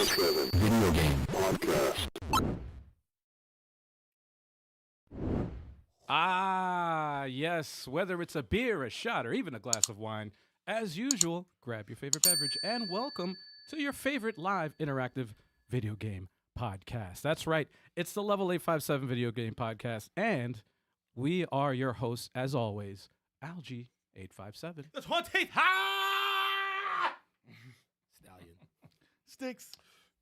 24/7 Video Game Podcast. Yes, whether it's a beer, a shot, or even a glass of wine, as usual, grab your favorite beverage and welcome to your favorite live interactive video game podcast. That's right, it's the Level 857 Video Game Podcast, and we are your hosts, as always, Algie 857. The 20th Stallion. Sticks.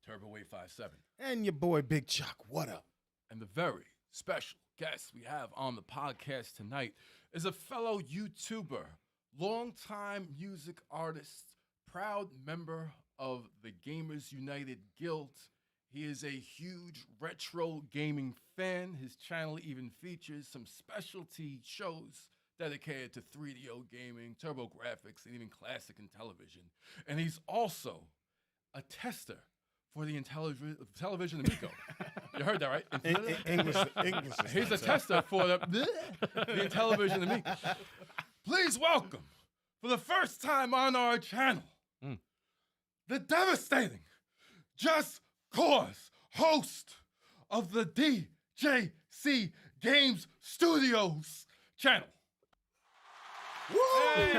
Turbo 857. And your boy Big Chuck. What up? And the very special guest we have on the podcast tonight is a fellow YouTuber, longtime music artist, proud member of the Gamers United Guild. He is a huge retro gaming fan. His channel even features some specialty shows dedicated to 3DO gaming, turbo graphics, and even classic Intellivision. And he's also a tester for the Intellivision Amico. You heard that, right? English. He's a tester for the Intellivision Amico. Please welcome, for the first time on our channel, the devastating Just Cause host of the DJC Game Studios channel. Woo! Hey.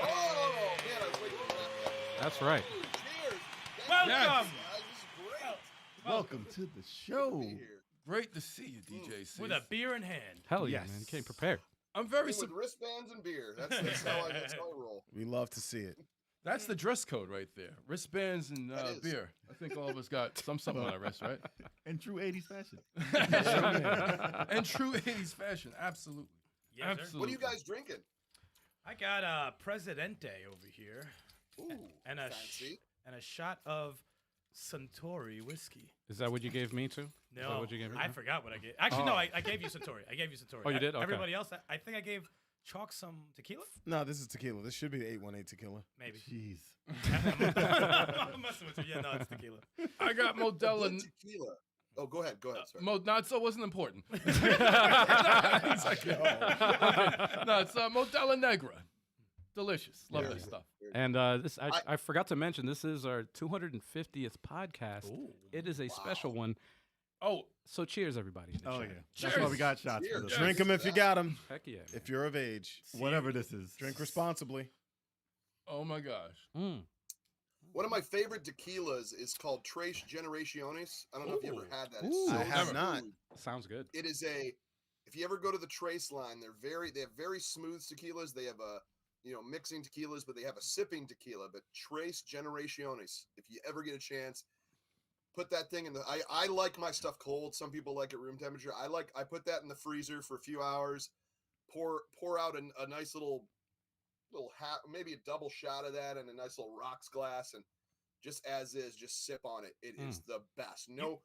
Oh, man, I was waiting for that. That's right. Cheers. Welcome. Yes. This is great. Welcome to the show. Be here. Great to see you, DJC. With a beer in hand. Hell yeah, Yes. man. Came prepared. I'm very With wristbands and beer. That's how I roll. We love to see it. That's the dress code right there. Wristbands and That is. beer. I think all of us got something on our wrist, right? In true 80s fashion. And true 80s fashion, absolutely. Yes, sir. Absolutely. What are you guys drinking? I got Presidente over here, Ooh, and fancy. a shot of Suntory whiskey. Is that what you gave me too? Is that No, what you gave me? I forgot what I gave. Actually, no, I gave you Suntory. Oh, you did? Okay. Everybody else, I think I gave Chalk some tequila. No, this is tequila. This should be the 818 tequila. Maybe. Jeez. I'm messing with you. Yeah, no, it's tequila. I got Modelo. Good tequila. Oh, go ahead. Sorry. No, so it wasn't important. No, it's Modelo Negra. Delicious. Love that stuff. And this, I forgot to mention, this is our 250th podcast. Ooh. It is a special one. Oh, So cheers, everybody. in the Oh, chat. yeah. cheers. That's why we got shots for Cheers. this. Drink them if you got them. Heck yeah. If you're of age. Whatever this is. Drink responsibly. Oh my gosh. Mm. One of my favorite tequilas is called Tres Generaciones. I don't know if you ever had that. It's Ooh. so I have not. smooth. Sounds good. It is if you ever go to the Trace line, they have very smooth tequilas. They have mixing tequilas, but they have a sipping tequila. But Tres Generaciones, if you ever get a chance, put that thing in the. I like my stuff cold. Some people like it room temperature. I put that in the freezer for a few hours. Pour out a nice little hat, maybe a double shot of that, and a nice little rocks glass, and just as is, just sip on it. It is the best. No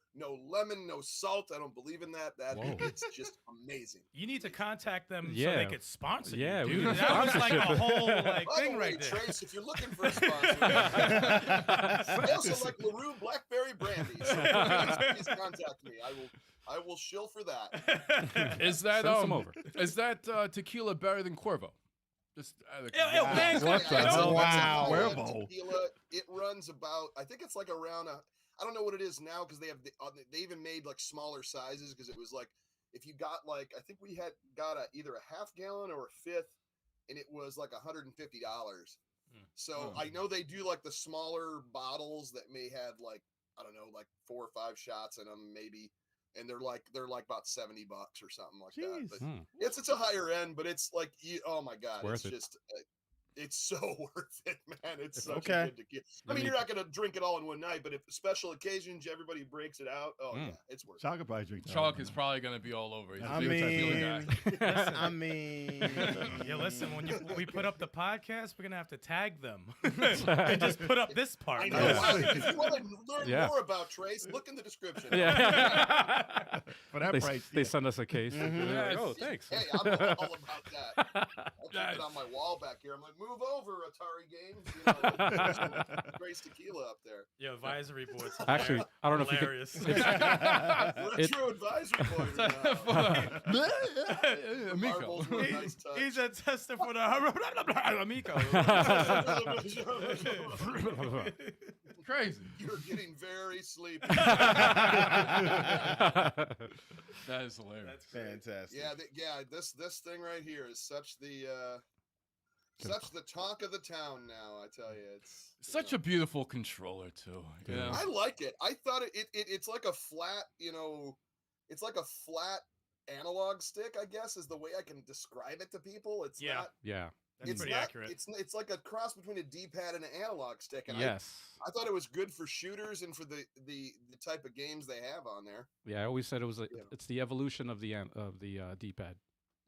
lemon, no salt. I don't believe in that. It's just amazing. You need to contact them Yeah. so they could sponsor Yeah, you, we dude. need a That was like a sponsorship. whole By thing the way, right there. Trace, if you're looking for a sponsor, I also like LaRue Blackberry Brandy. So please contact me. I will shill for that. Is that Send some over. Is that tequila better than Cuervo? Just Thanks. What the- It's wow. a Cuervo. tequila. It runs about. I think it's like around I don't know what it is now because they even made like smaller sizes because it was like if you got like I think we had got either a half gallon or a fifth, and it was like $150. So I know they do like the smaller bottles that may have like I don't know like 4 or 5 shots in them maybe. And they're like about $70 or something like that. But it's a higher end, but it's like oh my god, Worth it. just it's so worth it, man. It's such okay. a good tequila. I mean, you're not gonna drink it all in one night, but if special occasions everybody breaks it out, yeah, it's worth it. Chalk could probably drink that. Chalk is probably going to be all over. He's a I big tequila mean, guy. I mean, Yeah, listen, when we put up the podcast, we're going to have to tag them and just put up this part. I know. If you want to learn more about Trace, look in the description. Yeah. For that price. They send us a case. Yes. Like, oh, thanks. Hey, I'm all about that. I'll keep it on my wall back here. I'm like, move over, Atari Games. Grace Tequila up there. Yo, advisory boards. Actually, I don't know if you could. Hilarious. Retro advisory board. Amico. Marbles were a nice touch. He's a tester for the Amico. Crazy. You're getting very sleepy. That is hilarious. That's fantastic. Yeah, this thing right here is such the talk of the town now. I tell you, it's Such a beautiful controller too. You know? I like it. I thought it's like a flat, it's like a flat analog stick, I guess, is the way I can describe it to people. It's Yeah. not. Yeah. That's It's pretty not, accurate. It's like a cross between a D-pad and an analog stick. And Yes. I thought it was good for shooters and for the type of games they have on there. Yeah, I always said it was Yeah. it's the evolution of the D-pad.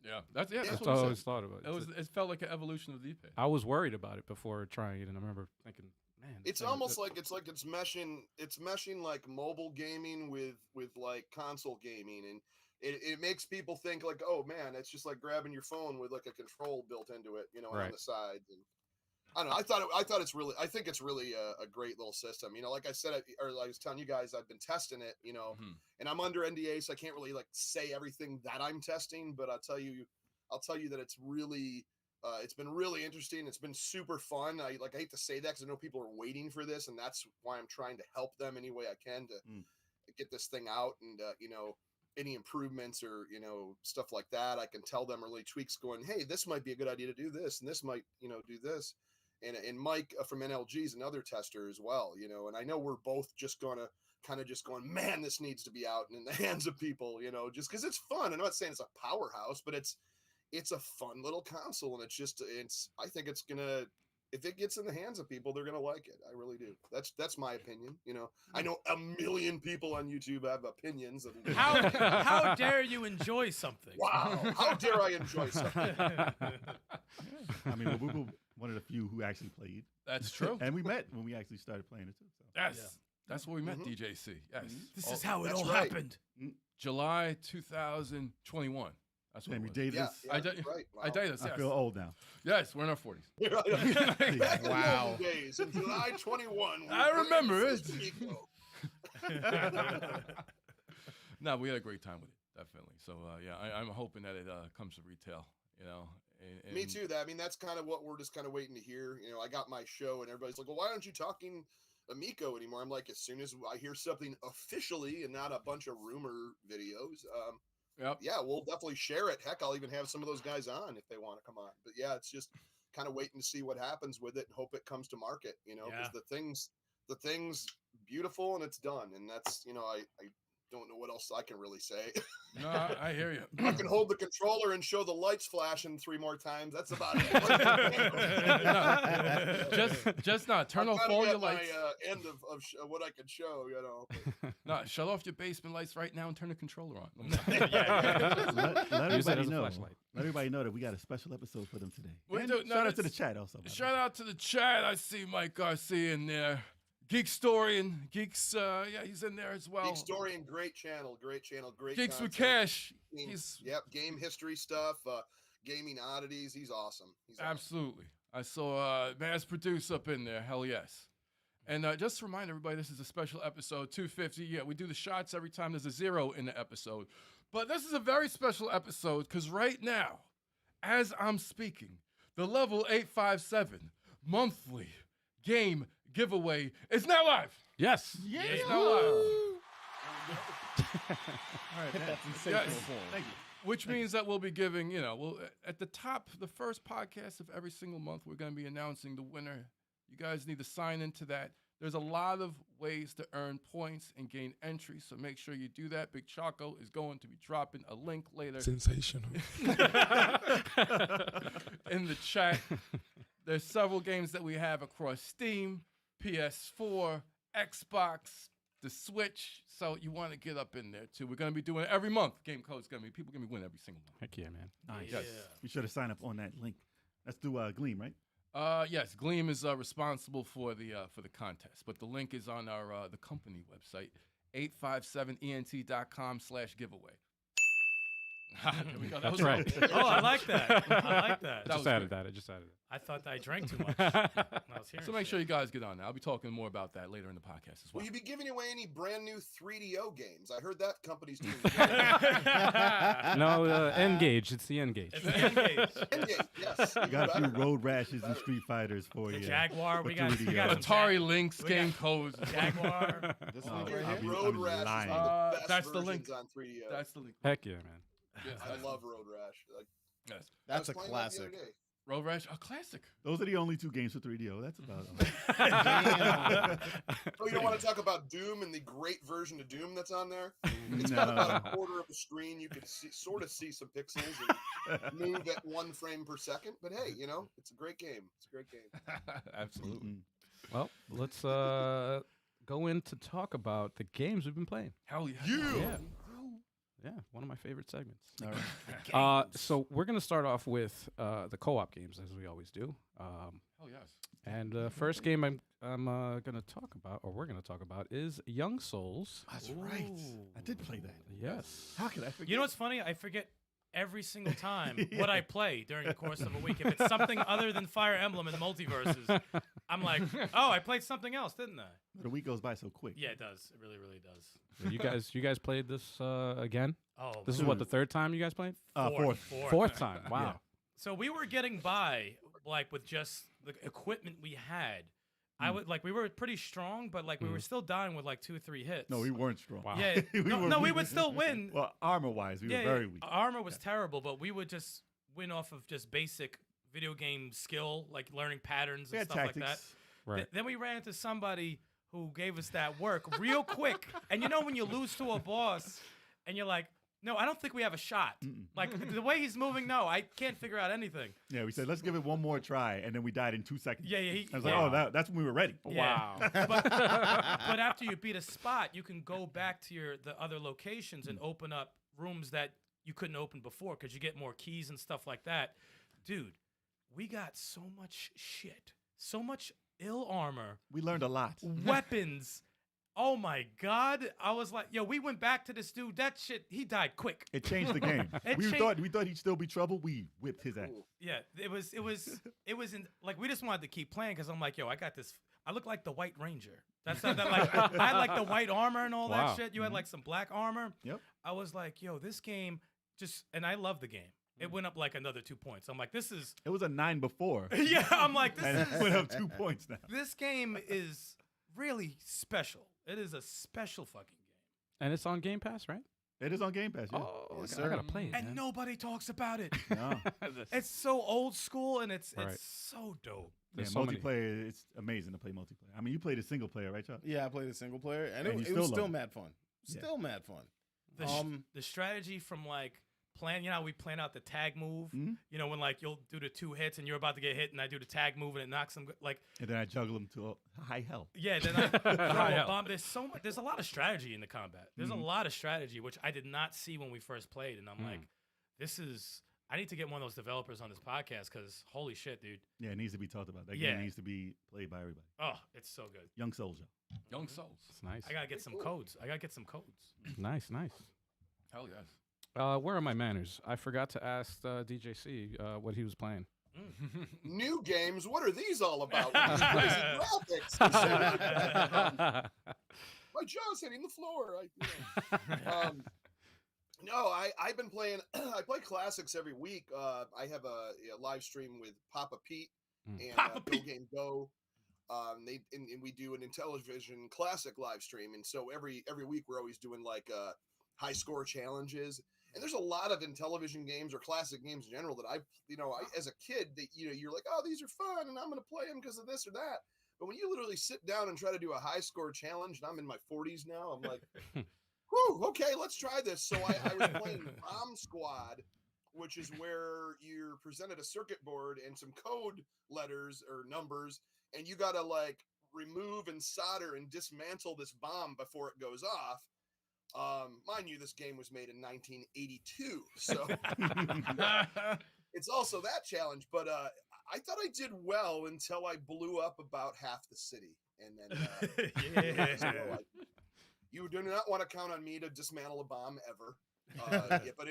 Yeah, that's Yeah. that's That's what what I we always said. thought about it. It felt like an evolution of D-pad. I was worried about it before trying it, and I remember thinking, man, It's almost like it's meshing like mobile gaming with like console gaming, and it makes people think like, oh man, it's just like grabbing your phone with like a control built into it, on Right. the side. And I don't know. I think it's really a great little system. Like I said, or I was telling you guys, I've been testing it, Mhm. and I'm under NDA, so I can't really like say everything that I'm testing, but I'll tell you that it's really, it's been really interesting. It's been super fun. I hate to say that because I know people are waiting for this, and that's why I'm trying to help them any way I can to get this thing out. And any improvements or stuff like that, I can tell them early tweaks. Going, hey, this might be a good idea to do this, and this might do this. And Mike from NLG is another tester as well. And I know we're both just gonna kind of just going, man, this needs to be out and in the hands of people. Just because it's fun. I'm not saying it's a powerhouse, but it's a fun little console, and I think it's gonna, if it gets in the hands of people, they're gonna like it. I really do. That's my opinion. I know a million people on YouTube have opinions. How dare you enjoy something? Wow, how dare I enjoy something? I mean, we were one of the few who actually played, That's true. and we met when we actually started playing it too. So. That's where we met Mhm. DJC. Yes. This is how it That's all right. happened. July 2021. That's what And we it was. dated Yeah, us. I did- right. Wow. I dated us, I yes. feel old now. Yes, we're in our 40s. Back in the Wow. old days, in July 21. we I played remember it. First Amico. No, we had a great time with it, definitely. So, I'm hoping that it comes to retail, and Me too. That's kind of what we're just kind of waiting to hear. I got my show, and everybody's like, well, why aren't you talking Amico anymore? I'm like, as soon as I hear something officially and not a bunch of rumor videos, Yep. yeah, we'll definitely share it. Heck, I'll even have some of those guys on if they want to come on. But yeah, it's just kind of waiting to see what happens with it and hope it comes to market, because Yeah. the thing's beautiful and it's done. And that's, I don't know what else I can really say. No, I hear you. I can hold the controller and show the lights flashing 3 more times. That's about it. just not turn I'm off trying to all get your lights. My end of what I can show, No, shut off your basement lights right now and turn the controller on. Let Use it everybody as a know. flashlight. Let everybody know that we got a special episode for them today. We And do- no, shout out to the that's- chat also. by the way. Shout out to the chat. I see Mike Garcia in there. Geekstorian. Geeks, he's in there as well. Geekstorian, great channel, great Geeks with content. Cash. Game- He's Yep, game history stuff, gaming oddities. He's awesome. absolutely. I saw Mass Produce up in there. Hell yes. And just to remind everybody, this is a special episode 250. Yeah, we do the shots every time there's a 0 in the episode. But this is a very special episode because right now, as I'm speaking, the Level 857 monthly game giveaway is now live. Yes. It's now live. All right, man. That's sensational form. Thank you. Which means that we'll be giving, at the top, the first podcast of every single month, we're going to be announcing the winner. You guys need to sign into that. There's a lot of ways to earn points and gain entry, so make sure you do that. Big Choco is going to be dropping a link later Sensational. in the chat. There's several games that we have across Steam, PS4, Xbox, the Switch. So you want to get up in there too. We're going to be doing it every month. Game code's going to be, people going to be winning every single month. Heck yeah, man. Nice. Yes. Be sure to sign up on that link. Let's do Gleam, right? Yes, Gleam is responsible for the contest, but the link is on our the company website, 857ent.com/giveaway. There we go. That That's was right. it. Oh, I like that. I like that. I just was added great. that. I just added it. I thought I drank too much. when I was hearing So make shit. sure you guys get on that. I'll be talking more about that later in the podcast as well. Will you be giving away any brand new 3DO games? I heard that company's doing No, N-Gage. It's the N-Gage. It's the N-Gage. Endgame, yes. We got a few road rashes and Street Fighters for The you. Jaguar. We With got, 3DO. we got some Atari Lynx we got- game codes. Jaguar. This Oh, one Dude, right I'll here. be- Road I'm Rash is lying. one of the best That's the versions link. on 3DO. That's the link. Heck yeah, man. Yes, I love Road Rash. Like, yes. I That's a was playing that the other classic. day. Road Rash, a classic. Those are the only 2 games for 3DO. That's about Oh, you don't want to talk about Doom and the great version of Doom that's on there? It's got about a quarter of the screen. You can sort of see some pixels and move at 1 frame per second. But hey, you know, it's a great game. It's a great game. Absolutely. Well, let's go in to talk about the games we've been playing. Hell yeah. Yeah. Yeah, one of my favorite segments. All right. So we're going to start off with the co-op games, as we always do. Hell yes. And the first game I'm going to talk about, or we're going to talk about, is Young Souls. That's right. I did play that. Yes. How could I forget? You know what's funny? I forget every single time what I play during the course of a week. If it's something other than Fire Emblem and the multiverses, I'm like, oh, I played something else, didn't I? The week goes by so quick. Yeah, it does. It really, really does. You guys played this again? Oh, This is what, the third time you guys played? Fourth. Fourth time. Wow. So we were getting by like with just the equipment we had. I would like we were pretty strong, but like we were still dying with like 2 or 3 hits. No, we weren't strong. Wow. Yeah, We no, were no, we weak. would still win. Well, armor-wise, we yeah, were very weak. Armor was terrible, but we would just win off of just basic video game skill, like learning patterns We and had stuff tactics. like that. Right. Then we ran into somebody who gave us that work real quick. And you know when you lose to a boss and you're like, no, I don't think we have a shot. Like the way he's moving, no, I can't figure out anything. Yeah, we said, let's give it one more try, and then we died in 2 seconds. Yeah, I was like, oh, that's when we were ready. Yeah. Wow. But after you beat a spot, you can go back to the other locations and open up rooms that you couldn't open before because you get more keys and stuff like that. Dude, we got so much shit, so much ill armor, We learned a lot. weapons. Oh my God. I was like, yo, we went back to this dude. That shit, he died quick. It changed the game. It we changed- thought he'd still be trouble. We whipped his ass. Yeah, it was in like we just wanted to keep playing because I'm like, yo, I got this. I look like the White Ranger. That's not that like I had like the white armor and all Wow. that shit. You had like some black armor. Yep. I was like, yo, this game and I love the game. It went up like another 2 points. I'm like, this is It was a 9 before. yeah. I'm like, and it went up 2 points now. this game is really special. It is a special fucking game. And it's on Game Pass, right? It is on Game Pass, yeah. Oh, Yes, I gotta sir. play it. And man. nobody talks about it. No. It's so old school and it's Right. so dope. Yeah, There's so many. multiplayer, it's amazing to play multiplayer. I mean, you played a single player, right, Chuck? Yeah, I played a single player, and And you it still was still love it. mad fun. Yeah. Still mad fun. The strategy from like plan, you know, how we plan out the tag move. Mhm. You know, when like you'll do the 2 hits and you're about to get hit, and I do the tag move and it knocks them. Like, And then I juggle them to a high health. yeah, then I throw Yeah. a bomb. There's a lot of strategy in the combat. There's a lot of strategy which I did not see when we first played, and I'm like, I need to get one of those developers on this podcast because holy shit, dude. Yeah, it needs to be talked about. That Yeah. game needs to be played by everybody. Oh, it's so good. Young Soldier. Young Souls. It's nice. I gotta get some codes. Nice. Hell yes. Mm. Where are my manners? I forgot to ask DJC what he was playing. New games? What are these all about? With these crazy graphics. My jaw's hitting the floor. No, I've been playing. I play classics every week. I have a live stream with Papa Pete and Papa Go Pete. Game Go. And we do an Intellivision classic live stream, and so every week we're always doing like high score challenges. And there's a lot of Intellivision games or classic games in general that I as a kid that you're like, oh, these are fun, and I'm going to play them because of this or that. But when you literally sit down and try to do a high score challenge, and I'm in my 40s now, I'm like, whew, okay, let's try this. So I was playing Bomb Squad, which is where you're presented a circuit board and some code letters or numbers, and you got to like remove and solder and dismantle this bomb before it goes off. Mind you, this game was made in 1982, so it's also that challenge. But I thought I did well until I blew up about half the city, and then Yeah. so, like, you do not want to count on me to dismantle a bomb ever. But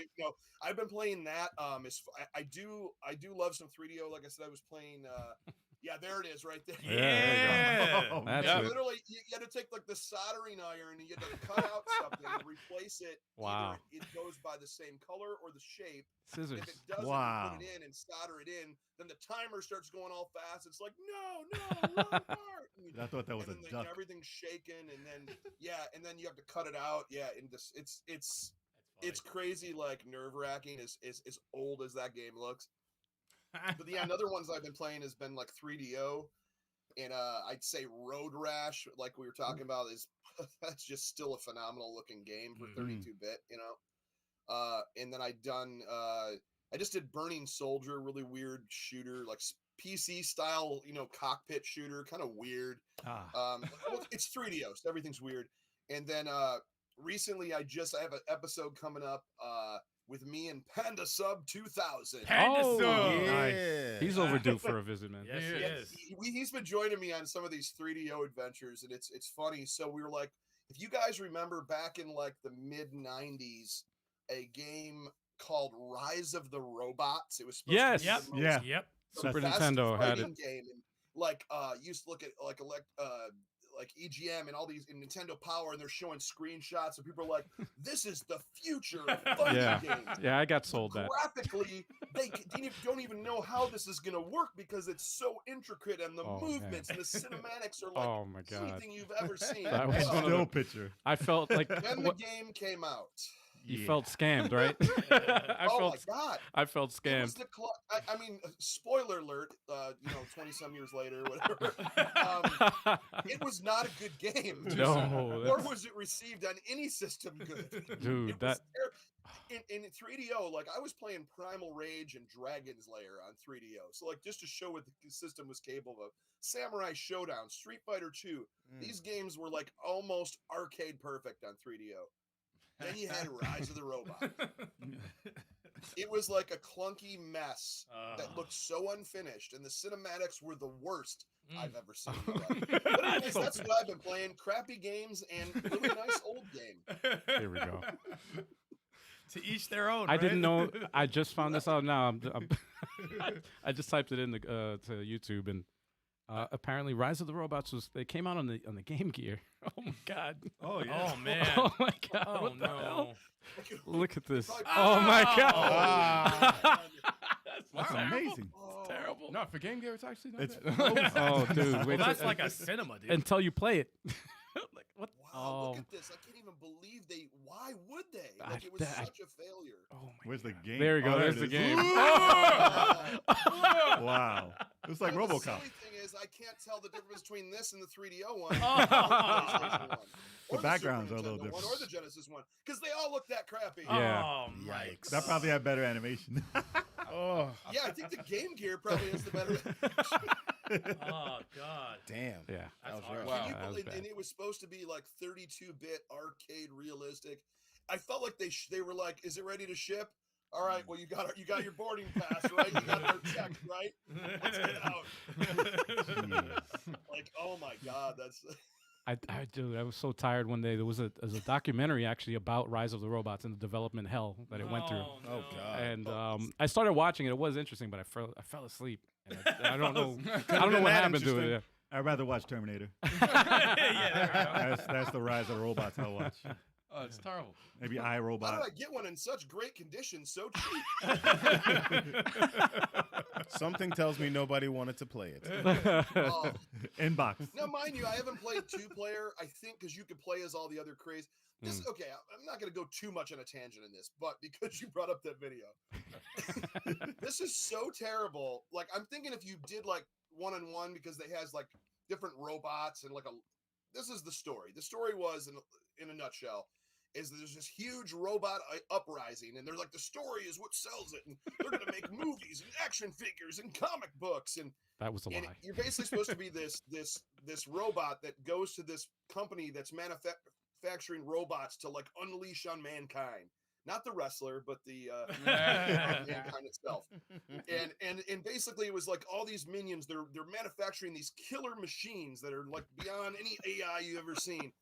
I've been playing that. I do love some 3DO. Like I said, I was playing. Yeah, there it is, right there. Yeah. Oh, That's Yeah, it. literally, you had to take like the soldering iron and you had to cut out something and replace it. Wow. Either it goes by the same color or the shape. Scissors. If it doesn't, Wow. you put it in and solder it in. Then the timer starts going all fast. It's like, no, wrong part. I thought that was And a then duck. everything's shaking, and then and then you have to cut it out. Yeah, and it's crazy, like nerve wracking. As old as that game looks. But yeah, another ones I've been playing has been like 3DO. And I'd say Road Rash, like we were talking about, is that's just still a phenomenal looking game for 32-bit, And then I just did Burning Soldier, really weird shooter, like PC style, cockpit shooter, kind of weird. Well, it's 3DO, so everything's weird. And then recently, I have an episode coming up with me and Panda Sub 2000. Panda Oh, Sub. Yeah. He's overdue for a visit, man. Yes, he is. He's been joining me on some of these 3DO adventures, and it's funny. So we were like, if you guys remember back in like the mid 90s, a game called Rise of the Robots. It was supposed Yes. to be the most Yeah. Yep. Super best Nintendo had fighting it. game, and like used to look at like EGM and all these in Nintendo Power, and they're showing screenshots, and people are like, "This is the future of fighting Yeah. games." Yeah, I got sold that. Graphically, they don't even know how this is going to work because it's so intricate, and the Oh, movements and the cinematics are like Oh my god. anything you've ever seen. That was Well, one of Still the- picture. I felt like then the game came out. you Yeah. felt scammed, right? Oh my god! I felt It was scammed. I mean, spoiler alert. 20 some years later, whatever. It was not a good game. No, Nor that's- was it received on any system good. Dude, It was in 3DO, like I was playing Primal Rage and Dragon's Lair on 3DO. So like just to show what the system was capable of. Samurai Showdown, Street Fighter 2. These games were like almost arcade perfect on 3DO. Then you had Rise of the Robot. It was like a clunky mess that looked so unfinished, and the cinematics were the worst I've ever seen. In my life. But anyways, that's what I've been playing: crappy games and really nice old game. Here we go. To each their own. I didn't right? know. I just found this out now. I just typed it in to YouTube, and apparently, Rise of the Robots they came out on the Game Gear. Oh my god. Oh yeah. Oh man. Oh my god. Oh What the no. hell? Look at this. Probably- Oh my god. Ah. That's That's amazing. Oh, terrible. No, for Game Gear, it's actually not It's bad. Oh, dude. Well, Wait that's till- like a cinema, dude. until you play it. Like what? Wow, look Oh. at this. I can't even believe why would they? I- Like, it was that- such a failure. Oh my. Where's the game? There you go. Oh, There's it the is. game. Wow. It's like Well, the RoboCop. silly thing is, I can't tell the difference between this and the 3DO one. Oh. or the PlayStation one, The or backgrounds Super are a little Nintendo one, different. or the Genesis one, because they all look that crappy. Yeah. Oh my. That probably had better animation. Oh, Yeah, I think the Game Gear probably has the better. Oh god. damn. Yeah. That was That's rough. Wow. Can you that was believe- bad. and it was supposed to be like 32-bit arcade realistic. I felt like they were like, "Is it ready to ship? All right, well you got your boarding pass, right? You got our check, right? Let's get out." Like, oh my god, that's I was so tired one day. There was a documentary actually about Rise of the Robots and the development hell that it went through. Oh, Oh, no. God. And I started watching it. It was interesting, but I fell asleep. And I don't know. I Could've don't know been what that happened to interesting. it. I'd rather watch Terminator. Yeah, there we go. That's the Rise of the Robots I'll watch. Oh, it's terrible. Maybe how did iRobot. I get one in such great condition so cheap? Something tells me nobody wanted to play it. Oh. Inbox. Now, mind you, I haven't played 2-player. I think because you could play as all the other craze. This okay. I'm not going to go too much on a tangent in this, but because you brought up that video, this is so terrible. Like, I'm thinking if you did like 1-on-1 because they has like different robots and like a. This is the story. The story was in a nutshell. Is that there's this huge robot uprising, and they're like, the story is what sells it, and they're gonna make movies and action figures and comic books, and That was a lie. you're basically supposed to be this robot that goes to this company that's manufacturing robots to like unleash on mankind, not the wrestler, but the mankind itself. And basically it was like all these minions. They're manufacturing these killer machines that are like beyond any AI you've ever seen.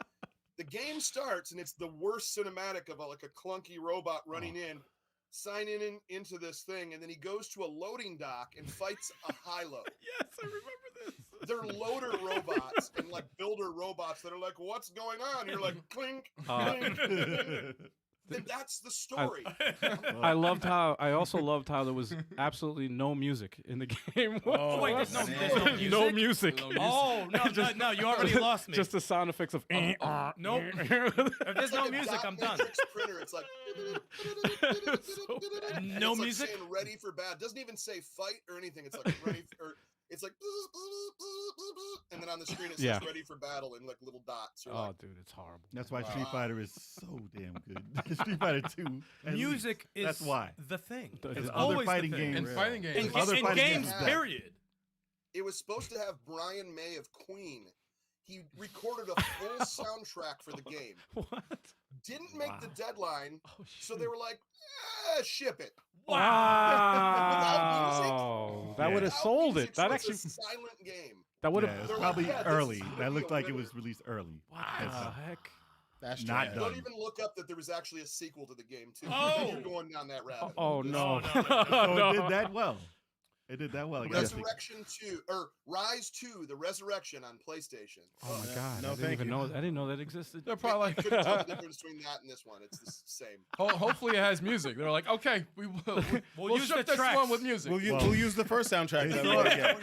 The game starts and it's the worst cinematic of like a clunky robot running in, signing into this thing, and then he goes to a loading dock and fights a high-low. Yes, I remember this. They're loader robots and like builder robots that are like, what's going on? You're like, clink, clink, clink. Then that's the story. I also loved how there was absolutely no music in the game. Oh, wait, there's no music? No music. Oh, no, you already lost me. Just the sound effects of. Nope. If there's It's no like a music, dot I'm done. matrix printer. It's like and No it's like music? saying ready for bad. Doesn't even say fight or anything. It's like ready or it's like and then on the screen it says ready for battle in like little dots. You're like, Dude, it's horrible. That's why Street Fighter is so damn good. Street Fighter 2. Music is That's why. the thing. It's It's other always fighting the thing. games. In fighting games. In fighting games, games. period. it was supposed to have Brian May of Queen. He recorded a full soundtrack for the game. What? Didn't make the deadline, Oh, so they were like, ship it. Wow. That Yeah. would have Without sold music, it. That so actually. it's a silent game. That would Yeah, have. it's They're like, probably yeah, this early. is That looked like it winner. was released early. Wow. That's The heck. That's Not trash. done. Don't even look up that there was actually a sequel to the game too. Oh! You're going down that rabbit. Oh no. So it did that well. It did that well. I guess. Resurrection 2 or Rise 2, the Resurrection on PlayStation. Oh my god. No, I didn't thank even you. know. I didn't know that existed. They're probably You couldn't tell the difference between that and this one. It's the same. hopefully it has music. They're like, okay, we'll use ship the this tracks. one with music. We'll use the first soundtrack. They then. saw it. Yeah.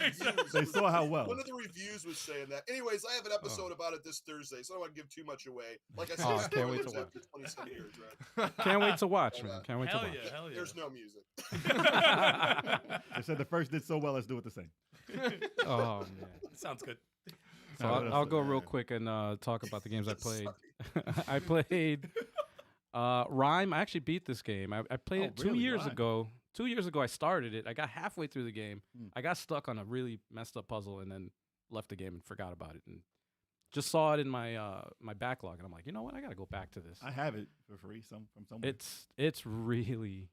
They saw how well. One of the reviews was saying that. Anyways, I have an episode about it this Thursday, so I don't want to give too much away. Like I said, Oh, I it's can't wait to after watch. 27 years, right? Can't wait to watch, man. Can't wait to Hell watch. yeah, hell yeah. There's no music. They said the first did so well. Let's do it the same. Oh man. Sounds good. So I'll go real quick and talk about the games I played. I played Rhyme. I actually beat this game. I played it 2 really? years Rhyme? ago. 2 years ago, I started it. I got halfway through the game. Hmm. I got stuck on a really messed up puzzle and then left the game and forgot about it. And just saw it in my my backlog, and I'm like, you know what? I got to go back to this. I have it for free from somewhere. It's really.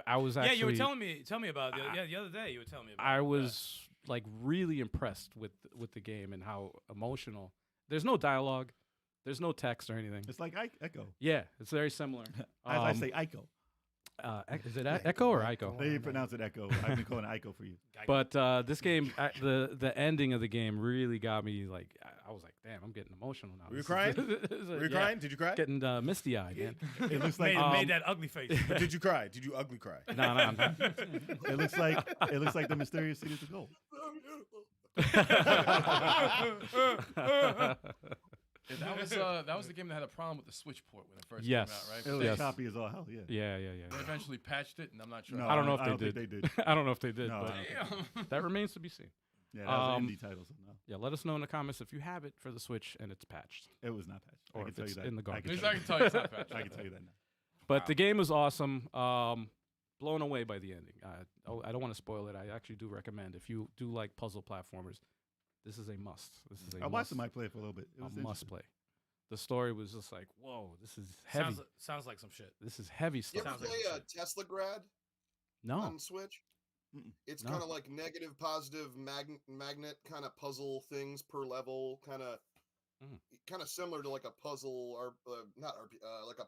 I was actually. Yeah, you were telling me about it. The other day you were telling me about I it. was like really impressed with the game and how emotional. There's no dialogue, there's no text or anything. It's like Echo. Yeah, it's very similar. As I say, Ico. Is it Echo or Ico? They pronounce it Echo. I've been calling it Ico for you. But this game, the ending of the game really got me. Like I was like, damn, I'm getting emotional now. Were you crying? Were you crying? Did you cry? Getting misty eyed, man. It looks like made that ugly face. But did you cry? Did you ugly cry? No. it looks like the mysterious cities of gold. That was the game that had a problem with the Switch port when it first Yes. came out, right? It was Yes. choppy as all hell. Yeah. Yeah. They eventually patched it, and I'm not sure. No, I don't know if don't they think did. they did. I don't know if they did, No, but I don't Damn. that remains to be seen. Yeah, that was Um, an indie title. So no, Yeah, let us know in the comments if you have it for the Switch and it's patched. it was not patched. Or I can if tell you it's that. in the I garbage. can At least tell I you can tell you it's not patched. I can tell you that now. But Wow. the game is awesome. Blown away by the ending. I don't want to spoil it. I actually do recommend if you do like puzzle platformers, this is a must. This is a I watched must, Mike play it for a little bit. It was a must interesting. play. The story was just like, whoa, this is heavy. Sounds like some shit. This is heavy You stuff. ever Sounds like play some shit. Tesla Grad No. on Switch? Mm-mm. It's No. kind of like negative, positive magnet kind of puzzle things per level, kind of similar to like a puzzle or not RP, like a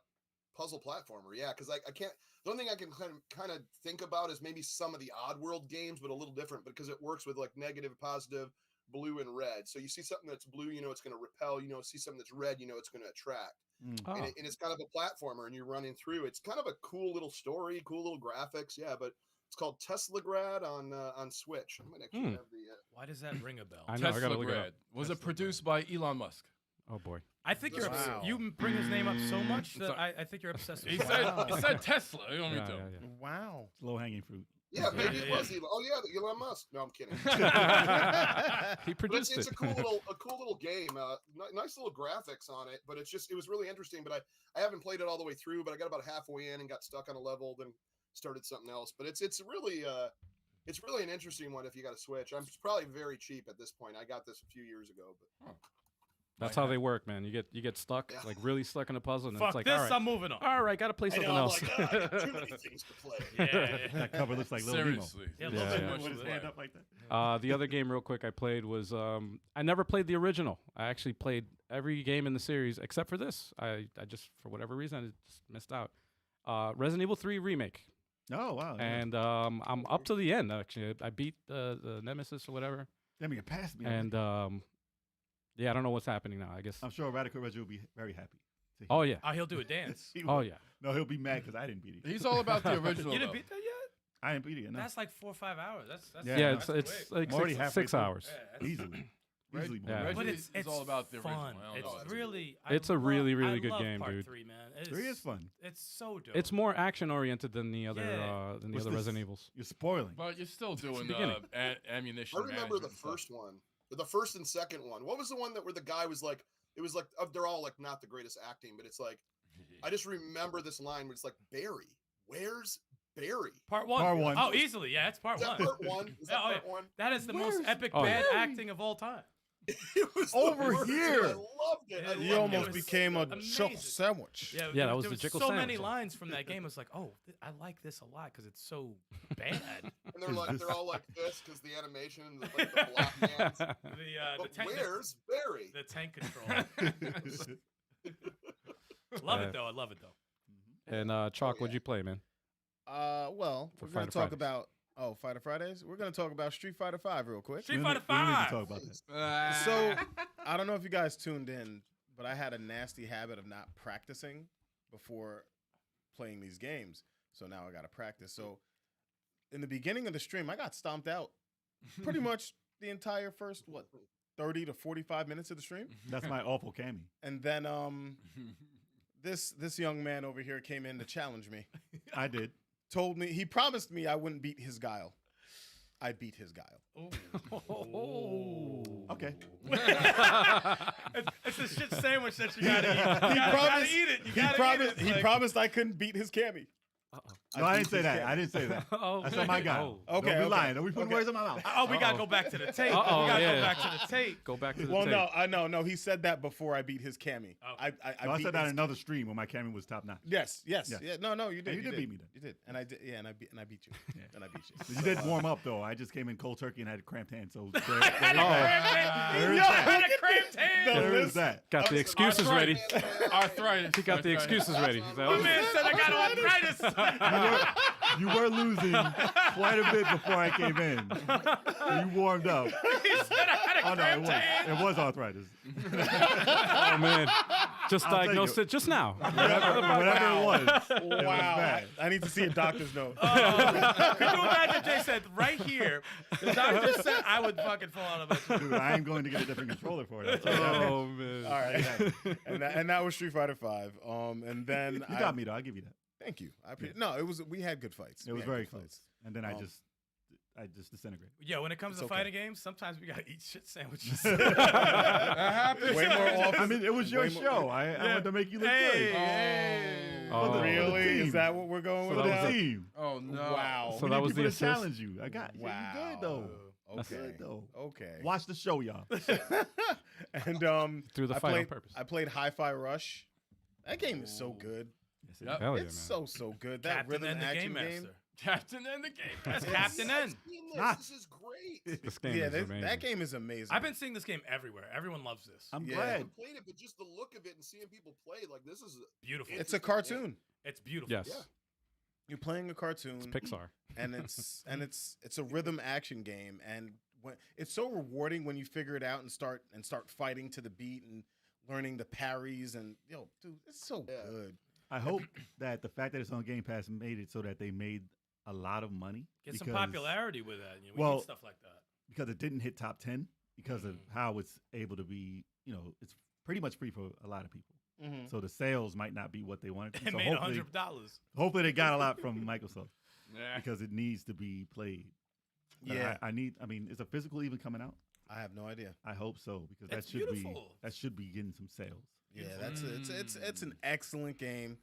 puzzle platformer. Yeah, because I can't. The only thing I can kind of think about is maybe some of the Oddworld games, but a little different because it works with like negative, positive, blue, and red. So you see something that's blue, you know it's going to repel. You know, see something that's red, you know it's going to attract. Mm. Oh. And it's kind of a platformer, and you're running through. It's kind of a cool little story, cool little graphics. Yeah, but it's called Tesla Grad on Switch. I might actually have the. Why does that ring a bell? I know. I gotta Tesla look it up. Grad. Was it Tesla produced by Elon Musk? Oh boy. I think you're Wow. you bring his name up so much Sorry. that I think you're obsessed with He him. said Tesla. You know what I mean? Yeah. Wow. Low hanging fruit. Yeah, maybe Yeah, it yeah. was Elon. Oh yeah, Elon Musk. No, I'm kidding. He But produced it's it. a cool little game. Nice little graphics on it, but it was really interesting. But I haven't played it all the way through. But I got about halfway in and got stuck on a level, then started something else. But it's really an interesting one if you got a Switch. I'm probably very cheap at this point. I got this a few years ago, but That's how they work, man. You get stuck, Yeah. like really stuck in a puzzle, and Fuck it's like, this, all right, I'm moving on. all right, gotta play I something know, I'm else. like, I got too many things to play. Yeah. That cover looks like Little Nemo. Seriously. Yeah, Yeah, little yeah. bit With his much hand like- up like that. The other game, real quick, I played was I never played the original. I actually played every game in the series except for this. I just for whatever reason I just missed out. Resident Evil 3 remake, Oh wow. and I'm up to the end. Actually, I beat the Nemesis or whatever, Damn, you passed me. and yeah, I don't know what's happening now. I guess. I'm sure Radical Reggie will be very happy. to hear Oh that. yeah. Oh, he'll do a dance. He Oh will. yeah. No, he'll be mad because I didn't beat it. He's all about the original. You didn't though. beat that yet? I didn't beat it. No. That's like 4 or 5 hours. That's Yeah, Yeah, that's it's quick. like I'm already halfway 6 through. hours. Yeah, that's- Easily. Reg- Easily more. Yeah. than But that. it's all about the original. fun. I don't It's know. really. It's a really, really I good love game, part dude. 3, man. Three is fun. It's so dope. It's more action oriented than the other Yeah. What's this? Resident Evils. You're spoiling. But you're still doing beginning. ammunition. I remember management the and stuff. first one, the first and second one. What was the one where the guy was like? It was like they're all like not the greatest acting, but it's like I just remember this line where it's like Barry, where's Barry? part 1. Part one. Oh, easily. Yeah, it's part Is that 1. part one? Is that Oh, part yeah. one? That is the most Where's epic Oh, bad Barry? acting of all time. It was the Over worst, here. and I loved it. I Yeah, loved He it almost was became a amazing. chuckle sandwich. Yeah, Yeah, there- that was there the Jickle so many sandwich. lines from that game. It's like, oh, I like this a lot because it's so bad. And they're like, they're all like this because the animation, and like the block hands. the But tank, where's Barry? the tank control. Love it though. I love it though. And Chalk, what'd you play, man? Well, For we're gonna Fighter talk Fridays. about Fighter Fridays. We're gonna talk about Street Fighter 5 real quick. Street We Fighter don't need- we don't need to 5. talk about that. So I don't know if you guys tuned in, but I had a nasty habit of not practicing before playing these games. So now I got to practice. So in the beginning of the stream, I got stomped out pretty much the entire first 30 to 45 minutes of the stream, That's my awful Cammy. and then this young man over here came in to challenge me. I did. Told me he promised me I wouldn't beat his guile. I beat his guile. Okay. It's a shit sandwich that you gotta eat. You gotta promised- eat it. You He gotta promised. eat it. He Like- promised I couldn't beat his Cammy. No, I beat didn't say his that. Cammy. I didn't say that. Oh, I said my guy. Oh. Okay, Don't be okay. lying. Don't be putting Okay. words in my mouth. Oh, we gotta go back to the tape. Uh-oh, we gotta yeah. go back to the tape. Go back to the Well, tape. no. He said that before I beat his Cammy. Okay. I No, I beat said that in his- another stream when my Cammy was top notch. Yes. Yes. Yeah. No. You did. you did beat me then. You did. And I did. Yeah. And I beat you. Yeah. And I beat you. You did warm up though. I just came in cold turkey and had a cramped hand. So there Had a cramped hand. There is Yo, that. had a cramped hand. No, there is listen. that. Got the was- excuses ready. Arthritis. He got the Arthritis. excuses ready. He's like, My oh, man said I got arthritis. You were losing quite a bit before I came in. So you warmed up. He said I had a Oh no, it cramped was. hand. It was arthritis. oh man, just I'll take diagnosed it. it just now. Whatever it was. It was Wow. bad. I need to see a doctor's note. Could you imagine Jay said right here? The doctor said I would fucking fall out of it. Dude, I am going to get a different controller for it. I'll tell you that. Oh man. All right. and that was Street Fighter 5. And then You got me though. I'll give you that. Thank you. No, it was. We had good fights. It We was had very good close. fights. And then I Um, just disintegrated. Yeah, when it comes It's to okay. fighting games, sometimes we gotta eat shit sandwiches. That happens. Way more often. I mean, it was your way more- show. I wanted to make you look Hey, good. hey. Oh. For the Really? team. Is that what we're going So with? that now? was the team. Oh no. Wow. So We that need was people the to assist? challenge you. I got you. Wow. You good though. Okay. Good though. Okay. Watch the show, y'all. And Through the I fight on played, purpose. I played Hi-Fi Rush. That game is so good. Yes, it Yep. is. Hell yeah, man. It's so good. That Captain rhythm and the action Game game. Master. Captain and the game. That's Yes. Captain N. I've seen this. Ah. This is great. This game Yeah, is amazing. that game is amazing. I've been seeing this game everywhere. Everyone loves this. I'm Yeah. I glad. haven't played it, but just the look of it and seeing people play, like this is Beautiful. It's a cartoon. It's beautiful. Yes, Yeah. You're playing a cartoon. it's Pixar. and it's a rhythm action game, and when it's so rewarding when you figure it out and start fighting to the beat and learning the parries, and dude, it's so Yeah. good. I hope that the fact that it's on Game Pass made it so that they made a lot of money. Get some because- popularity with that. We Well, need stuff like that. because it didn't hit top 10 because of how it's able to be, it's pretty much free for a lot of people. Mm-hmm. So the sales might not be what they wanted to. It So made hopefully, $100. hopefully they got a lot from Microsoft Yeah. because it needs to be played. But Yeah, I mean, is a physical even coming out? I have no idea. I hope so because It's that should beautiful. be getting some sales. Yeah, Beautiful. it's an excellent game,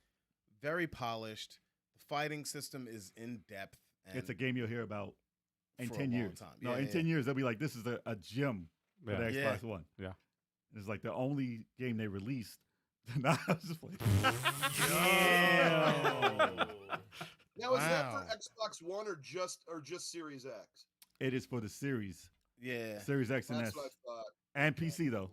very polished. The fighting system is in depth. And It's a game you'll hear about in for a 10 long years. time. No, Yeah, in yeah. 10 years they'll be like, this is a gem for Yeah. the Yeah. Xbox One. Yeah. It's like the only game they released. Now I was just like, Now is that for Wow. Xbox One or just Series X? it is for the Series, Yeah. Series X and That's S, what I thought. and PC though.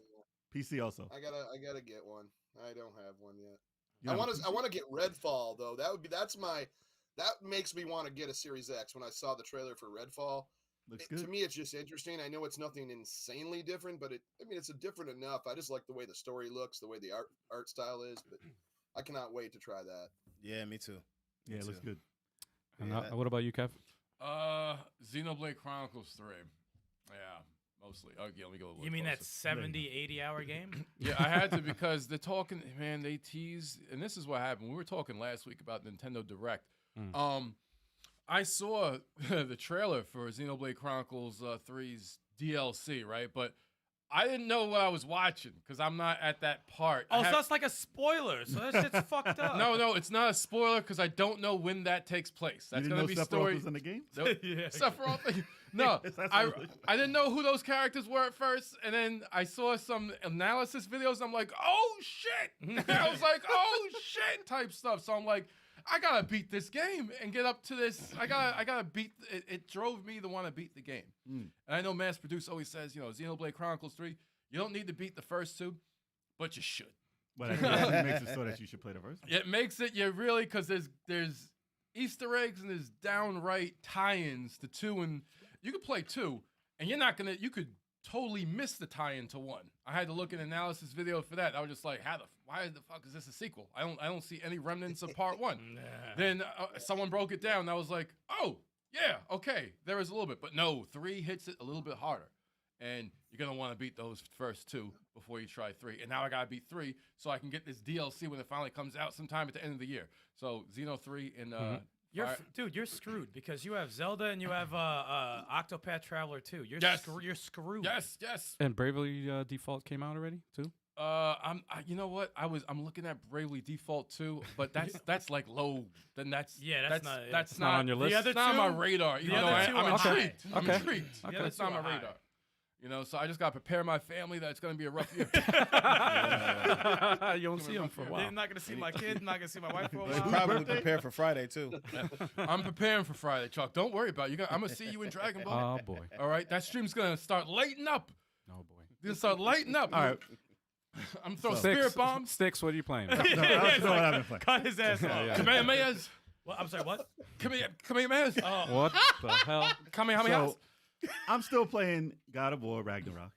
PC also. I gotta get one. I don't have one yet. You I know, want to get Redfall though. That makes me want to get a Series X. When I saw the trailer for Redfall, looks to good. me it's just interesting. I know it's nothing insanely different, but it's different enough. I just like the way the story looks, the way the art style is. But I cannot wait to try that. Yeah, me too. Yeah, it looks too. good. And Yeah. what about you, Kev? Xenoblade Chronicles 3. Yeah, mostly. Okay, let me go a little You mean that closer. 70, 80-hour game? Yeah, I had to because they're talking, man, they tease, and this is what happened. We were talking last week about Nintendo Direct. I saw the trailer for Xenoblade Chronicles 3's DLC, right? But I didn't know what I was watching because I'm not at that part. Oh, so that's like a spoiler. So that shit's fucked up. No, it's not a spoiler because I don't know when that takes place. That's you going to didn't be know Sephiroth story. was in the game? Nope. Yeah. Sephiroth. No, That's what I it was. didn't know who those characters were at first, and then I saw some analysis videos. And I'm like, oh shit! I was like, oh shit, type stuff. So I'm like, I gotta beat this game and get up to this. I gotta beat. It drove me to want to beat the game. And I know Mass Produce always says, Xenoblade Chronicles 3. You don't need to beat the first two, but you should. But I guess it makes it so that you should play the first. It makes it really because there's Easter eggs and there's downright tie-ins to 2, and you could play 2, and you could totally miss the tie-in to 1. I had to look at an analysis video for that. I was just like, why the fuck is this a sequel? I don't see any remnants of part 1. Then someone broke it down, and I was like, oh yeah, okay, there is a little bit, but no, 3 hits it a little bit harder. And you're going to want to beat those first 2 before you try 3. And now I got to beat 3 so I can get this DLC when it finally comes out sometime at the end of the year. So Xeno 3 and Dude, you're screwed because you have Zelda and you have Octopath Traveler 2. You're screwed. Yes. And Bravely Default came out already too. You know what? I'm looking at Bravely Default 2, but that's like low. Then that's that's not on your list? The other It's not on two- my radar. Even the though other two I'm are intrigued. high. I'm Okay. intrigued. Okay. But it's The not other on my two are radar. So I just got to prepare my family that it's going to be a rough year. You don't see him for a I'm while. not gonna see my kids. I'm not gonna see my wife for a They while. probably prepare for Friday too. I'm preparing for Friday, Chuck. Don't worry about it. I'm going to see you in Dragon Ball. Oh boy. All right? That stream's going to start lighting up. Oh boy. It's going to start lighting up. All right. I'm throwing So- spirit bombs. Sticks. What are you playing? No, I don't know what I've been playing. Cut his ass off. yeah. Kamehamehas. Well, I'm sorry. What? Kamehamehas. What the hell? Kamehamehas. So, I'm still playing God of War Ragnarok.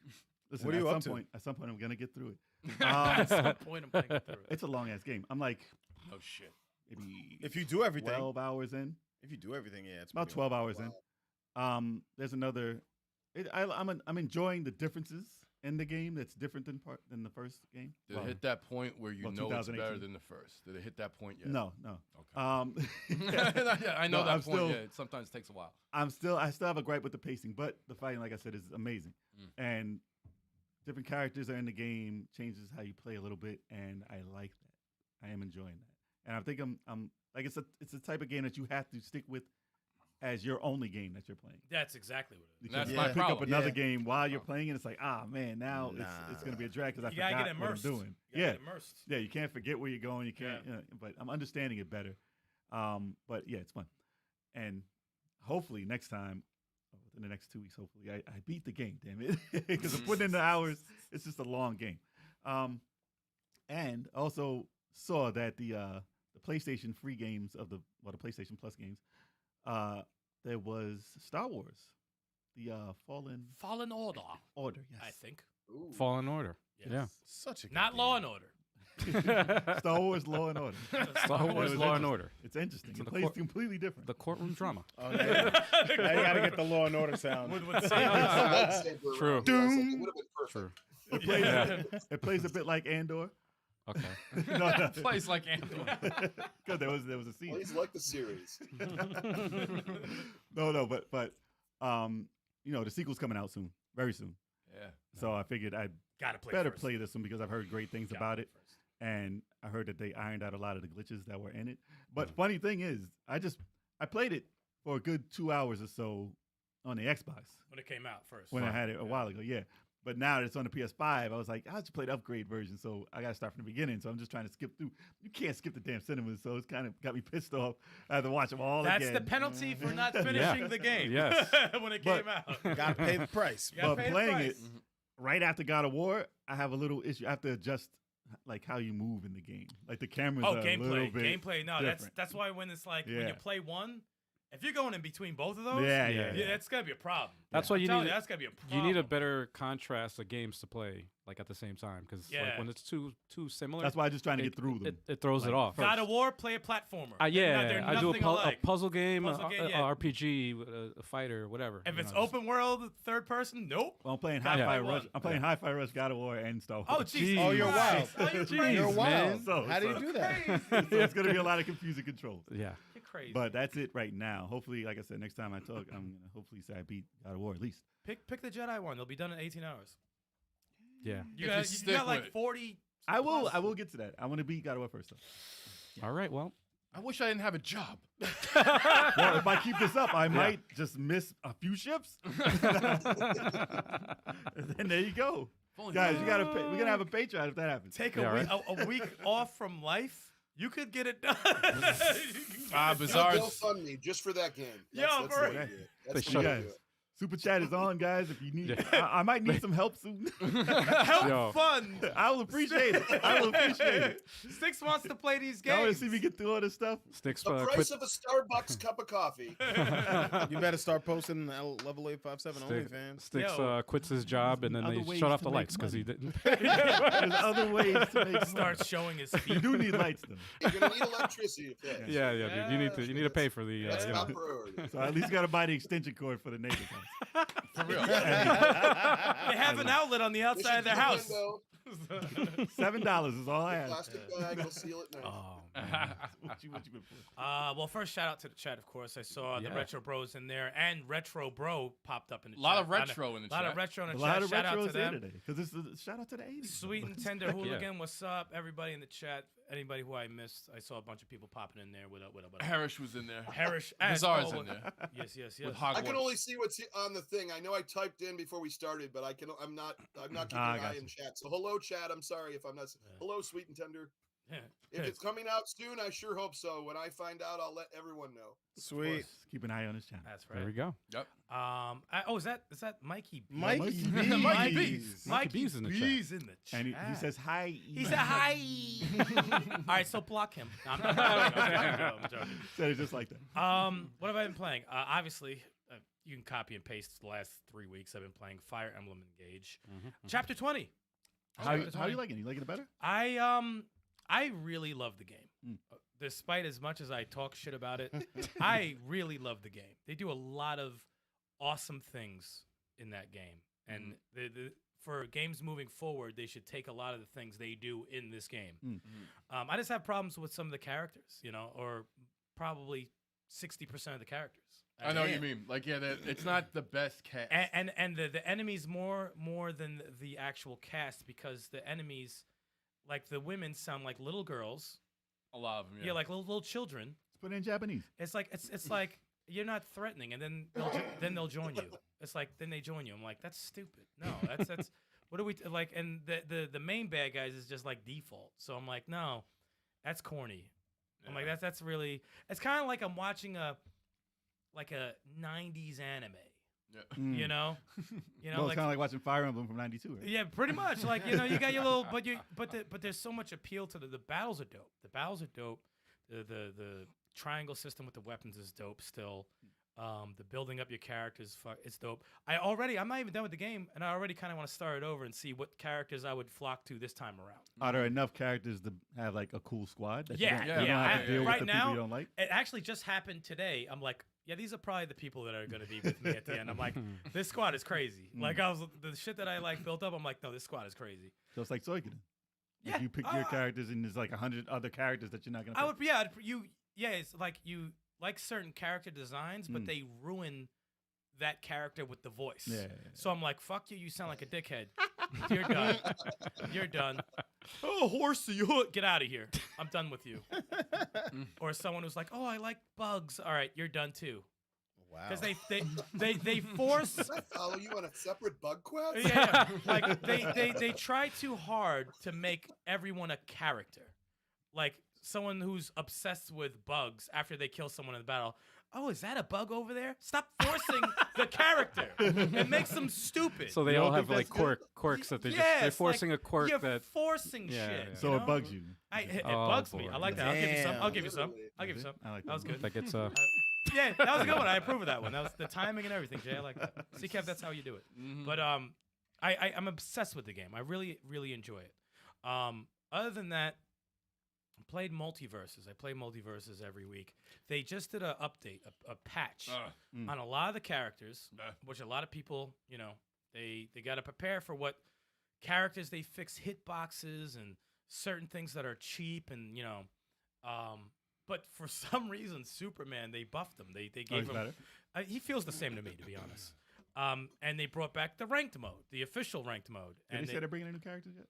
Listen, What are you at up some to? point, at some point, I'm gonna get through it. At some point, I'm playing it through. It's a long ass game. I'm like Oh, shit. maybe If you do everything, 12 hours in. if you do everything, yeah, it's About pretty 12 hours Wow. in. There's another. I'm enjoying the differences in the game. That's different than the first game. Did Well, it hit that point where you well, know it's better 2018. than the first? Did it hit that point yet? No. Okay. Yeah, I know No, that I'm point. still- Yeah, it sometimes takes a while. I still have a gripe with the pacing, but the fighting, like I said, is amazing. And different characters are in the game, changes how you play a little bit, and I like that. I am enjoying that, and I think I'm like it's a type of game that you have to stick with as your only game that you're playing. That's exactly what it is. That's Because my you pick up problem. another Yeah. game while you're playing it, it's like, man, now Nah. it's going to be a drag because I You gotta get forgot what I'm immersed. doing. You gotta get immersed. Yeah, you can't forget where you're going. You can't, but I'm understanding it better. But yeah, it's fun. And hopefully next time, within the next 2 weeks, hopefully I beat the game, damn it. Because I'm putting in the hours. It's just a long game. And also saw that the PlayStation free games the PlayStation Plus games, there was Star Wars, the Fallen Order, Order, yes. I think. Ooh. Fallen Order. Yes. Yeah. Such a good Not game. Law and Order. Star Wars Law and Order. Star It Wars was Law and interesting. Order. It's interesting. So It the plays court- completely different. The courtroom drama. Oh, yeah. Now you gotta get the Law and Order sound. Lightsaber True. around. Yes, like, it would have been perfect. True. It plays, it plays a bit like Andor. Okay. No. Plays like Andor. Because there was a scene. Please like the series. No, but the sequel's coming out soon, very soon. Yeah. So I figured I'd Gotta play better first. play this one because I've heard great things Gotta about play it, first. and I heard that they ironed out a lot of the glitches that were in it. But funny thing is, I played it for a good 2 hours or so on the Xbox When it came out first. when I had it a while ago. Yeah, But now that it's on the PS5, I was like, I'll just play the upgrade version, so I got to start from the beginning. So I'm just trying to skip through. You can't skip the damn cinemas, so it's kind of got me pissed off. I had to watch them all That's again. the penalty for not finishing the game. Yes. When it But- came out. Gotta pay the price. You gotta But pay the playing price. it right after God of War, I have a little issue. I have to adjust like how you move in the game. Like the cameras Oh, are a little gameplay. bit Gameplay. No, different. that's why when it's like when Yeah. you play one, if you're going in between both of those, Yeah, yeah, yeah. that's gonna be a problem. That's I'm why you telling need that's gonna be a problem. you need a better contrast of games to play like at the same time because Yeah. like when it's too similar, That's why I'm just trying to it, get through them. it throws it Like, off. God of War, play a platformer. Yeah, They're I do nothing a alike. puzzle game, Puzzle game, a yeah. RPG, a fighter, whatever. If you it's know, just- open world, third person, nope. Well, I'm playing Gotta Hi-Fi play Rush. one. I'm playing Hi-Fi Rush, God of War, and Star Wars. Oh, jeez. Oh, you're wild. Oh, you're Jeez, crazy. You're man. wild. So- How do you so- do that? So it's gonna be a lot of confusing controls. yeah. You're crazy. But that's it right now. Hopefully, like I said, next time I talk, I'm gonna hopefully say I beat God of War at least. pick the Jedi one. They'll be done in 18 hours. Yeah. You If got, you you stick got like with it. 40. I will plus. get to that. I want to beat God of War first though. All right. Well, I wish I didn't have a job. Well, if I keep this up, I might just miss a few ships. And there you go, guys. You gotta pay. We're gonna have a Patreon if that happens. Take Yeah, a week off from life. You could get it done. Bizarre. They'll fund me just for that game. Yeah, That's for the real. way to do it. They That's the shut way it. to do it. Super chat is on, guys. If you need, Yeah. I might need some help soon. Help Yo. fund. I will appreciate it. I will appreciate it. Six wants to play these Y'all want games. to see me get through all this stuff? Sticks The quit. price of a Starbucks cup of coffee. You better start posting level 857 Stick- OnlyFans. Sticks Yo. Quits his job and then Other they ways shut off to the make lights because he money. didn't. There's other ways to make Starts showing his You feet. do need lights though. You're gonna need electricity to pay. Yeah, dude. You need to pay for the. That's you top know. priority. So at least gotta buy the extension cord for the neighbor's house. For real. They have an outlet on the This outside is of their the house. window, $7 is all I have. Plastic bag will seal it nice. Oh, What you been playing? Well, first shout out to the chat, of course. I saw the Yeah. Retro Bros in there, and Retro Bro popped up in the A lot chat. of retro in the A lot of chat. retro in the A chat. lot of Shout out retros to there them. today because it's a shout out to the 80s. Sweet and tender Heck yeah. hooligan, what's up? Everybody in the chat. Anybody who I missed, I saw a bunch of people popping in there. What up? Harris was in there. Harish, Bizarre's in there. Yes. With I can Hogwarts. only see what's on the thing. I know I typed in before we started, but I'm not keeping I an got eye you. in chat. So hello, chat. I'm sorry if I'm not. Hello, sweet and tender. Yeah. If it's coming out soon, I sure hope so. When I find out, I'll let everyone know. Sweet. Keep an eye on his channel. That's there we right. go. Yep. Is that Mikey? B? Mikey Mikey B. B. Mikey Mikey B's. B's in the chat. B's in the chat. And he says hi. He said hi. All right, so block him. No, I'm not. I'm joking. Said it just like that. What have I been playing? Obviously, you can copy and paste the last 3 weeks. I've been playing Fire Emblem Engage, Chapter 20. How you liking it? You liking it better? I really love the game. Despite as much as I talk shit about it, I really love the game. They do a lot of awesome things in that game, and for games moving forward, they should take a lot of the things they do in this game. I just have problems with some of the characters, or probably 60% of the characters. I know what you mean. Like, yeah, it's not the best cast. And the enemies more than the actual cast, because the enemies, like the women, sound like little girls. A lot of them, Yeah, like little children. Let's put it in Japanese. It's like it's like you're not threatening, and then they'll join you. It's like then they join you. I'm like, that's stupid. No, that's what do we like? And the main bad guys is just like default. So I'm like, no, that's corny. I'm like, that's really. It's kind of like I'm watching a 90s anime. Yeah. You know, Well, it's kind of like watching Fire Emblem from '92, right? yeah, pretty much. Like, you got your little, but there's so much appeal to the battles are dope. The battles are dope. The triangle system with the weapons is dope still. The building up your characters, it's dope. I'm not even done with the game, and I already kind of want to start it over and see what characters I would flock to this time around. Are there enough characters to have like a cool squad? That Yeah, you yeah. don't have to I- deal with right the now, people you don't like. It actually just happened today. I'm like, yeah, these are probably the people that are going to be with me at the end. I'm like, this squad is crazy. Like, the shit that I built up, I'm like, no, this squad is crazy. So it's like Suikoden. Yeah. Like you pick your characters, and there's like 100 other characters that you're not gonna. I pick. would, it's like you like certain character designs, but they ruin that character with the voice. Yeah. So I'm like, fuck you, you sound like a dickhead. You're done. You're done. Oh, horsey, get out of here. I'm done with you. Or someone who's like, oh, I like bugs. All right, you're done too. Wow. Because they force. Can I follow you on a separate bug quest? Yeah. Like they try too hard to make everyone a character. Like someone who's obsessed with bugs after they kill someone in the battle. Oh, is that a bug over there? Stop forcing the character. It makes them stupid. So they You all don't have think like that's good? quirks that they're Yes, they're forcing like, a quirk you're that forcing Yeah, shit. yeah. So you it know? bugs you. It Oh, bugs me. boy. I like that. I'll give you some. I'll give you some. Literally. I'll give you some. I like That was good. that gets Yeah, that was a good one. I approve of that one. That was the timing and everything, Jay. I like that. See, Kev, that's how you do it. But I'm obsessed with the game. I really, really enjoy it. Other than that, I played multiverses. I play multiverses every week. They just did an update, a patch on a lot of the characters, which a lot of people, you know, they got to prepare for what characters they fix hitboxes and certain things that are cheap and, you know, but for some reason, Superman, they buffed him. They gave him. Better. He feels the same to me, to be honest. And they brought back the ranked mode, the official ranked mode. Did And they say they're bringing in new characters yet?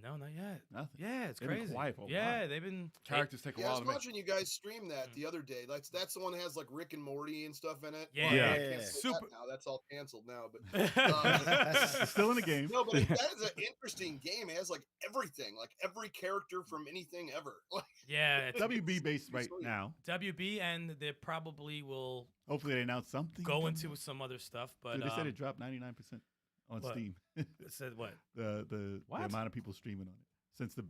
no, not yet. Nothing. Yeah, it's They've been crazy. quiet for a Yeah, while. they've been Characters take a Yeah, I while was to make. watching you guys stream that the other day. That's the one that has like Rick and Morty and stuff in it. Yeah. Well, I Yeah. can't say Super- that now. That's all canceled now. But It's still in the game. no, but that is an interesting game. It has like everything, like every character from anything ever. Like, Yeah, it's WB based right Sweet. now. WB, and they probably will Hopefully they announce something. go coming into up. some other stuff. But Dude, they said it dropped 99% on what? Steam. it said what? the What? amount of people streaming on it since the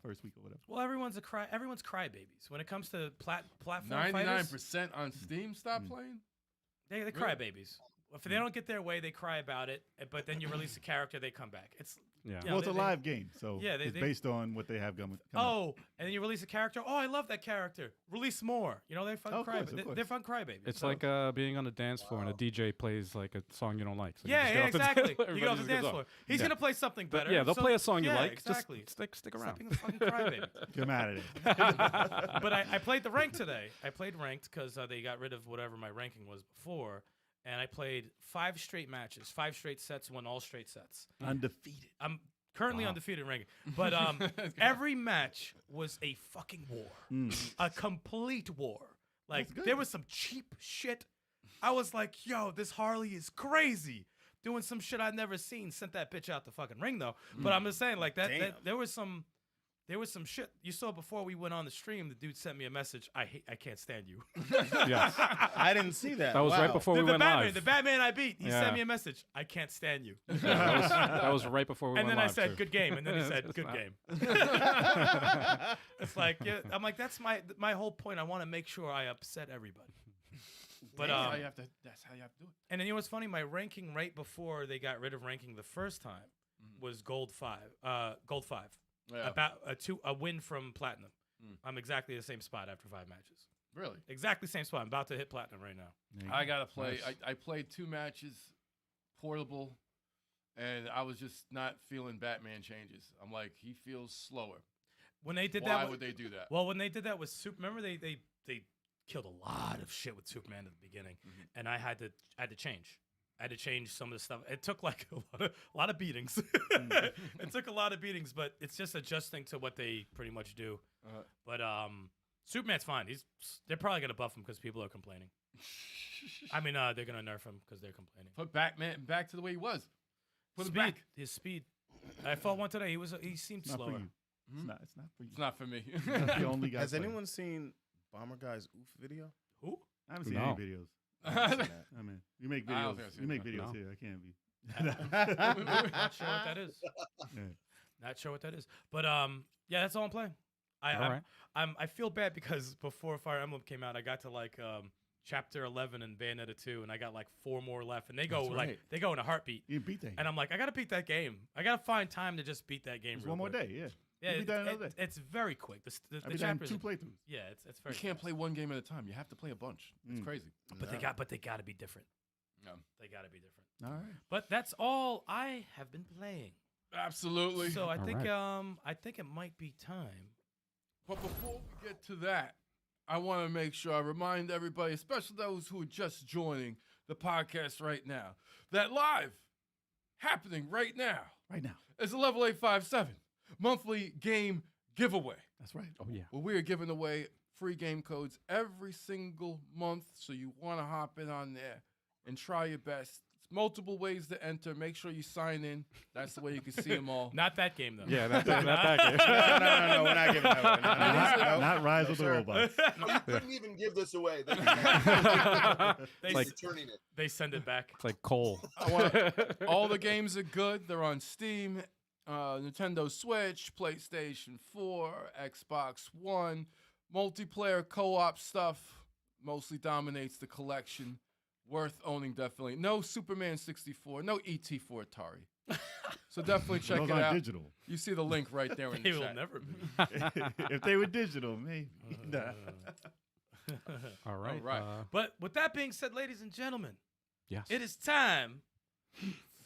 first week or whatever. Well, everyone's crybabies when it comes to platform 99% fighters. on Steam. Stop playing. They Really? crybabies. If they don't get their way, they cry about it. But then you release a character, they come back. It's yeah. Yeah. Well, it's they- a live game, so Yeah, they- it's they- based on what they have coming. up. oh, and then you release a character. Oh, I love that character. Release more. You know, they're fun Of course, crybabies. of course. They're fun crybabies. It's So- like being on a dance floor and a DJ plays like a song you don't like. So you yeah, just yeah, get off the exactly. dance floor, You get off everybody the just dance goes floor. off. He's Yeah. gonna play something But better. yeah, they'll so- play a song you yeah, like. Exactly. Just stick around. Stop being a fucking crybaby. Get mad at it. But I played the rank today. I played ranked because they got rid of whatever my ranking was before, and I played 5 straight matches, 5 straight sets, won all straight sets. Undefeated. I'm currently undefeated in ranking, but every match was a fucking war, a complete war. Like That's good. there was some cheap shit. I was like, yo, this Harley is crazy. Doing some shit I've never seen. Sent that bitch out the fucking ring though. But I'm just saying, like that Damn. there was some shit. You saw before we went on the stream, the dude sent me a message. I can't stand you. Yes. I didn't see that. That was right Wow. before the we went Batman, live. the Batman I beat. He Yeah. sent me a message. I can't stand you. That was right before we And went then I live. said, too. "Good game." And then he said, It's "Good not- game." It's like, yeah, I'm like, that's my whole point. I want to make sure I upset everybody. But That's how you have to. That's how you have to do it. and then you know what's funny? My ranking right before they got rid of ranking the first time was gold 5. Gold 5. Yeah. About a win from platinum. I'm exactly the same spot after 5 matches. Really. Exactly same spot. I'm about to hit platinum right now. There you I go. gotta play. Nice. I played 2 matches, portable, and I was just not feeling Batman changes. I'm like, he feels slower. When they did Why that, would they do that? well, when they did that with remember they killed a lot of shit with Superman at the beginning, and I had to change. I had to change some of the stuff. It took like a lot of beatings. It took a lot of beatings, but it's just adjusting to what they pretty much do. But Superman's fine. They're probably gonna buff him because people are complaining. I mean, they're gonna nerf him because they're complaining. Put Batman back to the way he was. Put him Speed, back. his speed. I fought one today. He seemed It's not for slower. you. It's not for you. It's not for me. That's the only guy. Has playing. anyone seen Bomber Guy's oof video? Who? I haven't seen No. any videos. I haven't seen that. I mean, you make I don't videos. think I've seen You make that. videos No. here. I can't be. Not sure what that is. Yeah. Not sure what that is. But yeah, that's all I'm playing. All right. I feel bad because before Fire Emblem came out, I got to like chapter 11 in Bayonetta 2, and I got like 4 more left, and they go That's like right. they go in a heartbeat. You beat that. And I'm like, I gotta beat that game. I gotta find time to just beat that game. It's real one more quick. day. Yeah. Yeah, You beat that another day. it's very quick. The I beat that in chapters. 2 playthroughs. Yeah, it's You very. can't fast. play one game at a time. You have to play a bunch. It's Mm. crazy. But they gotta be different. No. They gotta be different. All right. But that's all I have been playing. Absolutely. So I All think right. I think it might be time. But before we get to that, I want to make sure I remind everybody, especially those who are just joining the podcast right now, that live happening right now Right now. is a Level 857 monthly game giveaway, That's right. Oh yeah. where we are giving away free game codes every single month. So you want to hop in on there and try your best. It's multiple ways to enter. Make sure you sign in. That's the way you can see them all. Not that game though. Yeah, not that game. No, we're not giving that away. No, Not Rise of the sir. Robots. You couldn't even give this away. They They, like- returning it. they send it back. It's like coal. All the games are good. They're on Steam, Nintendo Switch, PlayStation 4, Xbox One. Multiplayer co-op stuff mostly dominates the collection. Worth owning, definitely. No Superman 64, no ET for Atari. So definitely check Those it aren't out. digital. You see the link right there in They the will chat. never be. If they were digital, maybe. Nah. All right. All right. But with that being said, ladies and gentlemen, Yes. it is time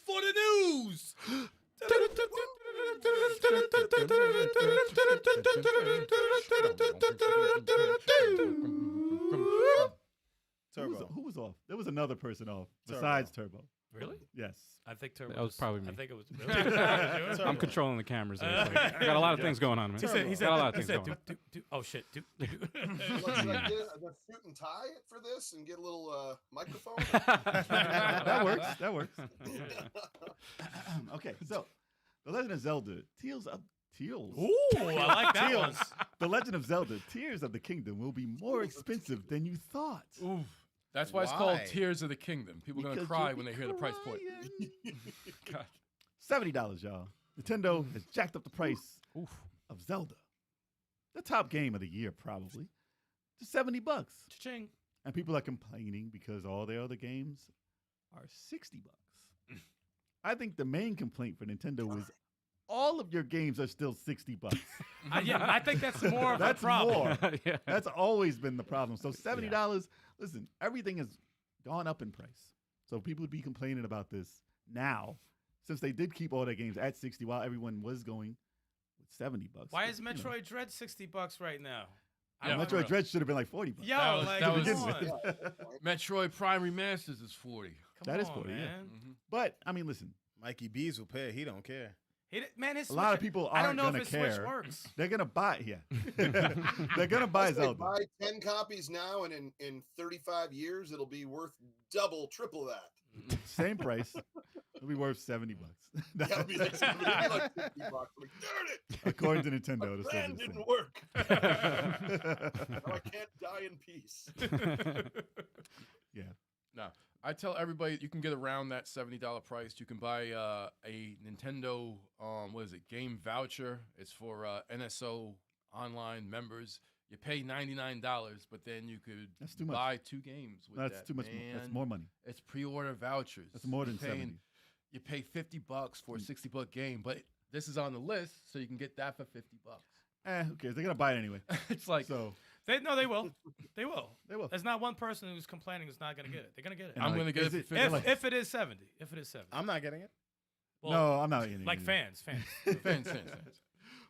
for the news. Turbo. Who was off? There was another person off besides Turbo. Really? Yes. I think Turbo. That was probably me. I think it was. Really? I'm controlling the cameras. There, so I got a lot of things going on, man. He said. He said. Got a lot of He things said. going on. Oh shit. Should I get a suit and tie for this and get a little microphone? That works. That works. Okay, so The Legend of Zelda, Tears. Ooh, I like that one. The Legend of Zelda, Tears of the Kingdom will be more expensive than you thought. Oof. That's why it's called Why? Tears of the Kingdom. People are going to Because cry you'll when be they hear the price point. crying. God. $70, y'all. Nintendo has jacked up the price of Zelda, the top game of the year, probably, to $70. Cha-ching. And people are complaining because all their other games are $60. I think the main complaint for Nintendo is all of your games are still $60. Yeah, I think that's more of That's a problem. more. Yeah. That's always been the problem. So $70, listen, everything has gone up in price. So people would be complaining about this now, since they did keep all their games at 60 while everyone was going with $70. Why But, is you know, Metroid Dread $60 right now? Yeah, Metroid Dread should have been like $40. Yo, That was- like, that come was- on. Metroid Prime Remasters is 40. Come That is on, 40, yeah. man. But I mean, listen, Mikey B's will pay. He don't care. Man, his a lot of Switch- people I don't aren't know gonna if his Switch care. works. They're gonna buy, they're gonna buy I say Zelda. buy 10 copies now, and in 35 years, it'll be worth double, triple that. Same price. It'll be worth $70. That'll be like, it'll be like $50. Like, darn it! According to Nintendo, My it'll still plan be the didn't work. Now I can't die in peace. Yeah. No, I tell everybody you can get around that $70 price. You can buy a Nintendo, what is it, game voucher. It's for NSO online members. You pay $99, but then you could That's too much. buy 2 games with That's that. too much. That's Man, more money. It's pre-order vouchers. That's more than You're paying- 70. You pay $50 for a $60 game, but this is on the list, so you can get that for $50. Who cares? They're gonna buy it anyway. It's like So They will. They will. they will. There's not one person who's complaining who's not going to get it. They're going to get it. And I'm like, gonna get is it it- for they're 50. like- If it is 70. If it is 70. I'm not getting it. Well, no, I'm not getting it like either. fans. Fans.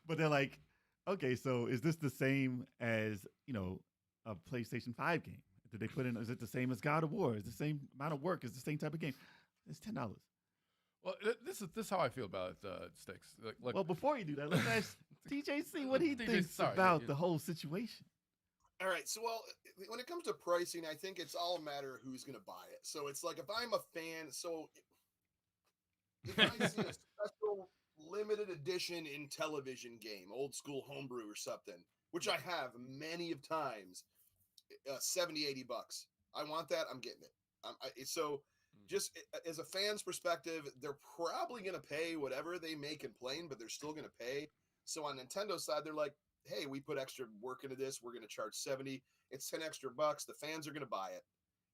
But they're like, okay, so is this the same as a PlayStation 5 game? Did they put in? Is it the same as God of War? Is it the same amount of work? Is it the same type of game? It's $10. Well, this is how I feel about it, Sticks. Like, Well, before you do that, let's ask DJC what he DJ, thinks sorry, about yeah. the whole situation. All right. So, well, when it comes to pricing, I think it's all a matter of who's going to buy it. So it's like if I'm a fan, so if I see a special limited edition Intellivision game, old school homebrew or something, which I have many of times, 70, $80. I want that. I'm getting it. So just as a fan's perspective, they're probably going to pay whatever they may complain, but they're still going to pay. So on Nintendo's side, they're like, hey, we put extra work into this. We're going to charge 70. It's 10 extra bucks. The fans are going to buy it.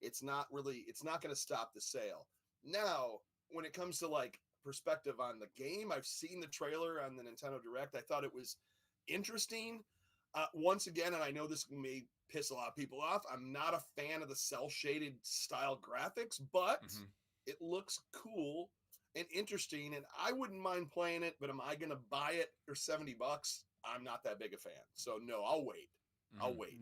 It's not going to stop the sale. Now, when it comes to like perspective on the game, I've seen the trailer on the Nintendo Direct. I thought it was interesting. Once again, and I know this may piss a lot of people off, I'm not a fan of the cel-shaded style graphics, but it looks cool and interesting, and I wouldn't mind playing it, but am I going to buy it for $70? I'm not that big a fan. So no, I'll wait. I'll wait.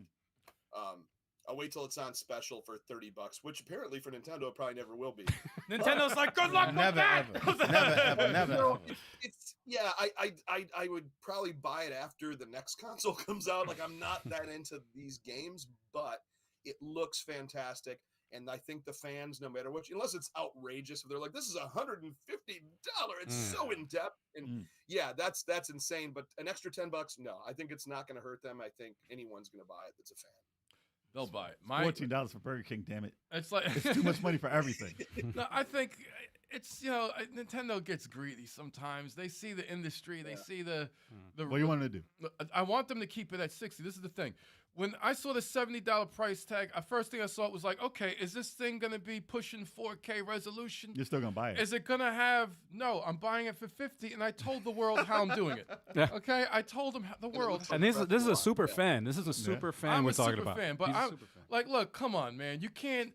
I'll wait till it's on special for $30, which apparently for Nintendo it probably never will be. Nintendo's like, good luck with Never, that. never. No, it's yeah. I would probably buy it after the next console comes out. Like I'm not that into these games, but it looks fantastic. And I think the fans, no matter what, unless it's outrageous, if they're like, this is $150, it's so in depth. And yeah, that's insane. But an extra $10, no, I think it's not going to hurt them. I think anyone's going to buy it that's a fan. They'll buy it. $14 for Burger King, damn it. It's like It's too much money for everything. No, I think it's Nintendo gets greedy sometimes. They see the industry, they see the. What do you want to do? I want them to keep it at 60. This is the thing. When I saw the $70 price tag, first thing I saw was like, okay, is this thing gonna be pushing 4K resolution? You're still gonna buy it. Is it gonna have? No, I'm buying it for 50, and I told the world how I'm doing it. Yeah. Okay, I told them the world. And this is a super fan. This is a super fan I'm we're a talking super about. fan, but He's a I'm super fan. like, look, come on, man. You can't.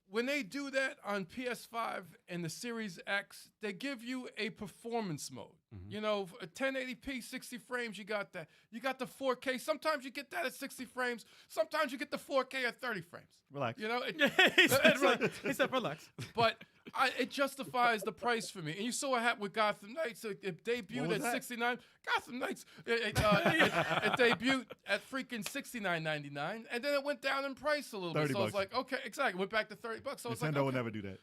When they do that on PS5 and the Series X, they give you a performance mode. You know, a 1080p, 60 frames, you got that. You got the 4K. Sometimes you get that at 60 frames. Sometimes you get the 4K at 30 frames. Relax. You know, he said relax. but it justifies the price for me. And you saw what happened with Gotham Knights. It debuted was at that? 69. Gotham Knights. It debuted at freaking $69.99, and then it went down in price a little bit. So I was $30. like, okay, exactly. Went back to $30. So I was like, Nintendo will okay. never do that.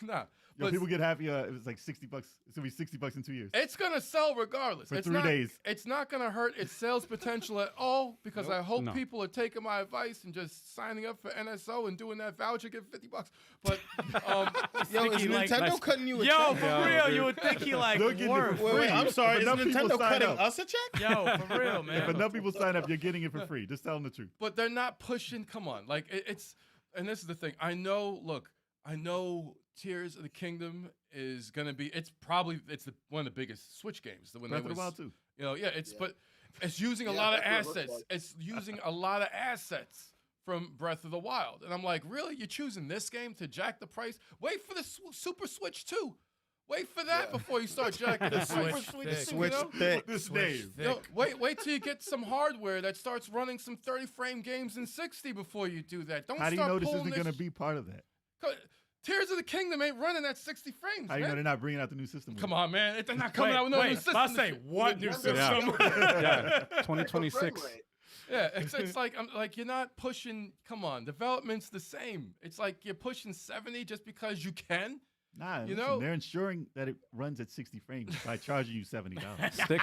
Nah. Yo, But people get happy. It was like $60. It's gonna be $60 in 2 years. it's gonna sell regardless. For it's 3 not, days. It's not gonna hurt its sales potential at all because I hope No. people are taking my advice and just signing up for NSO and doing that voucher, get $50. But Yo, is Sticky, like, Nintendo nice. cutting you a Yo, check? for Yo, real, dude. you would think he like They'll give you worked. the Wait, free. I'm sorry. Is Enough people Nintendo sign cutting up. us a check? Yo, for real, If man. enough people sign up, you're getting it for free. Just tell them the truth. but they're not pushing. Come on, like it's. And this is the thing. I know. Look, I know. Tears of the Kingdom is gonna be. It's one of the biggest Switch games. When Breath they of the was, Wild too. you know, yeah. It's Yeah. but it's using a Yeah, lot of that's what it assets. looks It's using a lot of assets from Breath of the Wild, and I'm like, really? You're choosing this game to jack the price? Wait for the Super Switch 2. Wait for that Yeah. before you start jacking the Super Switch Switch. thick. 2, Switch you know? thick. This Switch name. thick. No, wait till you get some hardware that starts running some 30-frame games in 60 before you do that. Don't How do you start know this pulling isn't gonna be part of that? Tears of the Kingdom ain't running at 60 frames, How do you know man. they're not bringing out the new system? Come on, man. They're not coming out with no new system. I'll say what new Yeah. system? Yeah, The 2026. frame rate. Yeah, it's like I'm like you're not pushing. Come on, development's the same. It's like you're pushing 70 just because you can. Nah, You listen, know- they're ensuring that it runs at 60 frames by charging you $70. Stick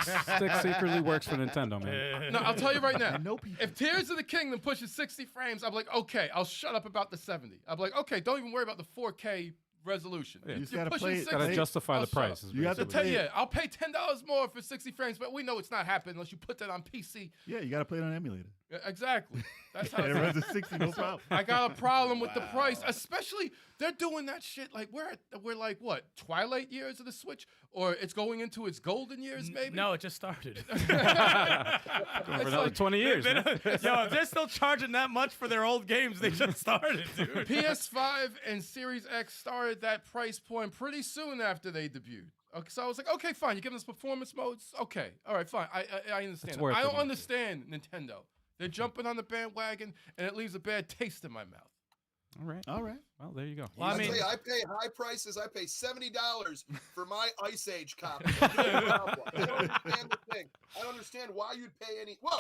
secretly works for Nintendo, man. No, I'll tell you right now. I know people. If Tears of the Kingdom pushes 60 frames, I'm like, okay, I'll shut up about the 70. I'm like, okay, don't even worry about the 4K resolution. Yeah. You just You're gotta pushing play it. 60. Gotta Hey, justify I'll the shut up. price. is You have to basically- play it. I'll pay $10 more for 60 frames, but we know it's not happening unless you put that on PC. Yeah, you got to play it on emulator. Yeah, exactly. That's how And it runs at 60, no problem. I got a problem with the price, especially they're doing that shit like we're like what twilight years of the Switch, or it's going into its golden years, maybe. No, it just started. For another 20 years. Yo, man. if they're still charging that much for their old games, they just started, dude. PS5 and Series X started that price point pretty soon after they debuted. Okay, so I was like, okay, fine. You're giving us performance modes. Okay, all right, fine. I understand. It's that. worth I it, don't man. understand Nintendo. They're jumping on the bandwagon, and it leaves a bad taste in my mouth. All right. All right. Well, there you go. Well, I I mean, tell you, I pay high prices. I pay $70 for my Ice Age copy. I don't understand the thing. I don't understand why you'd pay any. Whoa.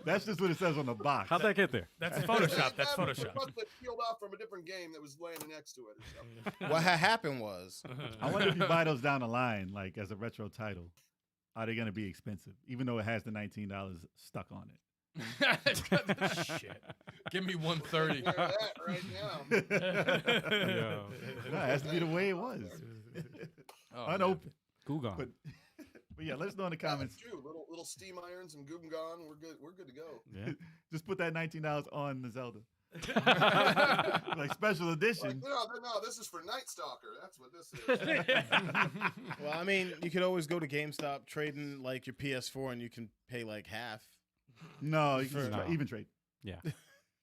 That's just what it says on the box. How'd that get there? that's Photoshop. That's It Photoshop. must have peeled off from a different game that was laying next to it or something. What had happened was I wonder if you buy those down the line, like as a retro title, are they going to be expensive, even though it has the $19 stuck on it? Shit. Give me 130. Hear that right now. Yo. No, it has to be the way it was. Oh, Unopened. Google. But, but yeah, let us know in the comments. That's true. Little steam irons and Goom Gone. We're good to go. Yeah. Just put that $19 on the Zelda. Like special Like, edition. no, this is for Night Stalker. That's what this is. well, I mean, you could always go to GameStop, trade in like your PS4, and you can pay like half. No, you can No. even trade. Yeah.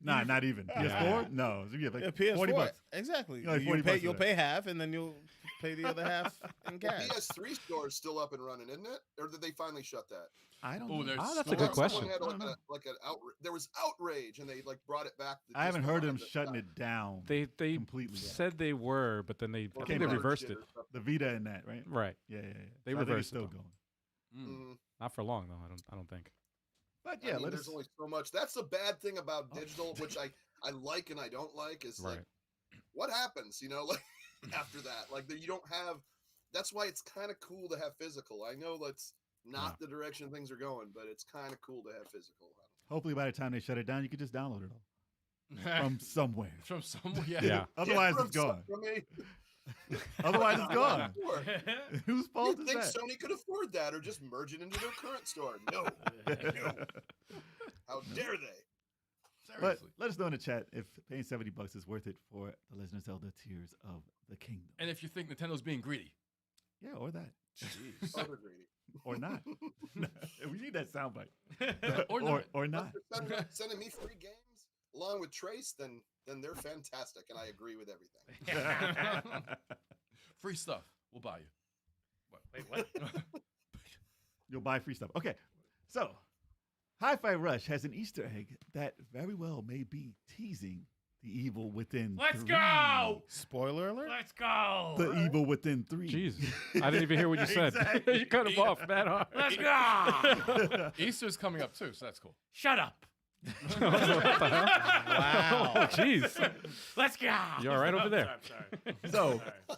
Nah, not even. PS4? No. So you get like Yeah, PS4. 40 bucks. Exactly. Like 40 bucks for You'll that. pay half, and then you'll pay the other half in cash. PS3 store is still up and running, isn't it? Or did they finally shut that? I don't Oh, know. there's that's a stores. good question. Someone had I don't know. like an there was outrage, and they like brought it back. I haven't heard them shutting it down. They completely. said they were, but then I think they back. reversed it. The Vita and that, right? Right. Yeah. They So I think it's reversed it, still though. going. Mm. Not for long though. I don't think. But I yeah, mean, let there's us. only so much. That's the bad thing about digital, which I like and I don't like, is like Right. what happens, like after that. Like you don't have. That's why it's kind of cool to have physical. I know that's not the direction things are going, but it's kind of cool to have physical. Hopefully, by the time they shut it down, you could just download it all from somewhere. From somewhere. Yeah. Otherwise, From it's gone. somewhere. Otherwise, it's gone. Sure. Whose fault You'd is think that? Sony could afford that or just merge it into their current store. No. How dare they? But Seriously. let us know in the chat if paying $70 is worth it for The Legend of Zelda: Tears of the Kingdom. And if you think Nintendo's being greedy. Yeah, or that, Oh, they're greedy. or not. We need that soundbite. Or not. Or not. If they're sending me free games along with Trace, then they're fantastic, and I agree with everything. Free stuff. We'll buy you. Wait, what? You'll buy free stuff. Okay, so Hi-Fi Rush has an Easter egg that very well may be teasing the evil within. Let's 3. go! Spoiler alert. Let's go! The evil within 3. Jeez, I didn't even hear what you said. Exactly. You cut him off, man. Hard. Let's go! Easter's coming up too, so that's cool. Shut up! Wow. Oh, jeez. Let's go! You all right over there? I'm sorry. So- sorry. A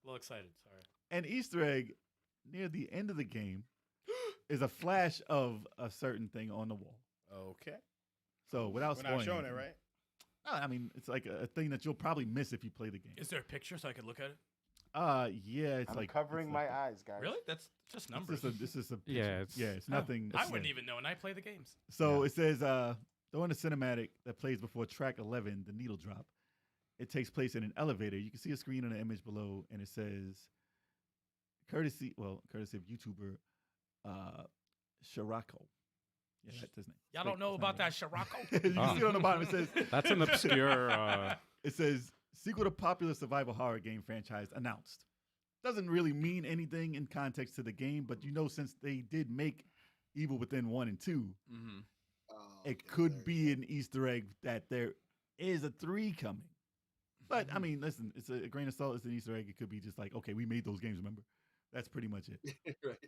little excited. Sorry. An Easter egg near the end of the game is a flash of a certain thing on the wall. Okay. So without We're spoiling, not showing it, anything- right? No, I mean, it's like a thing that you'll probably miss if you play the game. Is there a picture so I could look at it? Yeah, it's I'm like covering it's my like eyes, guys. Really? That's just numbers. This is a Yeah, picture. it's- it's nothing. I it's- wouldn't even know, and I play the games. So it says during the cinematic that plays before track 11, the needle drop. It takes place in an elevator. You can see a screen and an image below, and it says courtesy of YouTuber Shirako. Yeah, that's his name. Y'all don't know about that Scirocco? You see it on the bottom. It says That's an obscure. it says sequel to popular survival horror game franchise announced. Doesn't really mean anything in context to the game, but since they did make Evil Within 1 and 2, Mm-hmm. Oh, it okay, could there be an Easter egg that there is a 3 coming. But I mean, listen, it's a grain of salt. It's an Easter egg. It could be just like, okay, we made those games. Remember, that's pretty much it. you go. Right.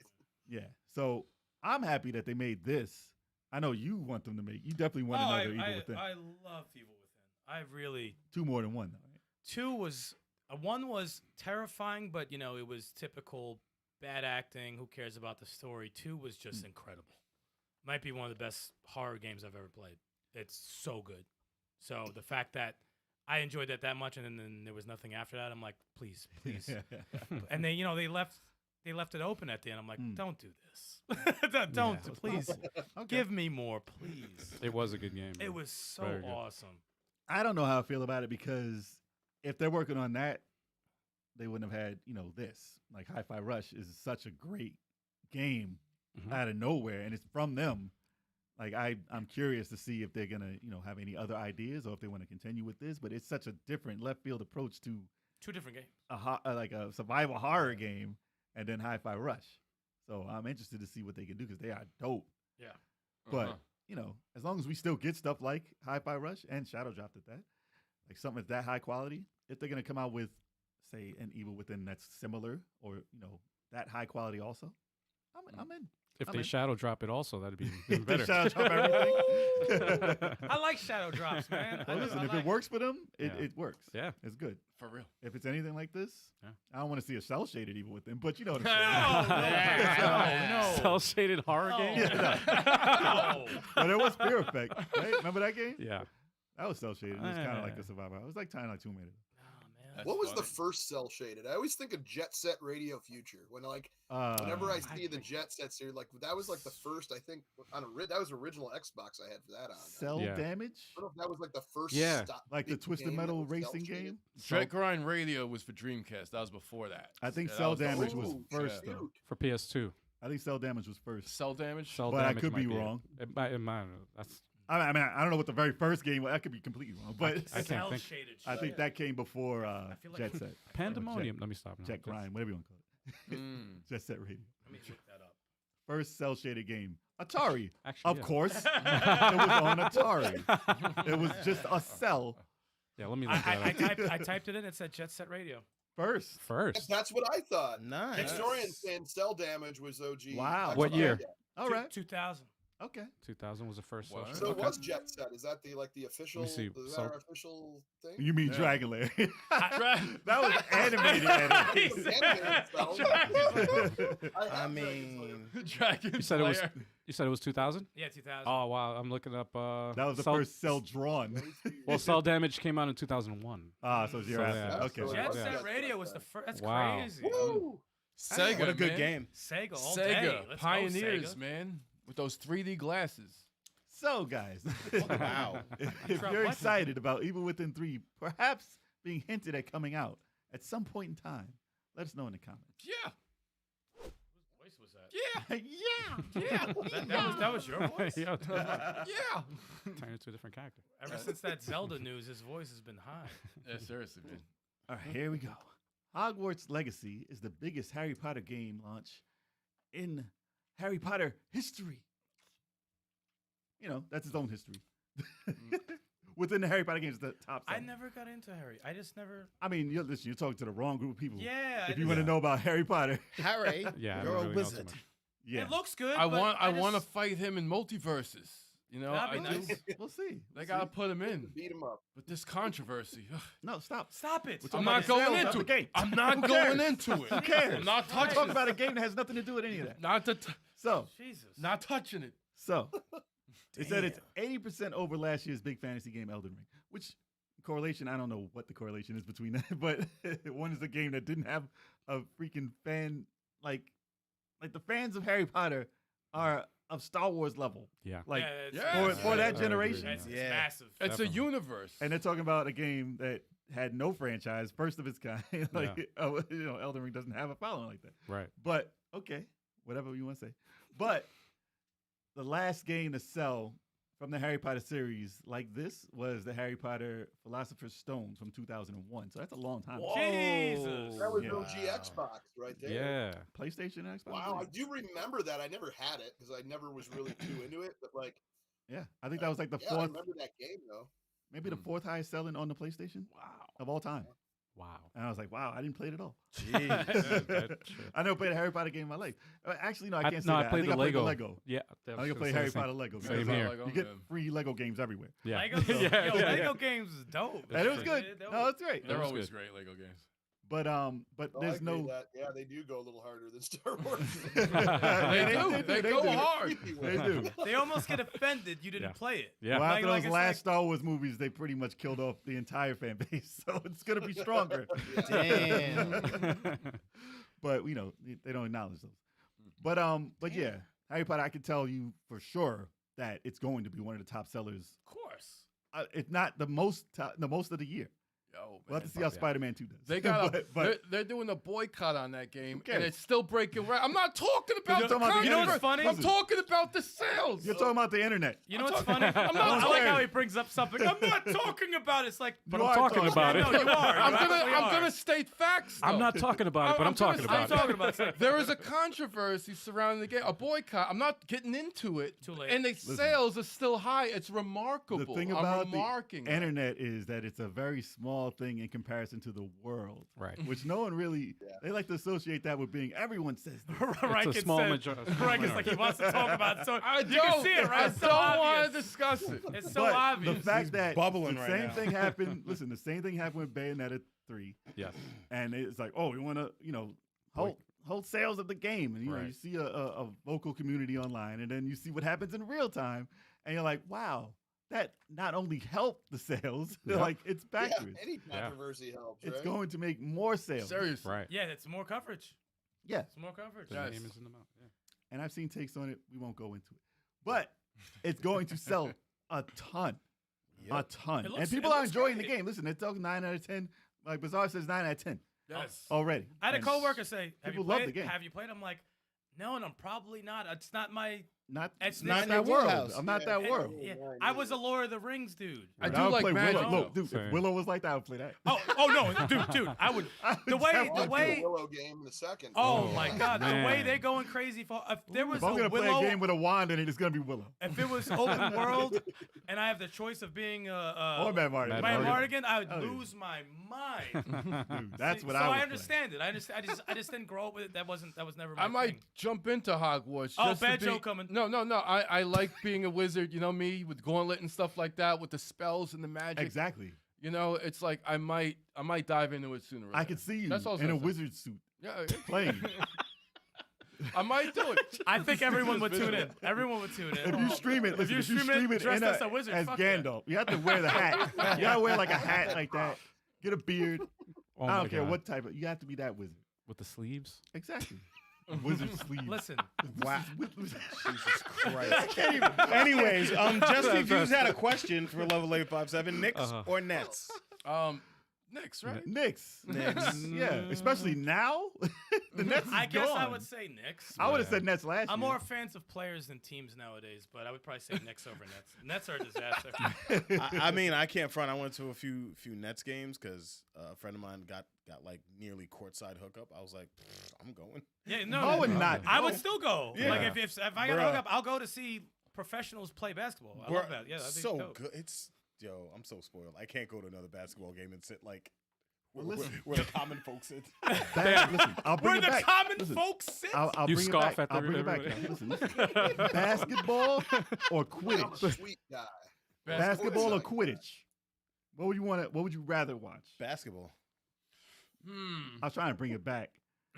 Yeah. So I'm happy that they made this. I know you want them to make. You definitely want another Evil Within. I love Evil Within. I really 2 more than 1, though. Right? 2 was 1 was terrifying, but it was typical bad acting. Who cares about the story? 2 was just incredible. Might be one of the best horror games I've ever played. It's so good. So the fact that I enjoyed that much, and then there was nothing after that, I'm like, please. And they they left it open at the end. I'm like, don't do this. don't Yeah. please give me more, please. It was a good game. It man. was so Very good. awesome. I don't know how I feel about it because if they're working on that, they wouldn't have had, this. Like Hi-Fi Rush is such a great game Mhm. out of nowhere, and it's from them. Like I'm curious to see if they're gonna, have any other ideas or if they want to continue with this. But it's such a different left field approach to 2 different games. like a survival horror game, and then Hi-Fi Rush. So I'm interested to see what they can do because they are dope. Yeah. But Uh-huh. as long as we still get stuff like Hi-Fi Rush and Shadow dropped at that, like something at that high quality, if they're gonna come out with, say, an Evil Within that's similar or that high quality also, I'm in. If I'm they in. shadow drop it, also that'd be even They better. Shadow drop everything. I like Shadow Drops, man. Well, listen, I if like it works for them, Yeah. it works. Yeah. It's good. For real. If it's anything like this, Yeah. I don't want to see a cell shaded Evil Within, but you know what I'm saying. No. Cell shaded horror No. game. No. But it was Fear Effect, right? Remember that game? Yeah. That was cell shaded. It was kind of like Yeah. a survivor. It was like kind of like Tomb Raider. That's What was the funny. first cell shaded? I always think of Jet Set Radio Future. Whenever I see the Jet Sets here, like that was like the first. I think that was original Xbox I had for that on. Cell Yeah. Damage, I don't know if that was like the first. Yeah. like the big Twisted game that Metal was racing cel-shaded. game. Dread Grind Radio was for Dreamcast. That was before that. I think Yeah, Cell that Damage the- was Ooh, first shoot. though. For PS2. I think Cell Damage was first. Cell Damage. Cell But I damage could might be it. wrong. It might. That's I mean, I don't know what the very first game was. I could be completely wrong, but I can't Cell think. shaded. I think that came before feel like- Jet Set. Pandemonium. Let me stop now. Jet Grind, whatever you want to call it. Jet Set Radio. Let me look that up. First cell shaded game. Atari. Actually, Of yeah. course. It was on Atari. It was just a cell Yeah, let me look that up. I typed it in. It said Jet Set Radio. first. First. That's what I thought. Nice. Historian saying Cell Damage was OG. Wow. That's What I year? get. All right. 2000. Okay. 2000 was the first. What? social- So okay. it was Jet Set. Is that the official? Let me see. Is So- that our official thing? You mean Yeah. Dragon Lair. Right. That was animated. Animated Cell. I have mean, Dragon You said it was. Slayer. You said it was 2000. Yeah, 2000. Oh wow, I'm looking up. That was the Cell- first cell drawn. Well, Cell Damage came out in 2001. So it's your So, after. yeah. Okay. So Jet Yeah. Set Radio was the first. That's Wow. crazy. Woo! Sega, what a good man. game. Sega all Sega, day. Let's go, pioneers, Sega. man, with those 3D glasses. So, guys, Wow. if Trump, you're what? excited about Evil Within 3 perhaps being hinted at coming out at some point in time, let us know in the comments. Yeah, Whose voice was that? yeah, yeah. yeah, That was your voice? Yeah, yeah. turn into a different character. Ever since that Zelda news, his voice has been high. Yeah, seriously, man. All right, here we go. Hogwarts Legacy is the biggest Harry Potter game launch in Harry Potter history. You know, that's his own history. Within the Harry Potter games, the top I seven. never got into Harry. I just never. I mean, you're talking to the wrong group of people. Yeah. If you want to know about Harry Potter, Harry, Yeah, I you're don't a really know too wizard. much. yeah, It looks good. I but want to just- fight him in multiverses. You know, That'd be I nice. do. we'll see. They We'll gotta see. put him in. Beat him up. But this controversy, No, stop. Stop it. We're I'm talking not about the going sales of into the it. game. I'm not Who going cares? into it. Who cares? I'm not I'm touching talking it. about a game that has nothing to do with any of that. Not to So, Jesus. not touching it. They said it's 80% over last year's big fantasy game, Elden Ring, which correlation, I don't know what the correlation is between that, but one is a game that didn't have a freaking fan, like the fans of Harry Potter are of Star Wars level. Yeah. Like, Yeah. for I that agree. generation. It's Yeah. massive. It's Definitely. a universe. And they're talking about a game that had no franchise, first of its kind. Like, Elden Ring doesn't have a following like that. Right. But okay, whatever you want to say. But the last game to sell from the Harry Potter series like this was the Harry Potter Philosopher's Stone from 2001. So that's a long time. Jesus. That was Yeah. OG Xbox right there. Yeah. PlayStation and Xbox. Wow, I do remember that. I never had it because I never was really too into it. But like, Yeah, I think that was like the yeah, I fourth, remember that game though. maybe the fourth highest selling on the PlayStation. Wow. Of all time. Wow. And I was like, wow, I didn't play it at all. Yeah, that's true. I never played a Harry Potter game in my life. Actually, no, I can't say no, that. I played think the I played Lego. the Lego. Yeah. I think I played Harry Potter Lego. Same because, here. You get free Lego games everywhere. Yeah. Lego, Yeah, yo, yeah, Lego yeah. games is dope. And it was true. good. That No, was- it's great. They're was always good. great Lego games. But No, I there's agree no. that. Yeah, they do go a little harder than Star Wars. They do. They go do. hard. They do. They almost get offended you didn't Yeah. play it. Yeah. Well, Like- after like those it's last like- Star Wars movies, they pretty much killed off the entire fan base, so it's gonna be stronger. Damn. But they don't acknowledge those. But yeah, Harry Potter. I can tell you for sure that it's going to be one of the top sellers. Of course. If not the most of the year. Yo, We'll have man. to see how Spider-Man 2 does. They got but they're doing a boycott on that game, cares? and it's still breaking. I'm not talking about you're the talking about the You know what's controversy. funny? I'm talking about the sales. you're talking about the internet. You know what's funny? I not like how scared. he brings up something. I'm not talking about it. It's like, But You I'm are talking talking about it. No, you are. I'm You gonna absolutely I'm are. gonna state facts. I'm though. not talking about it, but I'm talking gonna- about I'm it. talking about it. There is a controversy surrounding the game, a boycott. I'm not getting into it. Too late. And the sales are still high. It's remarkable. The thing I'm about the remarking that. internet is that it's a very small thing in comparison to the world. Right. Which no one really, they like to associate that with being, everyone says this. Rankin It's a small said- majority. Rankin's like he wants to talk about it. So I you don't. can see it, right? I It's so don't want obvious. to discuss it. It's so But obvious. the fact He's that bubbling the right same now. thing happened, listen, the same thing happened with Bayonetta 3. Yes. And it's like, oh, we want to, hold sales of the game. And, you Right. see a vocal community online, and then you see what happens in real time, and you're like, wow, that not only helped the sales, Yeah. like it's Yeah, backwards. any controversy helps, It's right? going to make more sales. Seriously. Right. yeah, it's more coverage. Yeah. It's more coverage. The Yes. name is in the mouth. Yeah. And I've seen takes on it. We won't go into it. But it's going to sell a ton. A ton. It looks- And people it are looks enjoying great. the game. Listen, they're talking 9 out of 10. Like Bazaar says 9 out of 10 Yes. already. I had a And coworker say, "Have you people love played? the game. Have you played?" I'm like, "No, and I'm probably not. It's not my not It's not not that your world. wheelhouse. I'm not that Yeah. world. Yeah, I was a Lord of the Rings dude. I But do would like play Magic. Willow. Look, dude, Same. if Willow was like that, I would play that. Oh no, dude, I would. The way, I'd the do way. a Willow game in a second. Oh my God, the way man. they're going crazy for. If there was If I'm a gonna play Willow, a game with a wand in it, it's gonna be Willow. if it was open world, and I have the choice of being Or Matt Martin. Matt Ryan Martin. Mardigan, I would Oh, yeah. lose my mind. Dude, that's See, what so I would I play. understand it. I just didn't grow up with it. That was never my I might thing. jump into Hogwarts. Oh, just to bad be- joke coming. No. I like being a wizard. You know me with gauntlet and stuff like that, with the spells and the magic. Exactly. You know, it's like I might dive into it sooner. Or I later. could see you That's all I was in a gonna say. wizard suit Yeah, playing. I might do it. I think everyone would tune in. Everyone would tune in. If you stream it, listen, you if you stream it stream it dressed in as a wizard, as fuck yeah. Gandalf, you have to wear the hat. You gotta wear like a hat like that. Get a beard. Oh I my don't care God. what type of. You have to be that wizard. With the sleeves. Exactly. Wizard sleeve. Listen, Wow. Jesus Christ. Anyways, Justy Views had a question for level 857. Knicks or Nets? Knicks, right? Knicks. Knicks. Yeah, especially now. The Nets is I guess I gone. would say Knicks. I would have said Nets last I'm year. more fans of players than teams nowadays, but I would probably say Knicks over Nets. Nets are a disaster. I mean, I can't front. I went to a few Nets games because a friend of mine got like nearly courtside hookup. I was like, I'm going. Yeah, no, I would not. I would still go. Yeah. Like if I got Bruh. a hookup, I'll go to see professionals play basketball. I love that. Yeah, that'd be so dope. good. I'm so spoiled. I can't go to another basketball game and sit like Well, where, listen. where the common folks sit. Listen, I'll bring Where it the back. common Listen, folks sit. I'll You bring scoff it back. at I'll bring it back. everybody. Listen. Basketball or I'm a Quidditch? sweet guy. Basketball or Quidditch. Quidditch? What would you want? What would you rather watch? Basketball. I was trying to bring it back.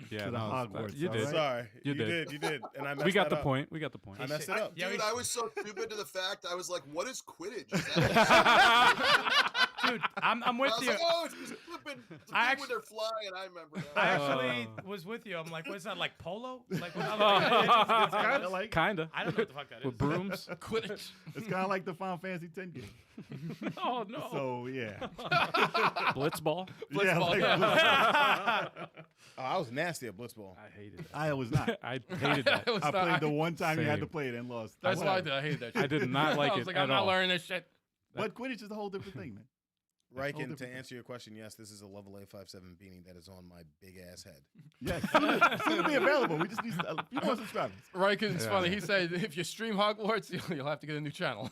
Yeah, To the no, Hogwarts, You all did. right? Sorry, You you did. did, and I messed We got that the up. point. We got the point. I messed it up. Yeah, Dude, I was so stupid to the fact I was like, "What is Quidditch?" Is that Dude, I'm with I was you. like, "Oh, it's just flipping. It's a I thing when they're flying." I remember I that. actually was with you. I'm like, what is that, like polo? Like, what, I'm Oh. like, It's kind of like Kinda. I don't know what the fuck that is. With brooms. Quidditch. it's kind of like the Final Fantasy X game. Oh no. So yeah, Blitzball. yeah. Blitzball, Like, Oh, I was nasty at Blitzball. I hated that. I was not. I hated that. It was I not- played the one time you had to Same. play it and lost. That's why I Whatever. did. I hated that shit. I did not like I was it like, at I'm not all. learning this shit. But Quidditch is a whole different thing, man. Riken, different to thing. answer your question, yes, this is a level 857 beanie that is on my big ass head. Yes, soon to be available. We just need a few more subscribers. Right, it's Yeah. funny. He said if you stream Hogwarts, you'll have to get a new channel.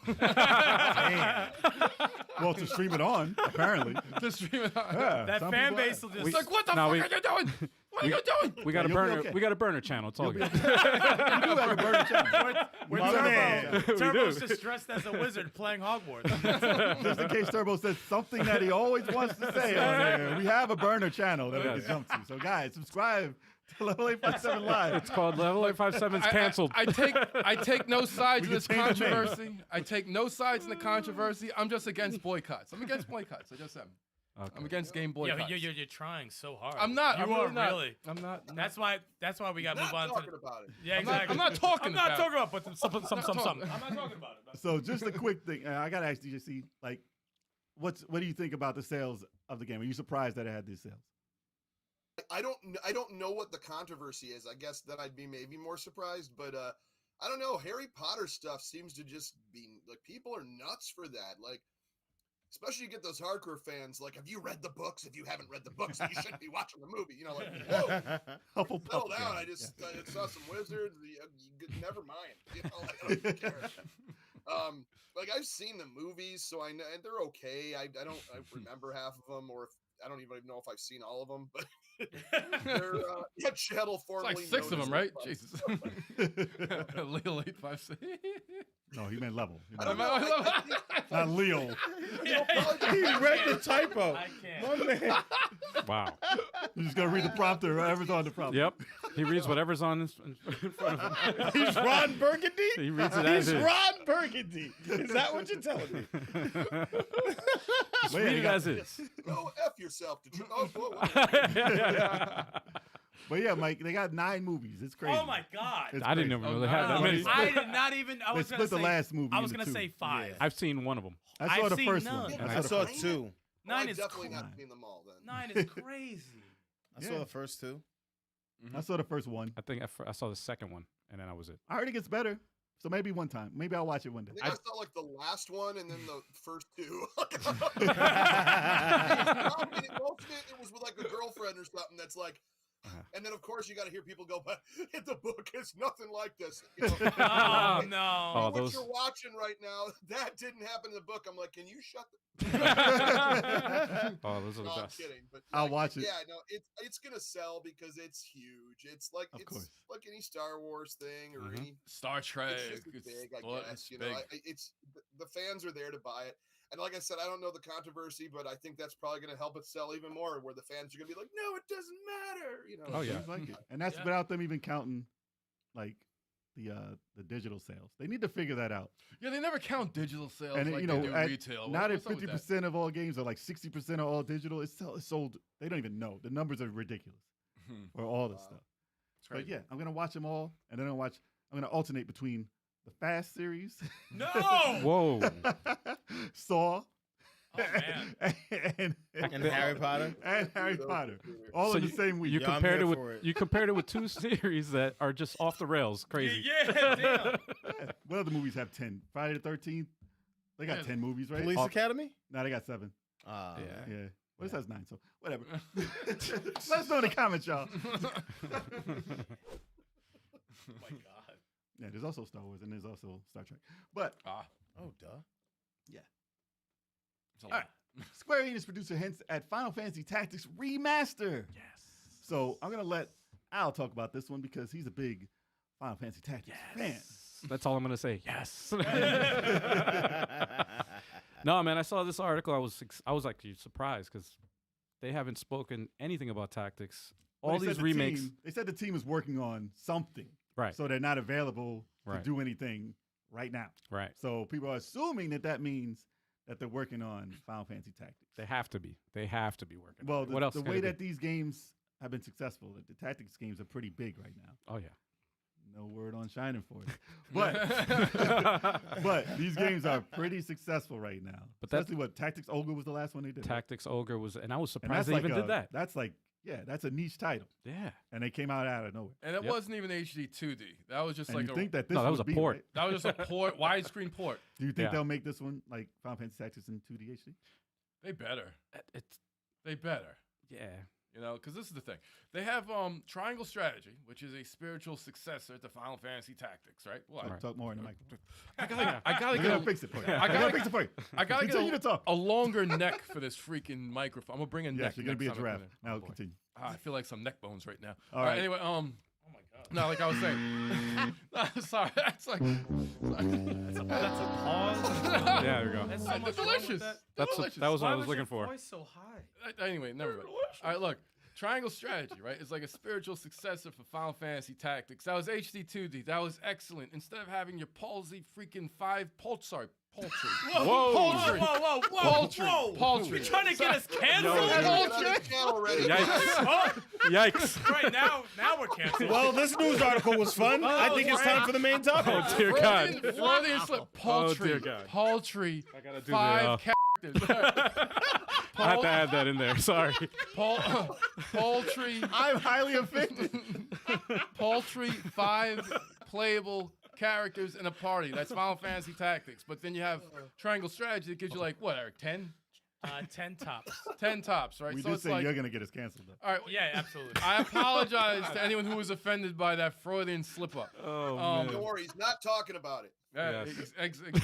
Well, to stream it on, apparently. to stream it on. Yeah, That some fan people base are. will just. It's like, what the No, fuck we- are you doing? What are you doing? We got a you'll be burner. okay. We got a burner channel. It's all good. You do have a burner channel. We're My Turbo. man. Turbo's do. just dressed as a wizard playing Hogwarts. Just in case Turbo says something that he always wants to say on there, we have a burner channel that we can Yes. jump to. So, guys, subscribe to Level 857 Live. It's called Level 857's canceled. I take no sides in We this can change the name. controversy. I take no sides in the controversy. I'm just against boycotts. I'm against boycotts. I just am. Okay. I'm against game Yeah, boycotts. you're trying so hard. I'm not. You I'm are really not. really. I'm not. That's why we got to Not move on to. talking about it. Yeah, I'm not- exactly. I'm not talking I'm not about talking about. But some. talking. I'm not talking about it. So, just a quick thing. I got to ask DJC, like, what do you think about the sales of the game? Are you surprised that it had these sales? I don't know what the controversy is. I guess that I'd be maybe more surprised, but I don't know. Harry Potter stuff seems to just be like people are nuts for that. Like, especially you get those hardcore fans. Like, have you read the books? If you haven't read the books, then you shouldn't be watching the movie. You know, like, whoa, Hufflepuff. settle down. yeah. I just I saw some wizards. Never mind. You know, like, I don't care. Like I've seen the movies, so I know and they're okay. I remember half of them, or if, I don't even know if I've seen all of them, but they're Chettle It's formerly like 6 of known them, as right? Hogwarts. Jesus. Leo 856. No, he meant level. He I meant don't know. I think not Leo. He read the typo. I can't. My man. Wow. You're just going to read the prompter, whatever's on the prompter. Yep. He reads whatever's on in front of him. He's Ron Burgundy? He reads it as He's is. Ron Burgundy. Is that what you're telling me? Just Well, yeah, read you it got- as is. Go F yourself. Oh, whoa. But yeah, Mike, they got 9 movies. It's crazy. Oh my God. It's I didn't crazy. even know they had that no. many. I did not even. I They was gonna split the say. last movie I was into gonna 2. say 5. I've seen one of them. I saw I've the seen first none. one. Yeah, I I saw saw 2. Nine I is definitely cra- not seen them all then. 9 is crazy. I saw Yeah. the first 2. I saw the first one. I think I saw the second one, and then that was it. I heard it gets better. So maybe one time. Maybe I'll watch it one day. I think I saw like the last one and then the first two. Most of it was with like a girlfriend or something that's like, and then of course you got to hear people go, but the book is nothing like this. You know? Oh no! Oh, what those- you're watching right now, that didn't happen in the book. I'm like, can you shut the? Oh, those are the No, I'm best. kidding, but I'll like, watch it. Yeah, no, it's gonna sell because it's huge. It's like Of it's course. like any Star Wars thing or Mhm. any. Star Trek. It's just big, I well, guess. it's You big. know, it's the fans are there to buy it, and like I said, I don't know the controversy, but I think that's probably going to help it sell even more. Where the fans are going to be like, "No, it doesn't matter." You know. Oh, yeah. Seems like it. And that's Yeah. without them even counting like the digital sales. They need to figure that out. Yeah, they never count digital sales And like you they know, do at, retail. not at What's up with that? 50% of all games or like 60% of all digital. It's sold. They don't even know. The numbers are ridiculous for all this Wow. stuff. It's But crazy. yeah, I'm gonna watch them all, and then I'm gonna alternate between the Fast series, No! Whoa. Saw, Oh man! and And Harry Potter. and Harry Those Potter, are weird. all So in the same week. You Yeah, I'm compared here it with for it. you compared it with two series that are just off the rails, crazy. Yeah, damn. Yeah. What other movies have 10? Friday the 13th. They got Yeah. 10 movies, right? Police Academy. No, they got 7. Ah, Yeah. Yeah. Well, this has 9, so whatever. Let us know in the comments, y'all. Oh my god! Yeah, there's also Star Wars and there's also Star Trek. But Oh, duh. It's a all right, Square Enix producer hints at Final Fantasy Tactics Remaster. Yes. So I'm gonna let Al talk about this one because he's a big Final Fantasy Tactics fan. That's all I'm gonna say. Yes. No, man. I saw this article. I was actually surprised because they haven't spoken anything about tactics. Well, All they these said the remakes, they said the team is working on something, right? so they're not available Right. to do anything right now. Right. So people are assuming that means that they're working on Final Fantasy Tactics. They have to be. They have to be working. Well, on it. What else? the can way it be? that these games have been successful, the tactics games are pretty big right now. Oh yeah. No word on Shining Force, but but these games are pretty successful right now. But that's- especially what Tactics Ogre was the last one they did. right? Tactics Ogre was, and I was And surprised they like even did that. That's like that's a niche title, Yeah. and they came out of nowhere. And it Yep. wasn't even HD 2D. That was just And like you think that this No, that was would a be, port. right? that was just a port, widescreen port. Do you think Yeah. they'll make this one like Final Fantasy Tactics in 2D HD? They better. It's They better. yeah. You know, because this is the thing. They have Triangle Strategy, which is a spiritual successor to Final Fantasy Tactics, right? Well, Talk more in the microphone. I gotta We're get gonna a, fix it for you. I We're gotta- gonna fix it for you. I gotta Continue get to talk. a longer neck for this freaking microphone. I'm gonna bring a neck. Yes, you're gonna next be a time I come giraffe. in. Now Oh, boy. continue. I feel like some neck bones right now. All right. Anyway, Oh my god! no, like I was saying. Sorry, that's like. That's a pause. Yeah, there we go. That's so much wrong with delicious. that. That was what Why I was looking your for. voice so high? Anyway, never mind. All right, look. Triangle Strategy, right? It's like a spiritual successor for Final Fantasy Tactics. That was HD 2D. That was excellent. Instead of having your palsy freaking poultry. Whoa, Poultry. whoa, Poultry. You're trying to get us canceled? Get on the channel already. Yikes. Yikes. Right now we're canceled. Well, this news article was fun. I think it's time for the main topic. Oh dear God. Freudian slip. Poultry. dear God. Poultry. I gotta do 5 characters. I had to add that in there. Sorry. Poultry. I'm highly offended. Poultry. 5 playable characters in a party. That's Final Fantasy Tactics. But then you have Triangle Strategy that gives you like, what, Eric, 10? 10 tops. 10 tops, right? We so did it's say like, you're gonna get us canceled though. all right, Yeah, absolutely. I apologize to anyone who was offended by that Freudian slip-up. Oh Um, Don't worry, he's not talking about it. Yeah, Yes. exactly.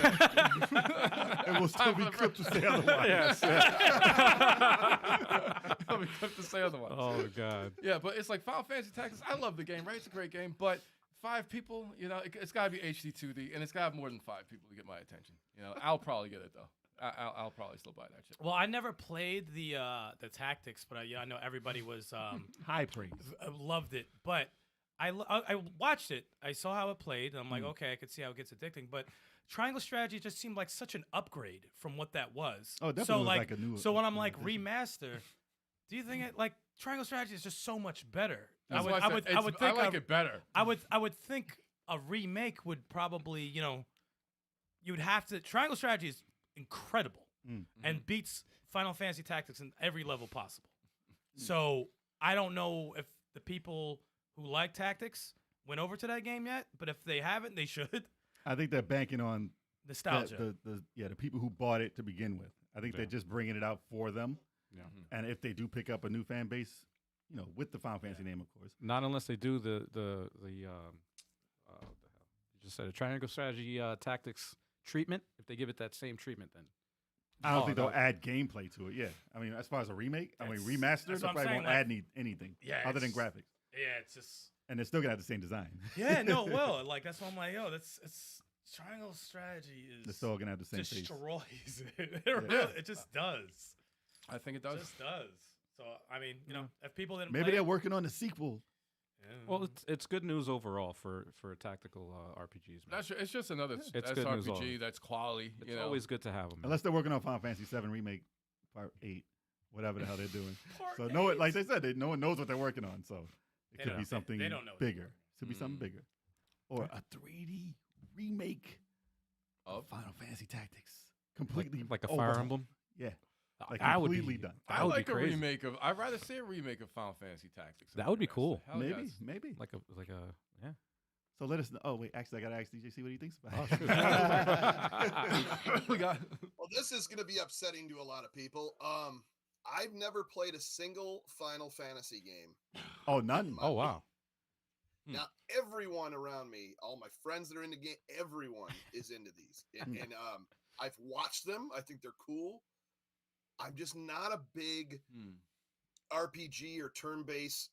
And we'll still be clipped to say otherwise. Yes. I'll be quick to say otherwise. Oh God. Yeah, but it's like Final Fantasy Tactics. I love the game, right? It's a great game, but 5 people, you know, it's got to be HD 2D, and it's got to have more than 5 people to get my attention. You know, I'll probably get it though. I'll probably still buy that shit. Well, I never played the tactics, but I know everybody was High praise. loved it. But I watched it. I saw how it played, and I'm like, okay, I could see how it gets addicting. But Triangle Strategy just seemed like such an upgrade from what that was. Oh, it definitely so was like, like a new- So when I'm new like addition. remaster, do you think it like Triangle Strategy is just so much better? That's why I said would it's- think I like it better. I would think a remake would probably, you know, you would have to. Triangle Strategy is incredible and beats Final Fantasy Tactics in every level possible. So I don't know if the people who like Tactics went over to that game yet, but if they haven't, they should. I think they're banking on Nostalgia. the people who bought it to begin with. I think they're just bringing it out for them. Yeah. And if they do pick up a new fan base, with the Final Fantasy name, of course. Not unless they do what the hell? You just said a triangle strategy tactics treatment. If they give it that same treatment, then I don't think they'll add gameplay to it. Yeah, I mean, as far as a remake, remaster, they probably won't add anything other than graphics. Yeah, it's just. And they're still gonna have the same design. Yeah, no, well, like that's why I'm like, it's triangle strategy is. They're still gonna have the same face. Destroys it. It just does. I think it does. It just does. So I mean, if people didn't, maybe they're working on the sequel. Yeah. Well, it's good news overall for tactical RPGs. Man. It's just another It's good news RPG that's quality. It's always good to have them. Unless they're working on Final Fantasy VII Remake Part 8, whatever the hell they're doing. Part So eight. like they said, no one knows what they're working on. So it They could don't- be something they don't know what bigger. they're It could be something bigger, or a 3D remake of Final Fantasy Tactics, completely like a overhauled. Fire Emblem. Yeah, like I would completely be done. That I would like be a crazy. remake of. I'd rather see a remake of Final Fantasy Tactics. That would be cool. Hell Maybe, yes. maybe. Like a yeah. So let us know. Oh wait, actually, I gotta ask DJC what he thinks about Oh, it. We got. Well, this is going to be upsetting to a lot of people. I've never played a single Final Fantasy game. Oh, none. Oh wow. Now, everyone around me, all my friends that are into game, everyone is into these, and I've watched them. I think they're cool. I'm just not a big RPG or turn-based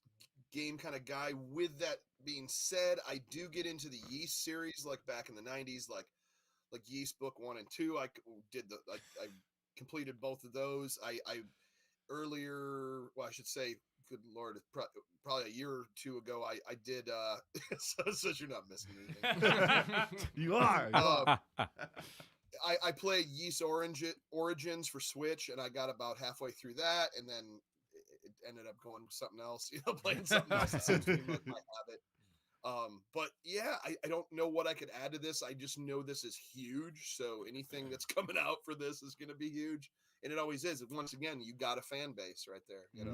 game kind of guy. With that being said, I do get into the Yeast series, like back in the '90s, like Yeast Book 1 and 2. I completed both of those. I earlier, well, I should say, good Lord, probably a year or two ago, I did, so you're not missing anything. You are. I played Yeast Origins for Switch, and I got about halfway through that, and then it ended up going with something else, playing something else. It seems to be my habit. But yeah, I don't know what I could add to this. I just know this is huge, so anything that's coming out for this is going to be huge, and it always is. Once again, you got a fan base right there,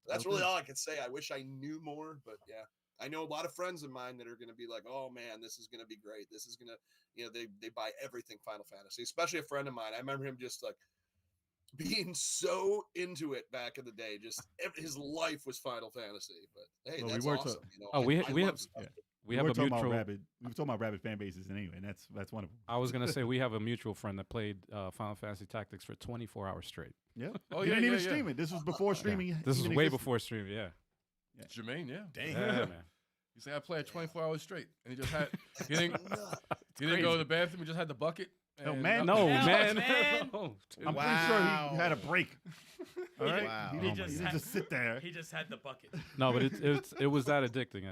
That's really all I could say. I wish I knew more, but yeah. I know a lot of friends of mine that are going to be like, oh man, this is going to be great. This is going to, they buy everything Final Fantasy, especially a friend of mine. I remember him just like being so into it back in the day. Just his life was Final Fantasy, but hey, Well, that's we worked awesome. we I have love stuff. we have a talking mutual. about rabid. We were talking about rabid fan bases anyway, and that's one of them. I was gonna say we have a mutual friend that played Final Fantasy Tactics for 24 hours straight. Yeah. Oh, He yeah, didn't even yeah, stream it. This was before streaming. This was even way existed. before streaming. Yeah. Jermaine, yeah. Dang. Yeah, man. He said I played 24 hours straight, and he just had. He didn't go to the bathroom. He just had the bucket. No, and man, No, Hell, man. man. No, dude. I'm pretty sure he had a break. All right. Wow. He He didn't, just he didn't had- just sit there. He just had the bucket. No, but it was that addicting.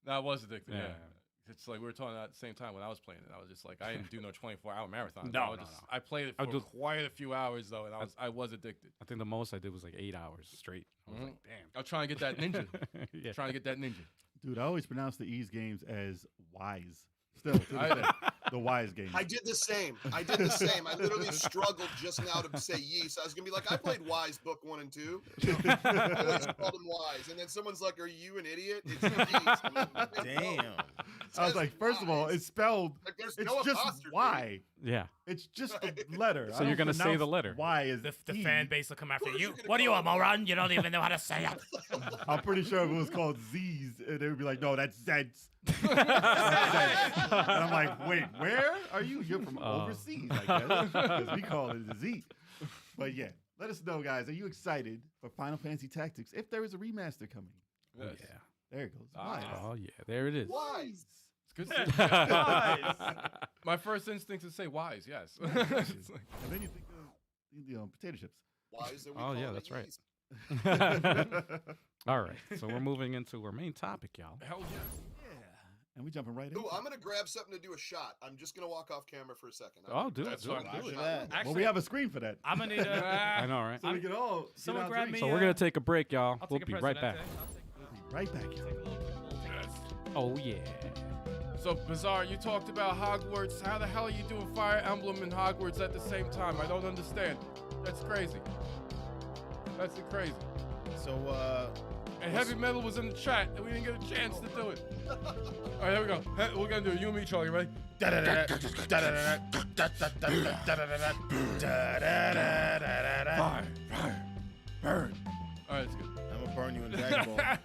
No, I was addicted. Yeah. Yeah. It's like we were talking at the same time when I was playing it. I was just like, I didn't do no 24-hour marathon. No, no. I played it I for do- quite a few hours though, and I was addicted. I think the most I did was like 8 hours straight. I was Mhm. like, damn. I was trying to get that ninja. Yeah. Trying to get that ninja. Dude, I always pronounce the Ease games as wise. Still, to this day, the wise game. I did the same. I literally struggled just now to say Yeast. I was gonna be like, I played Wise Book 1 and 2. I always called him Wise, and then someone's like, "Are you an idiot?" It's Yeast. I'm like, Damn. I was like, first of all, it's spelled. Like, there's It's no just apostrophe. Y. Yeah. It's just the letter. So I you're don't gonna say pronounce the letter. Y is The E. fan base will come after course you. you're gonna What are you, call a it moron? You don't even know how to say it. I'm pretty sure if it was called Z's, they would be like, no, that's Zeds. And I'm like, wait, where are you? You're from overseas, I guess. Because we call it a Z. But yeah, let us know, guys. Are you excited for Final Fantasy Tactics if there is a remaster coming? Oh, Yes. yeah. There it goes. Ah. Wise. Oh yeah. There it is. Wise. It's good. My first instinct is to say wise. Yes. It's like- And then you think of potato chips. Wise. And we Oh, call yeah, it that's right. Yeast. All right. So we're moving into our main topic, y'all. hell yeah. And we jumping right in. Ooh, I'm gonna grab something to do a shot. I'm just gonna walk off camera for a second. Oh, do it. That's Do it. fine. Do it. that. Well, Actually, we have a screen for that. I'm gonna need a. I know, right? So we can all get Someone out grab to me eat. So Yeah. we're gonna take a break, y'all. I'll We'll take a be right back. Presidente. I'll take Right back. a little- Oh yeah. So Bizarre, you talked about Hogwarts. How the hell are you doing Fire Emblem and Hogwarts at the same time? I don't understand. That's crazy. That's crazy. So And heavy metal was in the chat, and we didn't get a chance to do it. All right, here we go. We're gonna do it. You and me, Charlie. Ready? Fire. Burn. All right, it's good. I'm gonna burn you in Dragon Ball.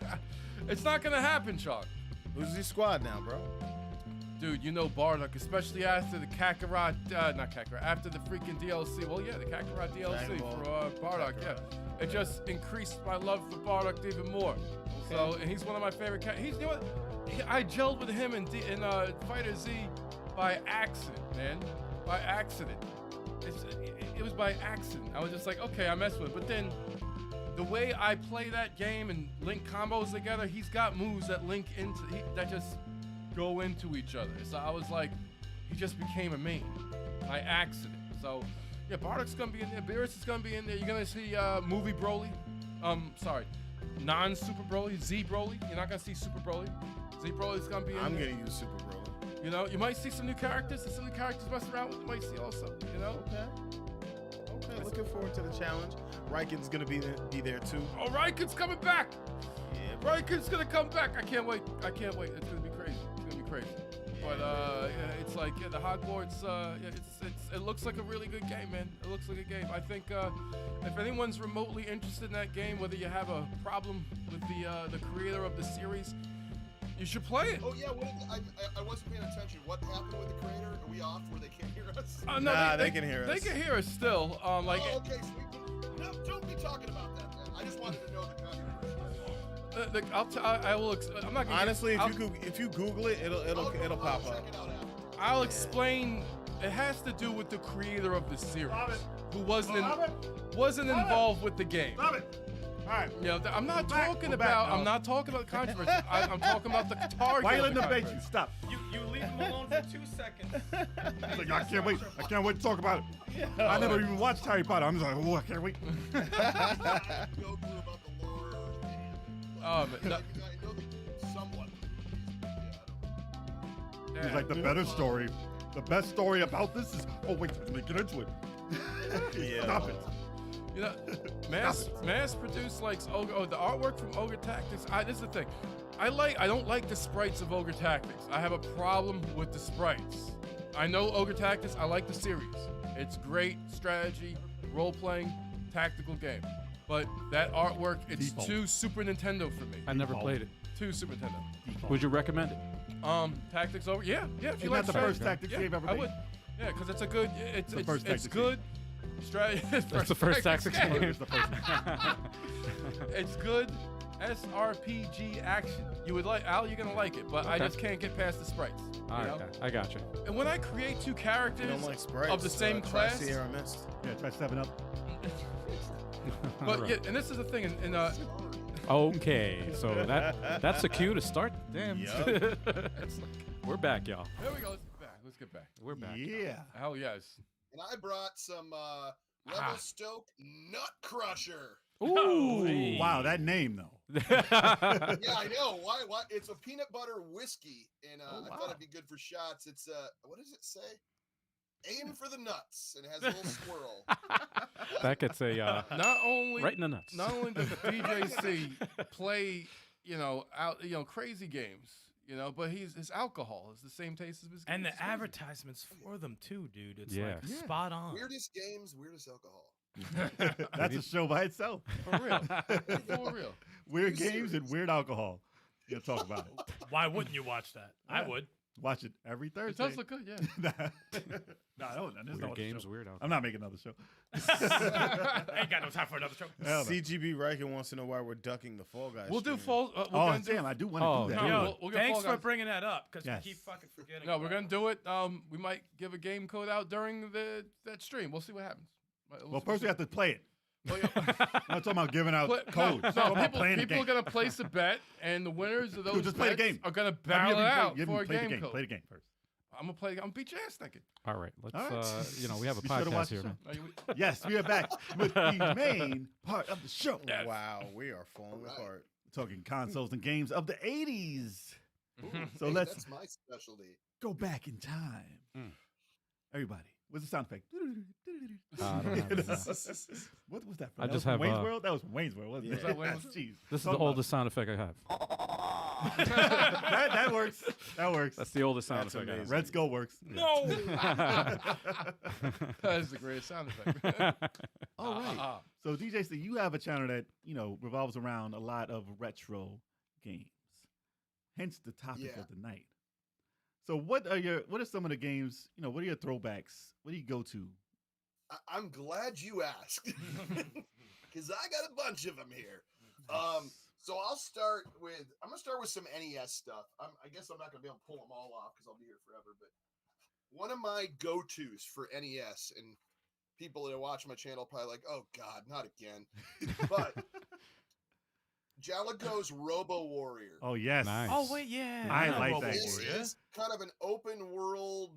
It's not gonna happen, Charlie. Who's the squad now, bro? Dude, you know Bardock, especially after the Kakarot, not Kakarot, after the freaking DLC. Well, yeah, the Kakarot DLC for Bardock, yeah. It just increased my love for Bardock even more. Okay. So, and he's one of my favorite characters. You know what? I gelled with him in Fighter Z by accident, man. By accident. It was by accident. I was just like, okay, I messed with it. But then, the way I play that game and link combos together, he's got moves that link into, that just go into each other. So I was like, he just became a main by accident. So yeah, Bardock's gonna be in there. Beerus is gonna be in there. You're gonna see movie Broly. Non-Super Broly, Z Broly. You're not gonna see Super Broly. Z Broly's gonna be in there. I'm gonna use Super Broly. You know, you might see some new characters. There's some new characters messing around with. You might see also. You know. Okay. Looking forward to the challenge. Raiken's gonna be there too. Oh, Raiken's coming back. Yeah. Raiken's gonna come back. I can't wait. It's gonna be crazy. But yeah, it's like the Hogwarts. It looks like a really good game, man. It looks like a game. I think if anyone's remotely interested in that game, whether you have a problem with the creator of the series, you should play it. Oh yeah, I wasn't paying attention. What happened with the creator? Are we off where they can't hear us? No, they can hear us. They can hear us still. Like. Oh, okay. So no, don't be talking about that, man. I just wanted to know the controversy. I will. I'm not gonna. Honestly, if you Google it, it'll pop up. I'll explain. It has to do with the creator of the series, who wasn't involved with the game. Stop it! All right. You know, I'm not talking about controversy. I'm talking about the target. Why are you letting them bait you? Stop. You leave him alone for 2 seconds. He's like, I can't wait. I can't wait to talk about it. I never even watched Harry Potter. I'm just like, oh, I can't wait. Go through about the lore. Oh, but no. I know somewhat. Yeah, He's like, the better story. The best story about this is, oh, wait, let me get into it. Yeah. Stop it. You know, mass produced like the artwork from Ogre Tactics. This is the thing. I don't like the sprites of Ogre Tactics. I have a problem with the sprites. I know Ogre Tactics. I like the series. It's great strategy, role-playing, tactical game. But that artwork, it's too Super Nintendo for me. I never played it. Too Super Nintendo. Would you recommend it? Tactics over. Yeah. If you Isn't like that the first Tactics yeah, game ever I made? would. Yeah, because it's a good. It's Tactics good. Strategy. That's the first Tactics game. It's the first one. It's good SRPG action. You would like Al. You're gonna like it, but I just can't get past the sprites. All right, I got you. And when I create two characters You don't like sprites, of the same try class, Sierra Mist. Yeah, try 7-Up. but yeah, and this is the thing. Okay, so that's the cue to start. Damn. Yup. It's like, We're back, y'all. there we go. Let's get back. We're back. Yeah. Hell yes. And I brought some Level Stoke Nut Crusher. Ooh. Wow, that name, though. Yeah, I know. Why? It's a peanut butter whiskey, and I thought it'd be good for shots. It's what does it say? Aim for the nuts, and it has a little squirrel. That gets a Not only right in the nuts. Not only does DJC play, crazy games, but his alcohol is the same taste as his And games. the advertisements for them too, dude. It's Yeah. like spot on. Weirdest games, weirdest alcohol. That's a show by itself. For real. For real. Weird games and weird alcohol. You'll talk about it. Why wouldn't you watch that? I would. Watch it every It Thursday. does look good, yeah. No, I don't. There's no Weird other games, show. weird alcohol. I'm not making another show. I ain't got no time for another show. Hell no. CGB Riken wants to know why we're ducking the Fall Guys. We'll do stream. fall. We're Oh, gonna do- damn, I do want Oh, to do that. no. No, Dude. we'll get Thanks Fall for Guys. bringing that up, because Yes. we keep fucking forgetting. No, we're about gonna do it. We might give a game code out during that stream. We'll see what happens. Well, first we have to play it. Well, yeah. I'm not talking about giving out codes. I'm talking about playing the people game. are gonna place a bet, and the winners of those just play the bets game. are gonna Have you battle ever it played- out you haven't for a played the game game. code. Play the game first. I'm gonna beat your ass naked. All right, let's All right. we have a Be sure to podcast watch here, the man. Are you- Yes, we are back with the main part of the show. Yes. Wow, we are falling All right. apart. Talking consoles and games of the 80s. So Hey, let's that's my specialty. go back in time. Everybody. What's the sound effect? I don't have it. What was that from? I That just was from have, Wayne's World? That was from Wayne's World, wasn't it? Yeah. Jeez. This is Talk the about oldest sound effect I have. that works. That works. That's the oldest sound That's effect I have. amazing. Red Skull works. No. That is the greatest sound effect. All right. So DJC, you have a channel that revolves around a lot of retro games, hence the topic Yeah. of the night. So what are some of the games? What are your throwbacks? What do you go to? I'm glad you asked because I got a bunch of them here. So I'm gonna start with some NES stuff. I guess I'm not gonna be able to pull them all off because I'll be here forever. But one of my go-tos for NES, and people that watch my channel probably like, oh God, not again. But Jaleco's Robo Warrior. Oh yes. Nice. Oh wait, yeah. I know like Robo that This game. Warrior. is kind of an open world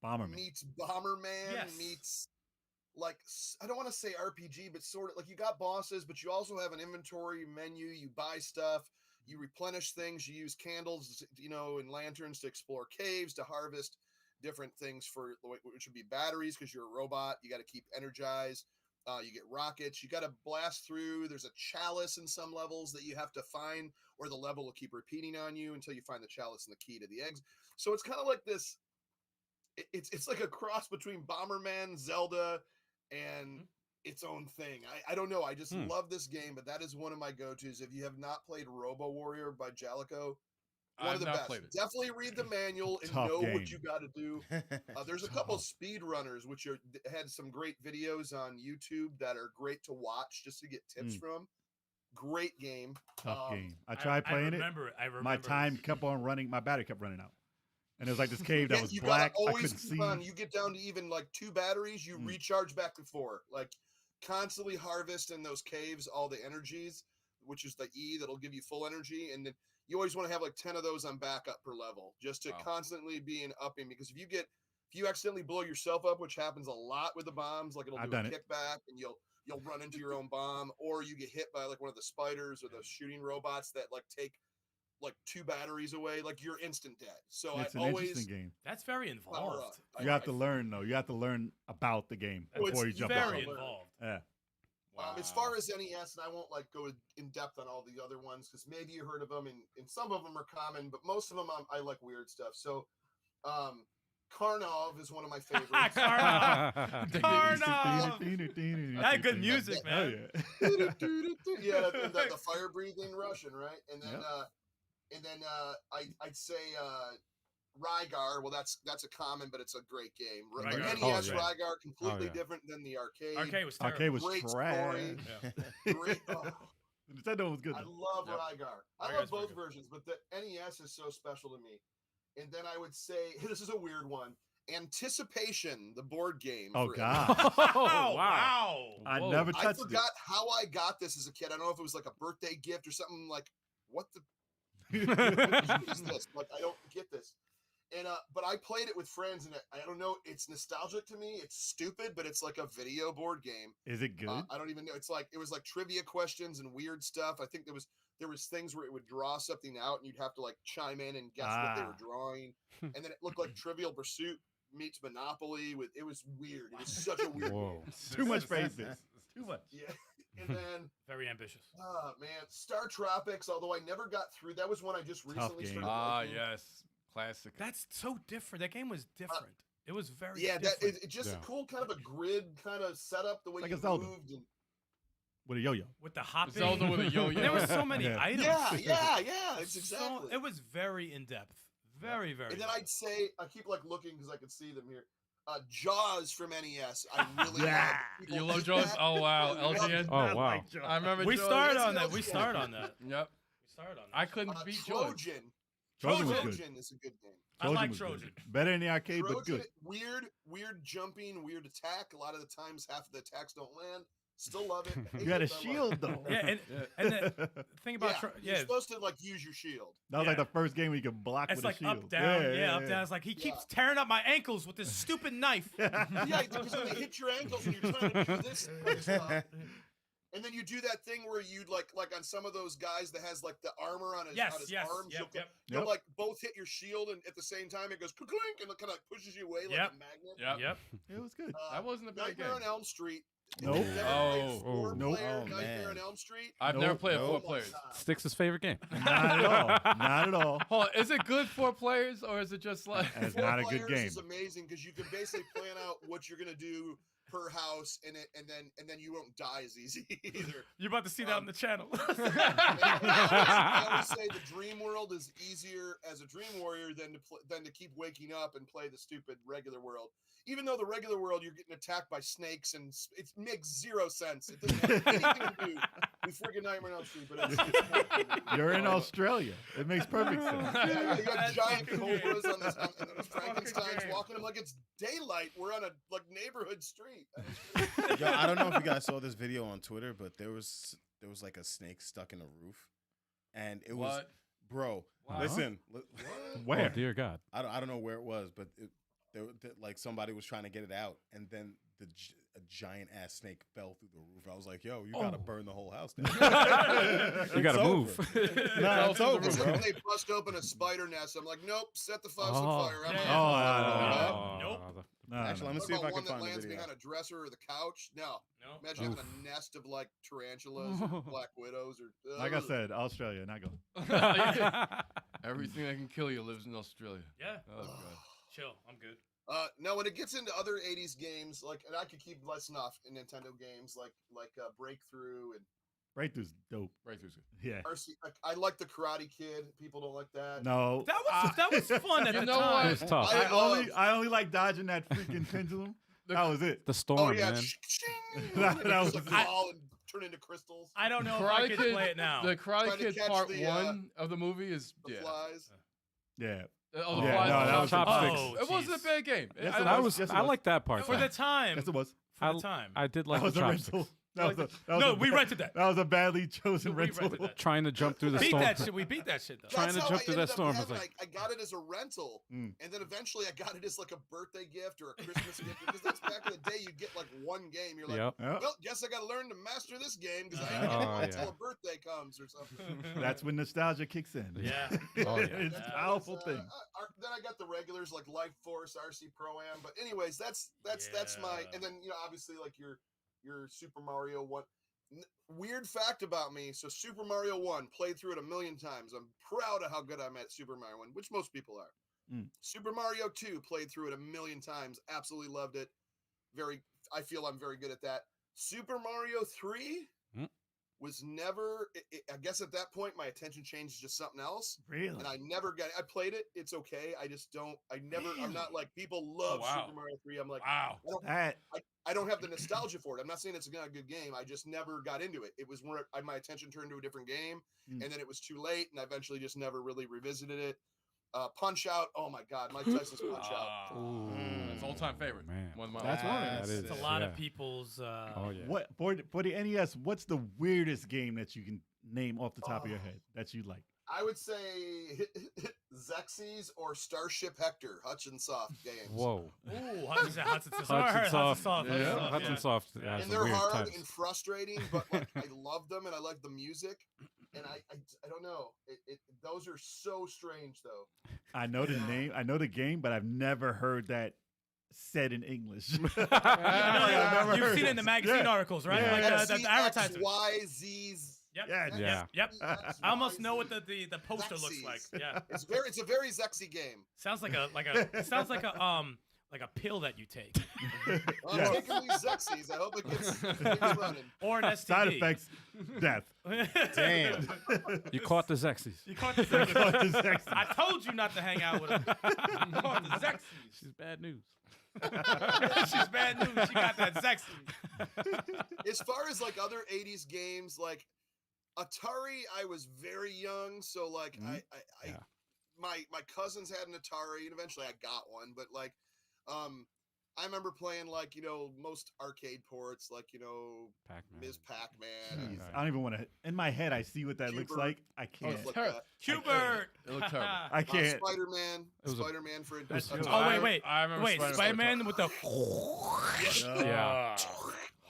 Bomberman. meets Bomberman Yes. meets like I don't want to say RPG, but sort of like you got bosses, but you also have an inventory menu. You buy stuff, you replenish things, you use candles, and lanterns to explore caves, to harvest different things for which would be batteries because you're a robot. You got to keep energized. You get rockets. You got to blast through. There's a chalice in some levels that you have to find, or the level will keep repeating on you until you find the chalice and the key to the eggs. So it's kind of like this. It's like a cross between Bomberman, Zelda, and its own thing. I don't know. I just love this game, but that is one of my go-tos. If you have not played Robo Warrior by Jaleco, one of the best. Played it. Definitely read the manual and Tough know game. what you got to do. There's a couple speed runners which had some great videos on YouTube that are great to watch just to get tips from. Great game. Tough game. I tried playing it. I remember. My time kept on running. My battery kept running out. And it was like this cave that Yeah, was you black. gotta I always couldn't keep see. on. You get down to even like 2 batteries, you recharge back to 4. Like constantly harvest in those caves all the energies, which is the E that'll give you full energy, and then you always want to have like 10 of those on backup per level, just to constantly be in upping. Because if you accidentally blow yourself up, which happens a lot with the bombs, like it'll do a kickback and you'll run into your own bomb, or you get hit by like one of the spiders or those shooting robots that like take like 2 batteries away, like you're instant dead. So It's I an always interesting game. That's very power involved. up. You have to learn though. You have to learn about the game Oh, before you it's jump Very out. involved. Yeah. As far as NES, and I won't like go in depth on all the other ones because maybe you heard of them, and some of them are common, but most of them I like weird stuff. So, Karnov is one of my favorites. Karnov. That good music, Oh, man. yeah. Yeah, the fire breathing Russian, right? And then I'd say Rygar. Well, that's a common, but it's a great game. Rygar. NES Oh, yeah. Rygar completely yeah. different than the arcade. Arcade was terrible. Arcade was Great trash. story. Great. Oh, Nintendo was good. I though. love Yep. Rygar. I Rygar's love very both good. versions, but the NES is so special to me. And then I would say this is a weird one. Anticipation, the board game. Oh for God. Oh, wow. I Whoa. never I touched it. forgot how I got this as a kid. I don't know if it was like a birthday gift or something. Like, what the is this? Like, I don't get this. And but I played it with friends, and I don't know. It's nostalgic to me. It's stupid, but it's like a video board game. Is it good? I don't even know. It was like trivia questions and weird stuff. I think there was things where it would draw something out, and you'd have to like chime in and guess what they were drawing. And then it looked like Trivial Pursuit meets Monopoly. It was weird. It was such a weird Whoa. game. Too much praises. Too much. Yeah. And then, Very ambitious. man, Star Tropics. Although I never got through. That was one I just recently game. started. liking. Yes. Classic. That's so different. That game was different. It was very Yeah, different. it just Yeah. a cool kind of a grid kind of setup the way Like you a Zelda. moved. And, With a yo-yo. With the hopping. Zelda with a yo-yo. There were so many Yeah. items. yeah, it's exactly. It was very in depth. Very, very. And then in I'd depth. say I keep like looking because I can see them here. Jaws from NES. I really Yeah. love. People You love hate Jaws? that. Oh, wow. I love LGN? it. Oh, wow. I remember We Jaws. started Yes, on that. yes, We yes. started on that. Yep. We started on that. I couldn't beat George. Trojan. Trojan was good. Trojan is a good game. I like was good. Trojan. Better in the arcade, but Trojan, good. weird jumping, weird attack. A lot of the times, half of the attacks don't land. Still love it. Hate You had a it, but I love shield it. though. Yeah, and the thing about You're supposed to like use your shield. That was like Yeah. the first game where you could block it's with like a shield. up down. Yeah, up down. It's like he keeps tearing up my ankles with this stupid knife. Yeah, because when they hit your ankles and you're trying to do this stuff. And then you do that thing where you like on some of those guys that has like the armor on his, Yes, on his yes, arms. yep. You'll like both hit your shield, and at the same time it goes clink, and it kind of like pushes you away like a magnet. Yep. It was good. That wasn't a bad Nightmare game. on Elm Street. Nope. If you've never played Oh, nope. four-player Oh, Nightmare man. on Elm Street. I've never played 4 players. Sticks his favorite game. Not at all. Not at all. Hold on, is it good 4 players or is it just like? It's Four not a good players game. is amazing because you can basically plan out what you're gonna do per house in it, and then you won't die as easy either. You're about to see that on the channel. I always say the dream world is easier as a dream warrior than to keep waking up and play the stupid regular world. Even though the regular world you're getting attacked by snakes and it makes zero sense. It doesn't have anything to do with freaking Nightmare on Elm Street. But it's You're in Australia. It makes perfect sense. yeah, you got That's giant fucking cobras great. on this, and then Frankenstein's great. walking. I'm like, it's daylight. We're on a like neighborhood street. Yo, I don't know if you guys saw this video on Twitter, but there was like a snake stuck in a roof, and it was What? bro. Wow. Listen, Where? Oh, dear God. I don't know where it was, but like somebody was trying to get it out, and then a giant ass snake fell through the roof. I was like, yo, you gotta burn the whole house down. You got to It's move. Nah, it's over, It's bro. like they bust open a spider nest. I'm like, nope, set the house Oh. on fire. I'm Yeah. out. Nope. No, Actually, I'm gonna What see if about I one can that find the lands video. behind a dresser or the couch? No. No. Imagine having a nest of like tarantulas or black widows or like I said, Australia, not go. Everything that can kill you lives in Australia. Yeah. Oh god. Chill. I'm good. Now when it gets into other 80s games, like, and I could keep listing off in Nintendo games like Breakthrough and Breakthrough's dope. Right through it. Yeah. RC. Like, I like the Karate Kid. People don't like that. No. That was fun at You the know time. what? It's tough. I only like dodging that freaking pendulum. That was it. The storm, Oh yeah, man. That was just it. fall and turn into crystals. I don't know if I could play it now. The Karate Trying to Kid catch Part the, 1 of the movie is The yeah. flies. Yeah. Oh, the Yeah, flies. no, that was Chopsticks. Oh, It wasn't a jeez. bad game. Yes, I it I was. was. Yes, it I was. like that part. For the though. time. Yes, it was. For the time. I did like That was the a chopsticks. rental. That was No, a we ba- rented that. That was a badly chosen We rental. rented that. Trying to jump through the Beat storm. that shit. We beat that shit though. Trying That's to how jump I through that ended up storm. I was having- like, I got it as a rental, Mm. and then eventually I got it as like a birthday gift or a Christmas gift because that's back in the day. You get like one game. You're like, yep. Yep. well, guess I got to learn to master this game because I ain't Oh, getting one yeah. until a birthday comes or something. That's when nostalgia kicks in. Yeah. Oh, yeah. It's a Yeah. powerful thing. Then I got the regulars like Life Force, RC Pro Am. But anyways, that's my. Yeah. And then obviously like your Super Mario 1. Weird fact about me. So Super Mario 1 played through it a million times. I'm proud of how good I'm at Super Mario 1, which most people are. Mm. Super Mario 2 played through it a million times. Absolutely loved it. I feel I'm very good at that. Super Mario 3 was never. I guess at that point my attention changed to just something else. Really? And I never got. I played it. It's okay. I just don't. I'm not like people love wow. Super Mario 3. I'm like, Wow. I don't have the nostalgia for it. I'm not saying it's not a good game. I just never got into it. It was more my attention turned to a different game, Mm. and then it was too late, and I eventually just never really revisited it. Punch Out. Oh my God, Mike Tyson's Punch Out. Ooh. It's all-time favorite. Man. One of my That's one. That is. It's a lot of yeah. people's. Oh yeah. What for the NES? What's the weirdest game that you can name off the top of your head that you like? I would say Xerxes or Starship Hector, Hudson Soft games. Whoa. Ooh, Hudson Hudson Soft. Soft. Yeah. Hudson Soft. Yeah, And some they're weird hard times. and frustrating, but like I love them and I like the music. And I don't know. Those are so strange though. I know the name. I know the game, but I've never heard that said in English. You've heard seen it in the magazine Yeah. articles, right? Yeah. Like the advertisement. XYZs. Yep. Yeah. Yep. Yep. X, I almost Y, know Z. what the poster looks like. Xexes. Yeah. It's a very Zexy game. Sounds like a pill that you take I'm Yeah. taking these Xexes. I hope it gets things running. or an STD. Side effects, death. Damn. You caught the Xexes. You caught the Caught Xexes. the Xexes. I told you not to hang out with him. You caught the Xexes. She's bad news. She's bad news. She got that Xexy. As far as like other 80s games, like Atari, I was very young, so like Mhm. Yeah. my cousins had an Atari, and eventually I got one. But like, I remember playing like most arcade ports, like Pac-Man. Ms. Pac-Man. Jeez, I don't even want to. In my head, I see what that looks Hubert. like. I can't. Stuff like terrible. that. Q-Bert. It looked terrible. I can't. Spider-Man. It was a- Spider-Man for was- Atari. Oh wait. I remember Wait, Spider-Man. Spider-Man with the. Yeah.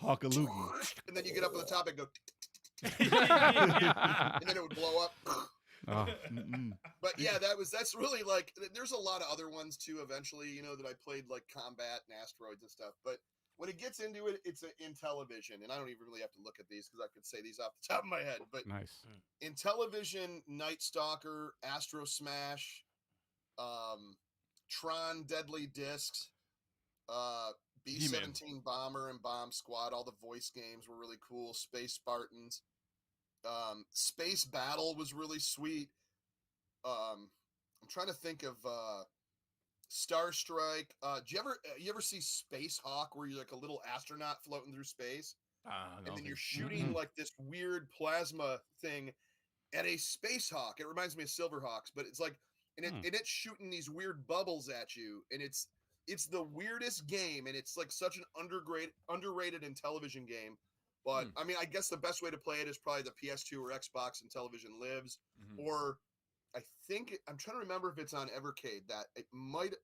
Hawkaloogie. and then you get up on the top and go, Yeah. and then it would blow up. Oh, But yeah, that's really like. There's a lot of other ones too. Eventually, that I played like Combat and Asteroids and stuff. But when it gets into it, it's Intellivision, and I don't even really have to look at these because I could say these off the top of my head. But nice. Intellivision, Night Stalker, Astro Smash, Tron Deadly Discs, B-17 Bomber and Bomb Squad. All the voice games were really cool. Space Spartans. Space Battle was really sweet. I'm trying to think of Star Strike. Do you ever see Space Hawk, where you're like a little astronaut floating through space, and then you're shooting like this weird plasma thing at a Space Hawk? It reminds me of Silverhawks, but it's like, and it's shooting these weird bubbles at you, and it's the weirdest game, and it's like such an underrated Intellivision game. But I mean, I guess the best way to play it is probably the PS2 or Xbox Intellivision Lives, or I think I'm trying to remember if it's on Evercade.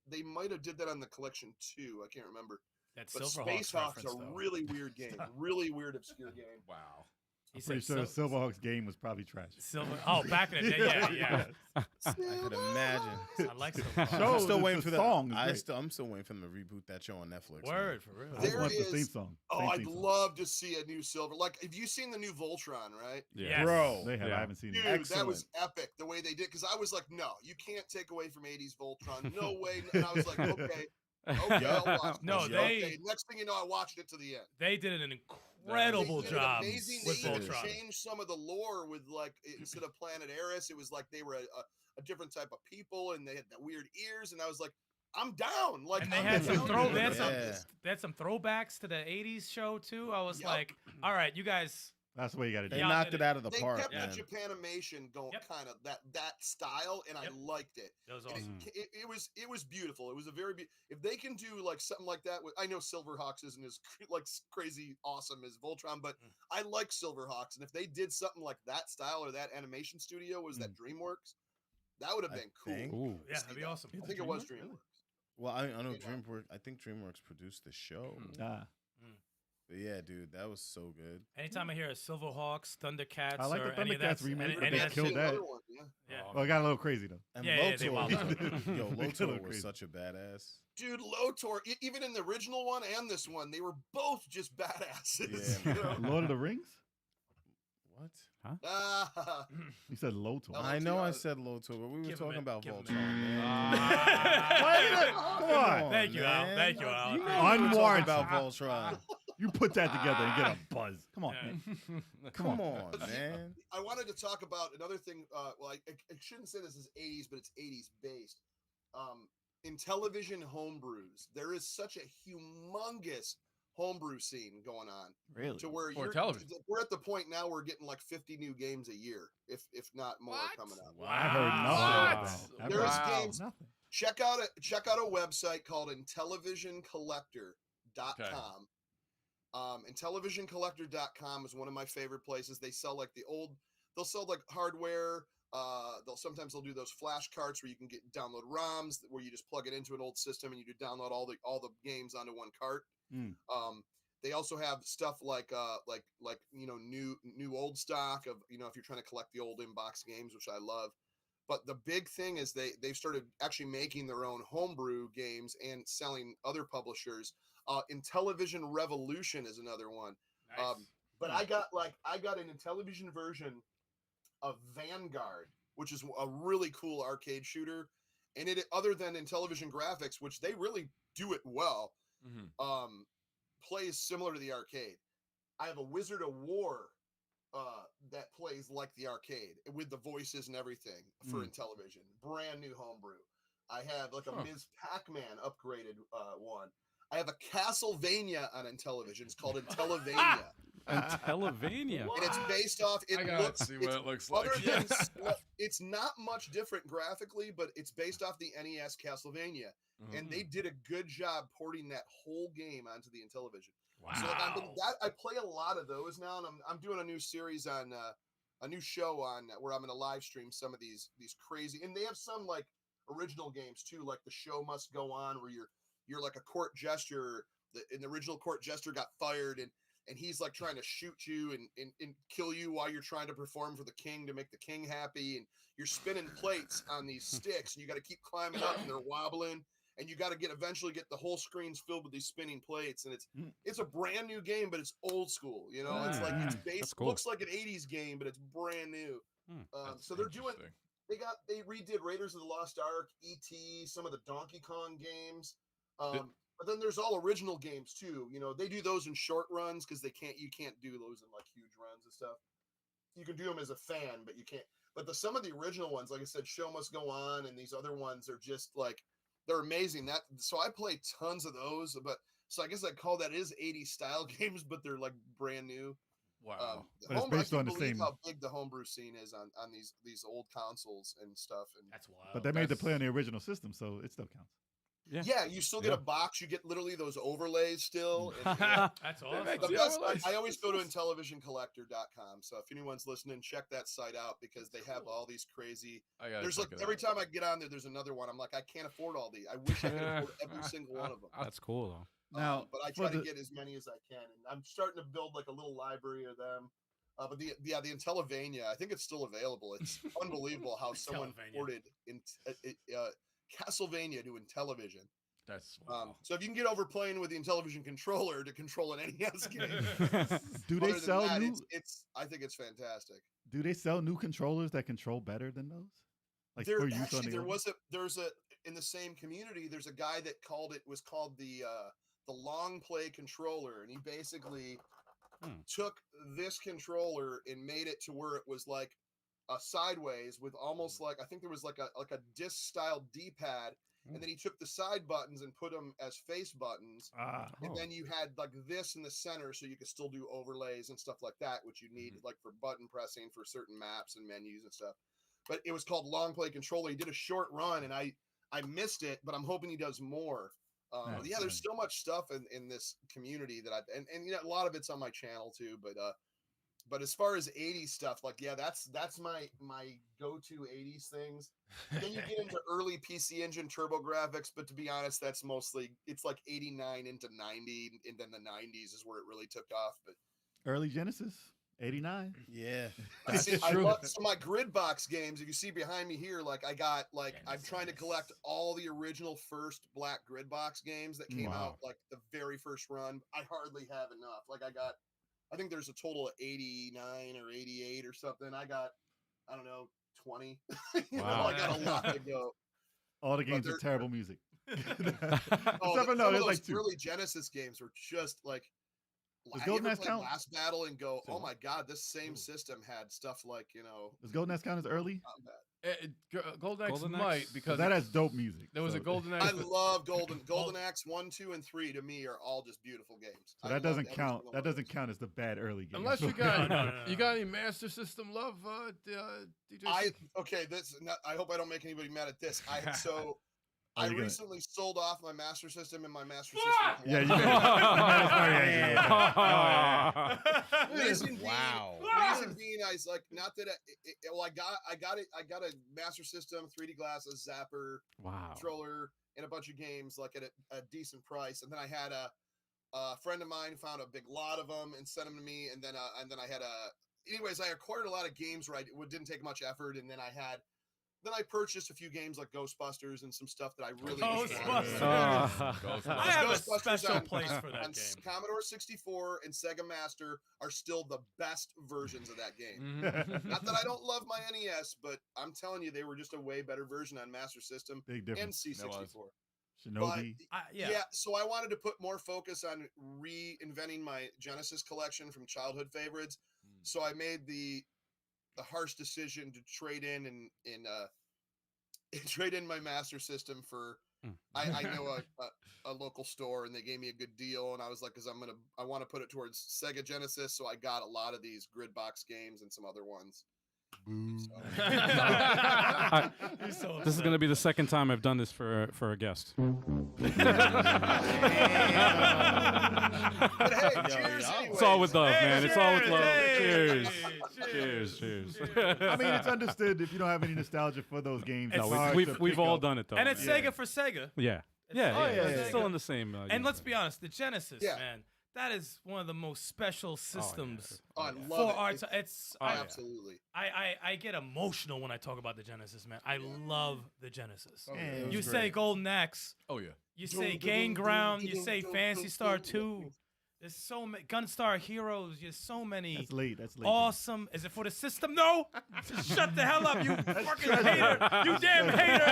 They might have did that on the collection too. I can't remember. That But Silverhawks Space Hawk's a reference, though. really weird game, really weird, obscure game. Wow. He Pretty said sure Sil- Silverhawks game was probably trash. Silver. Oh, back in the day, yeah. I could imagine. I like Silverhawks. Show- I'm still waiting the for song that. is great. I'm still waiting for them to reboot that show on Netflix. Word, for real. I just There want the is- theme song. Oh, Same I'd theme song. love to see a new Silver. Like, have you seen the new Voltron? Right, Yes. Bro. They have. Yeah. I haven't seen dude, it. that was Excellent. epic the way they did. Because I was like, no, you can't take away from '80s Voltron. No way. And I was like, okay, I'll watch No, this. they- Okay. Next thing you know, I watched it to the end. They did an incredible They did an job amazing. with They even Voltron. changed some of the lore with like instead of Planet Eris, it was like they were a different type of people, and they had the weird ears, and I was like, I'm down. Like, And they I'm had some down. they had some Yeah. they had some throwbacks to the '80s show too. I was Yep. like, all right, you guys. That's the way you got to do They it. Yeah, knocked did it out of the They park, kept man. the Japanimation going, Yep. kind of that style, and Yep. I liked it. That was And awesome. it was beautiful. It was a very if they can do like something like that with, I know Silverhawks isn't as like crazy awesome as Voltron, but I like Silverhawks, and if they did something like that style, or that animation studio was that DreamWorks, that would have I been cool. think. Ooh. Yeah, that'd be awesome. I think it was DreamWorks. Well, I know You know. DreamWorks. I think DreamWorks produced the show. Ah, But yeah, dude, that was so good. Anytime I hear a Silverhawks, Thundercats, I like or the any of that, Thundercats remake, but any they of that killed shit- that. Another one, yeah. Yeah. well, it got a little crazy though. And Yeah, they wild out. Yo, They Lotor look was crazy. such a badass. Dude, Lotor, even in the original one and this one, they were both just badasses. Yeah. You know? Lord of the Rings. What? Ah, You said Lotor. Oh, I know I LOTR. said Lotor, but we were Give him talking it, about give him Voltron, it. man. Come on. Thank you, Al. man. Thank you, Al. You I know appreciate we it. were talking Unwarranted. about Voltron. You put that together and get a buzz. Come on, Yeah. man. Come on, man. I wanted to talk about another thing. Well, I shouldn't say this is 80s, but it's 80s based. Intellivision homebrews. There is such a humongous homebrew scene going on Really? to where For television. we're at the point now we're getting like 50 new games a year, if not more, What? coming out. I heard nothing. What? about that. I've There's heard games- Nothing. Check out a website called intellivisioncollector.com. Intellivisioncollector.com is one of my favorite places. They sell like they'll sell like hardware. Sometimes they'll do those flash carts where you can get download ROMs where you just plug it into an old system and you do download all the games onto one cart. Mm. They also have stuff like new old stock of, if you're trying to collect the old inbox games, which I love. But the big thing is they've started actually making their own homebrew games and selling other publishers. Intellivision Revolution is another one. Nice. But I got an Intellivision version of Vanguard, which is a really cool arcade shooter. And it, other than Intellivision graphics, which they really do it well, plays similar to the arcade. I have a Wizard of War that plays like the arcade with the voices and everything for Intellivision. Brand new homebrew. I have like a Ms. Pac-Man upgraded one. I have a Castlevania on Intellivision. It's called Intellavania. Televania. And it's based off. I gotta see what it looks like. Other than it's not much different graphically, but it's based off the NES Castlevania, and they did a good job porting that whole game onto the Intellivision. Wow. So I play a lot of those now, and I'm doing a new series on a new show on where I'm going to live stream some of these crazy, and they have some like original games too, like The Show Must Go On, where you're like a court jester. And the original court jester got fired, and he's like trying to shoot you and kill you while you're trying to perform for the king to make the king happy. And you're spinning plates on these sticks, and you got to keep climbing up, and they're wobbling. And you got to eventually get the whole screens filled with these spinning plates. And it's a brand new game, but it's old school. You know, it's like it's based, cool. looks like an 80s game, but it's brand new. So they're doing. They redid Raiders of the Lost Ark, E.T., some of the Donkey Kong games. But then there's all original games too. You know, they do those in short runs because you can't do those in like huge runs and stuff. You can do them as a fan, but you can't. But some of the original ones, like I said, Show Must Go On, and these other ones are just like they're amazing. So I play tons of those. But so I guess I call that is 80s style games, but they're like brand new. Wow. But it's based on the same. How big the homebrew scene is on these old consoles and stuff. And That's wild. But they made the play on the original system, so it still counts. Yeah, you still get a box. You get literally those overlays still. And, That's awesome. the best, I always go to IntellivisionCollector.com. So if anyone's listening, check that site out because they have all these crazy. There's like every time I get on there, there's another one. I'm like, I can't afford all these. I wish I could afford every single one of them. That's cool though. Now, but I try to get as many as I can, and I'm starting to build like a little library of them. But the Intellivision, I think it's still available. It's unbelievable how someone ported Castlevania to Intellivision. That's wow. So if you can get over playing with the Intellivision controller to control an NES game, do they sell new? I think it's fantastic. Do they sell new controllers that control better than those? Like There for use on the there's a in the same community. There's a guy that called the long play controller, and he basically took this controller and made it to where it was like a sideways with almost like I think there was like a disc style D-pad. And then he took the side buttons and put them as face buttons. And then you had like this in the center so you could still do overlays and stuff like that, which you need like for button pressing for certain maps and menus and stuff. But it was called Long Play Controller. He did a short run and I missed it, but I'm hoping he does more. There's so much stuff in this community that and you know, a lot of it's on my channel too, but as far as 80s stuff, like, that's my go-to 80s things. Then you get into early PC Engine TurboGrafx, but to be honest, that's mostly, it's like 89 into 90, and then the 90s is where it really took off. But early Genesis, 89. Yeah. So my grid box games, if you see behind me here, like I'm trying to collect all the original first black grid box games that came out, like the very first run. I hardly have enough. Like I think there's a total of 89 or 88 or something. I got, I don't know, 20. I got a lot to go. All the games with terrible music. Some of those early Genesis games were just like, Does I Golden ever Axe played count? Last Battle and go, oh my God, this same system had stuff like, Does Golden Axe count as early? Golden Axe Golden might Axe? because that has dope music. there was a Golden Axe. I love Golden Axe 1, 2, and 3 to me are all just beautiful games. So that doesn't count. That doesn't count as the bad early game. Unless you got you got any Master System love, DJ. I hope I don't make anybody mad at this. I recently sold off my Master System and my Master System. Yeah, you did. Reason being, I was like, not that I got a Master System, 3D glasses, Zapper, controller, and a bunch of games like at a decent price. And then I had a friend of mine found a big lot of them and sent them to me. And then I had anyways, I acquired a lot of games where it didn't take much effort. And then I purchased a few games like Ghostbusters and some stuff that I really Ghostbusters. I have a special place for that game. Commodore 64 and Sega Master are still the best versions of that game. Not that I don't love my NES, but I'm telling you, they were just a way better version on Master System and C64. Shinobi. So I wanted to put more focus on reinventing my Genesis collection from childhood favorites. So I made the harsh decision to trade in trade in my Master System for I know a local store, and they gave me a good deal, and I was like, because I want to put it towards Sega Genesis, so I got a lot of these grid box games and some other ones. This is going to be the second time I've done this for a guest. But hey, cheers anyway. It's all with love, man. It's all with love. Cheers. I mean, it's understood if you don't have any nostalgia for those games. We've all done it though. And it's Sega for Sega. Yeah. It's still in the same. And let's be honest, the Genesis, man, that is one of the most special systems Oh, I for love our it. time. It's Absolutely. I get emotional when I talk about the Genesis, man. I love the Genesis. Oh, yeah, Yeah. it was You great. say Golden Axe, Oh yeah. you say Gain Ground, you say Fancy Star 2. There's so many Gunstar Heroes. There's so many That's late. That's late. awesome. Is it for the system? No. Shut the hell up, you fucking hater. You damn hater.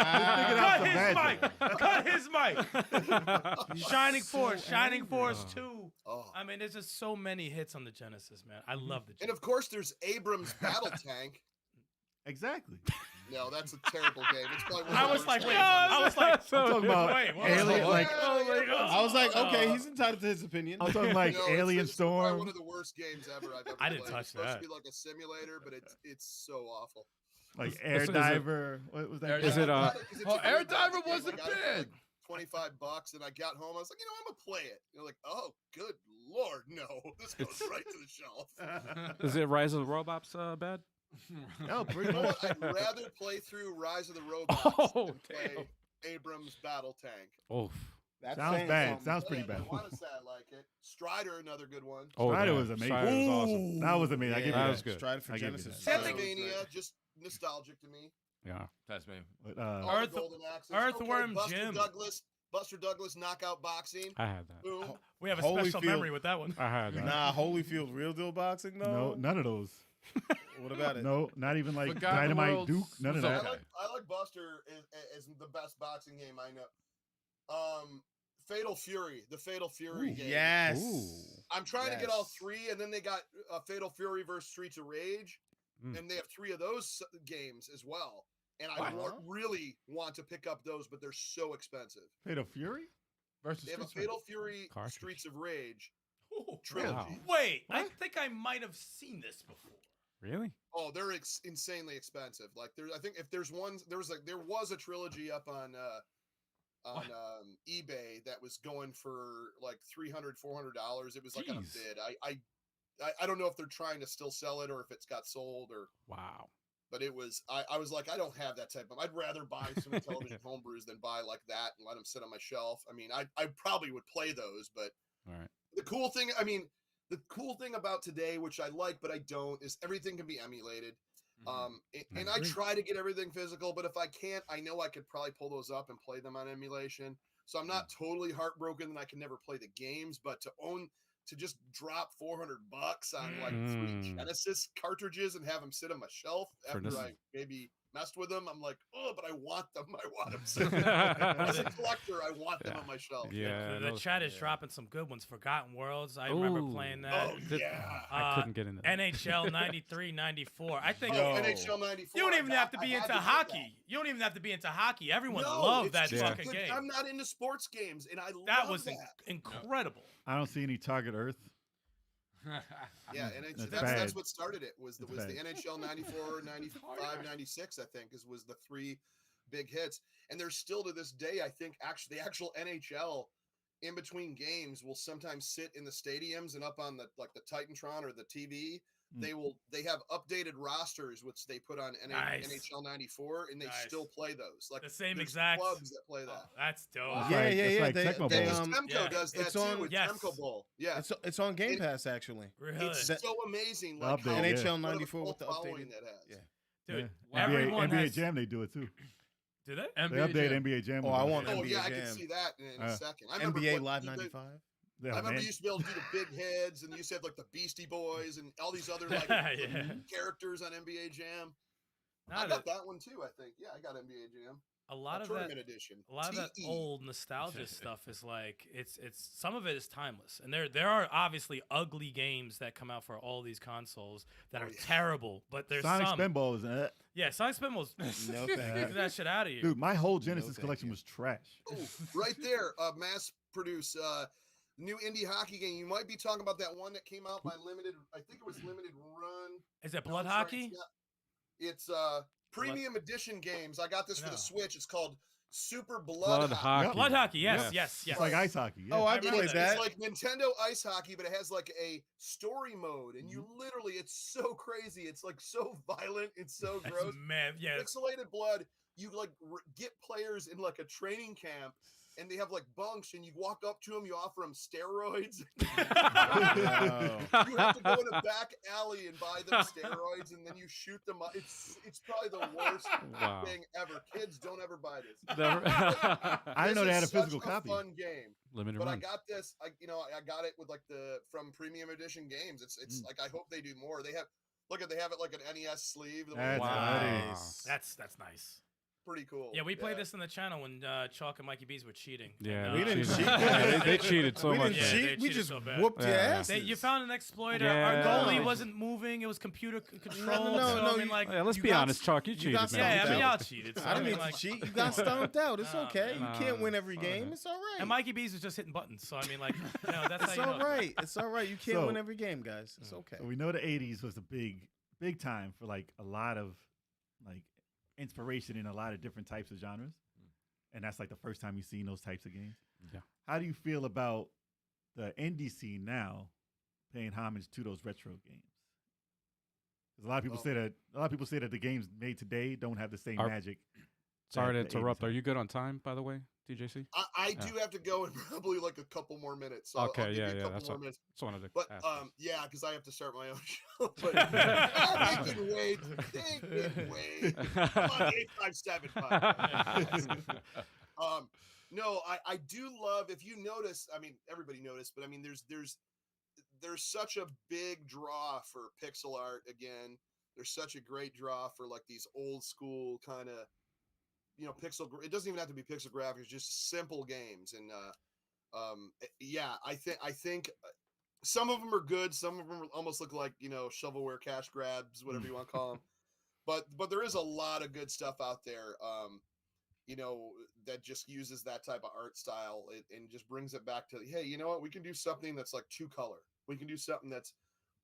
Cut his mic. Shining Force 2. Oh. I mean, there's just so many hits on the Genesis, man. I love the And Genesis. of course, there's Abrams Battle Tank. Exactly. No, that's a terrible game. It's probably one of I the was worst like, wait. games. I was like, I'm talking about wait, what? Alien, like I was like, okay, he's entitled to his opinion. I'm talking like No, Alien it's probably Storm. one of the worst games ever I've ever I didn't played. touch It's supposed that. to be like a simulator, but it's so awful. Like Air Diver. What was that? Air game? Is it, I got 'cause it's Oh, a Air great Diver game. wasn't I got it for, bad. like, $25, and I got home. I was like, I'm gonna play it. You're like, oh, good lord, no, this goes right to the shelf. Is it Rise of the Robots bad? Oh, pretty You know much. what? I'd rather play through Rise of the Robots Oh, than play Abrams Battle Tank. Oh, That's Sounds saying bad. something. Sounds pretty Yeah, bad. I want to say I like it. Strider, another good one. oh, Strider yeah. was amazing. Strider was awesome. That was amazing. I give you That that. was good. Strider for I give you Genesis. that. So- Tasmania, just nostalgic to me. Yeah. Tasmania. But, All the Earth- Golden Axes. Earthworm Buster Jim. Buster Douglas knockout boxing. I had that. Boom. We have a Holyfield. special memory with that one. I had that. Nah, Holyfield real deal boxing though. no, none of those. What about it? No, not even like Forgotten Dynamite Worlds Duke. None of was that. okay. I like Buster as the best boxing game I know. Fatal Fury, the Fatal Fury game. Yes. Ooh. I'm trying to get all Yes. three, and then they got Fatal Fury versus Streets of Rage, Mm. and they have 3 of those games as well. And I really want to pick up those, but they're so expensive. Fatal Fury? Versus They have a Street Fighter. Fatal Fury Cartridge. Streets of Rage Ooh. trilogy. Wow. Wait, I think I might have seen this before. Really? Oh, they're insanely expensive. Like I think if there's one, there was a trilogy up on eBay that was going for like $300-$400. It was like on a Jeez. bid. I don't know if they're trying to still sell it or if it's got sold or. Wow. But it was I was like, I don't have that type of. I'd rather buy some Intellivision homebrews than buy like that and let them sit on my shelf. I mean, I probably would play those, but All right. the cool thing about today, which I like but I don't, is everything can be emulated. And I try to get everything physical, but if I can't, I know I could probably pull those up and play them on emulation. So I'm not totally heartbroken that I can never play the games, but to just drop $400 on like 3 Genesis cartridges and have them sit on my shelf For after this- I maybe messed with them, I'm like, oh, but I want them. I want them. Sitting as a collector, I want them on my shelf. Yeah. The those- chat is dropping some good ones. Forgotten Worlds. I remember playing that. Oh Did- yeah. I couldn't get into that. NHL 93, 94. I think Oh, Yo. NHL 94. you don't even have to I be had into get hockey. that. You don't even have to be into hockey. Everyone No, loved it's that just fucking good. game. I'm not into sports games, and I That love was that. incredible. I don't see any Target Earth. Yeah, and That's that's bad. what started it. Was the It's bad. NHL 94, 95, 96, I think, was the 3 big hits. And there's still to this day, I think, the actual NHL in between games will sometimes sit in the stadiums and up on the Titantron or the TV. They have updated rosters which they put on Nice. NHL 94, and they Nice. still play those. Like The same there's exact clubs that play Oh, that. that's dope. It's Yeah, like- yeah, it's yeah. like They- Tecmo they, Bowl. Temco yeah. does that It's too on- with Yes. Temco Bowl. Yeah, It's on Game It- Pass actually. Really? it's That- so amazing. The Like how update, NHL what a 94 with the cult following updated. that has. Yeah. Dude, Yeah. everyone NBA has... Jam, they do it too. Do they? They update Jam. NBA Jam. Oh, with I it. want Oh NBA yeah, I Jam. can see that in a second. I remember NBA what- Live the- 95. Yeah, I remember man. you used to be able to do the big heads, and you used to have like the Beastie Boys and all these other like Yeah. characters on NBA Jam. Nah, I got that one too. I think. Yeah, I got NBA Jam. a lot of tournament that. edition. A lot of that TE. old nostalgia stuff is like it's some of it is timeless, and there are obviously ugly games that come out for all these consoles that are yeah. terrible, but there's Sonic some. Spinball is it. Yeah, Sonic Spinball's No get thank you. that shit out of here. Dude, my whole Genesis thank collection you. was trash. Ooh, right there, mass produce new indie hockey game. You might be talking about that one that came out by limited. I think it was limited run. Is it No, blood I'm sorry, hockey? It's premium edition games. I got this for No. the Switch. It's called Super Blood Blood hockey. Blood hockey. Yes, Yes. yes, yes. It's like ice hockey. Yeah. Oh, I remember played that. that. It's like Nintendo Ice Hockey, but it has like a story mode, and you literally, it's so crazy. It's like so violent. It's so gross. Man, yeah. Pixelated blood. You like get players in like a training camp, and they have like bunks, and you walk up to them, you offer them steroids. Wow. You have to go in a back alley and buy them steroids, and then you shoot them up. It's probably the worst Wow. thing ever. Kids, don't ever buy this. I didn't know they had a physical copy. Fun game. Limited But run. I got this. I got it with like from Premium Edition Games. It's like I hope they do more. They have it like an NES sleeve. That's Wow. nice. That's nice. Pretty cool. Yeah, we played this in the channel when Chalk and Mikey B's were cheating. Yeah, And, we didn't cheated. cheat. Yeah, they cheated so We much. didn't Yeah, cheat. they We cheated just so bad. whooped your Yeah. asses. You found an exploiter. Yeah. Our goalie wasn't moving. It was computer controlled. No, so, no, I mean, like, Yeah, let's You be got- honest, Chalk. You you cheated, got man. yeah, I mean, out. y'all cheated. So, I didn't mean, mean like, to cheat. You got stomped out. It's Nah, okay. man. You can't win every Nah, game. man. It's all right. And Mikey B's was just hitting buttons. So I mean, like, that's It's how you all know. right. It's all right. You can't So- win every game, guys. It's okay. So we know the '80s was a big time for like a lot of like inspiration in a lot of different types of genres, and that's like the first time you've seen those types of games. Yeah. How do you feel about the indie scene now paying homage to those retro games? Because a lot of people say that the games made today don't have the same Are- magic. Sorry to that the interrupt. 80s Are you good on time, by the way, DJC? I do have to go in probably like a couple more minutes. So Okay, I'll give yeah, you a yeah, couple that's more what- minutes. Just wanted to But ask. yeah, because I have to start my own show. But they can wait. They can wait. Come on, 857 podcast. No, I do love, if you notice, I mean, everybody noticed, but I mean, there's such a big draw for pixel art again. There's such a great draw for like these old school kind of, pixel. It doesn't even have to be pixel graphics, just simple games. And yeah, I think some of them are good. Some of them almost look like shovelware cash grabs, whatever you want to call them. But there is a lot of good stuff out there. That just uses that type of art style and just brings it back to, hey, you know what? We can do something that's like 2-color. We can do something that's,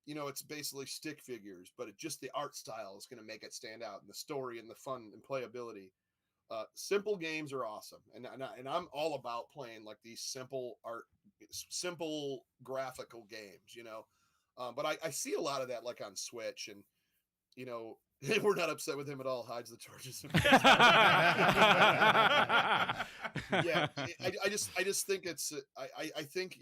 it's basically stick figures, but just the art style is going to make it stand out, and the story and the fun and playability. Simple games are awesome, and I'm all about playing like these simple graphical games, But I see a lot of that like on Switch, and we're not upset with him at all. Hides the torches. Yeah, I just think it's I think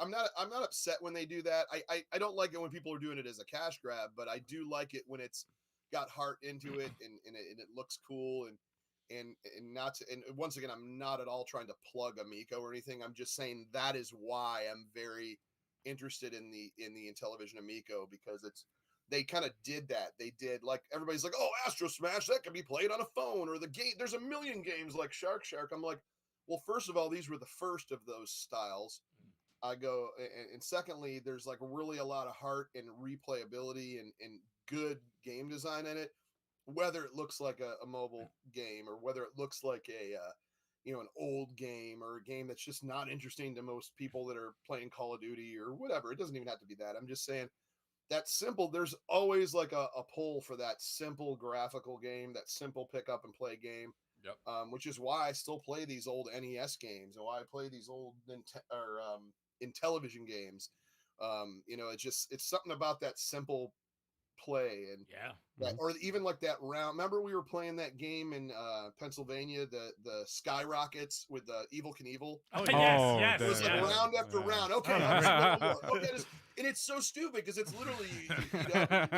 I'm not upset when they do that. I don't like it when people are doing it as a cash grab, but I do like it when it's got heart into it and it looks cool and not to, and once again, I'm not at all trying to plug Amico or anything. I'm just saying that is why I'm very interested in the Intellivision Amico, because they kind of did that. They did, like, everybody's like, oh, Astro Smash, that can be played on a phone, or the game. There's a million games like Shark. I'm like, well, first of all, these were the first of those styles. I go, and secondly, there's like really a lot of heart and replayability and good game design in it, whether it looks like a mobile game or whether it looks like an old game or a game that's just not interesting to most people that are playing Call of Duty or whatever. It doesn't even have to be that. I'm just saying, that simple, there's always like a pull for that simple graphical game, that simple pick up and play game. Yep. Which is why I still play these old NES games and why I play these old Intellivision games. It's something about that simple play and or even like that round. Remember we were playing that game in Pennsylvania, the Skyrockets with the Evil Knievel? Oh, Oh, yes. It was like Yeah. round after Yeah. round. Okay, and it's so stupid because it's literally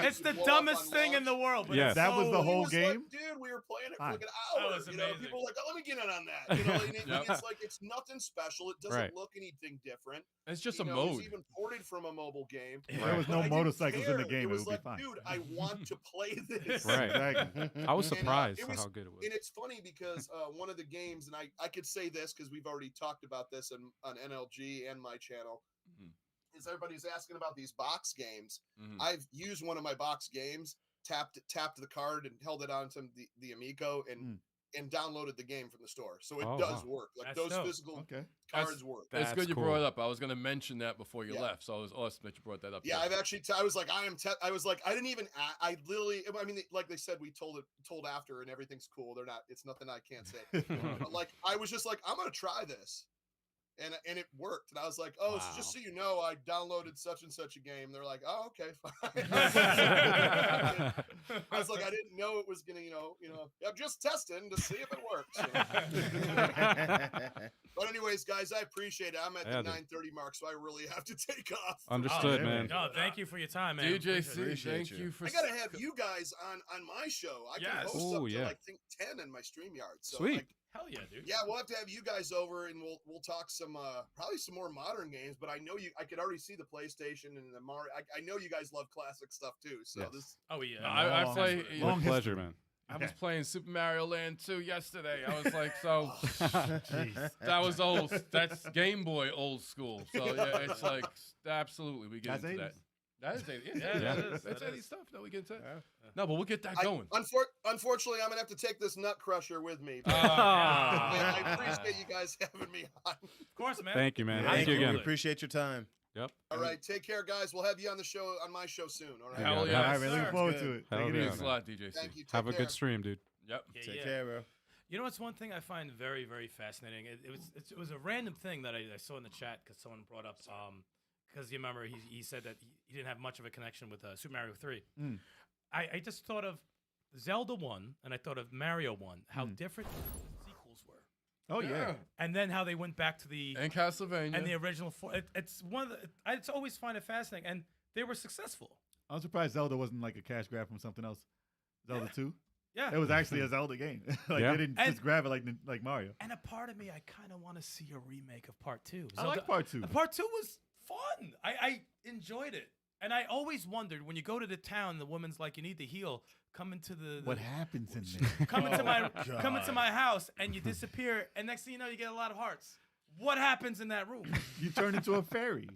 It's the dumbest thing in the world. But Yes. it's That was so- the He whole was game? like, dude, we were playing it for Hi. like an That hour. was amazing. People were like, oh, let me get in on that. And Yep. it's like it's nothing special. It doesn't Right. look anything different. It's just a It's mode. even ported from a mobile game. If there was But no I didn't motorcycles in the care. game, it was would like, be fine. dude, I want to play this. Right. Exactly. I was and, surprised it at was- how good it was. And it's funny because one of the games, and I could say this because we've already talked about this on NLG and my channel, Mhm. is everybody's asking about these box games. Mhm. I've used one of my box games, tapped the card and held it onto the Amico and downloaded the game from the store. So it Oh, does wow. work. Like That's those dope. physical Okay. cards work. It's That's good you cool. brought it up. I was going to mention that before you Yeah. left, so it was awesome that you brought that up. Yeah, too. I've actually. I was like, I was like, I didn't even. I literally. I mean, like they said, we told after, and everything's cool. They're not. It's nothing I can't say. But like, I was just like, I'm gonna try this, and it worked. And I was like, oh, so just so you know, I downloaded such and such a game. They're like, oh, okay, fine. I was like, I didn't know it was gonna, I'm just testing to see if it works. But anyways, guys, I appreciate it. I'm at the 9:30 mark, so I really have to take off. Understood, man. No, thank you for your time, man. DJC, thank you for. I gotta have you guys on my show. I can host up to I think 10 in my StreamYard. So Sweet. Hell yeah, dude. Yeah, we'll have to have you guys over, and we'll talk some probably some more modern games. But I know I could already see the PlayStation and the Mario. I know you guys love classic stuff too. So this. Oh yeah. I play. Long pleasure, man. I was playing Super Mario Land 2 yesterday. I was like, so that was old. That's Game Boy old school. So yeah, it's like absolutely we get into that. That is 80. Yeah. That's 80 stuff. No, we get into that. No, but we'll get that going. Unfortunately, I'm gonna have to take this nut crusher with me. I appreciate you guys having me on. Of course, man. Thank you, man. Thank you again. We appreciate your time. Yep. All right, take care, guys. We'll have you on the show on my show soon. All right. Hell Yeah. yeah. All right, man. Looking forward to it. Hell Take it yeah, easy. Thanks a lot, DJC. Thank you. Have a Take good care. stream, dude. Yep. Take care, bro. You know what's one thing I find very, very fascinating? It was a random thing that I saw in the chat because someone brought up because you remember he said that he didn't have much of a connection with Super Mario 3. I just thought of Zelda 1 and I thought of Mario 1, how different the sequels were. Oh yeah. And then how they went back to the And Castlevania. and the original. It's one of the. I always find it fascinating, and they were successful. I'm surprised Zelda wasn't like a cash grab from something else. Zelda 2. Yeah. It was actually a Zelda game. Like Yeah. they didn't just grab it like Mario. And a part of me, I kind of want to see a remake of Part 2. I like Part 2. Part 2 was fun. I enjoyed it. And I always wondered when you go to the town, the woman's like, "You need to heal. Come into the What happens in there? come into my house," and you disappear. And next thing you know, you get a lot of hearts. What happens in that room? You turn into a fairy.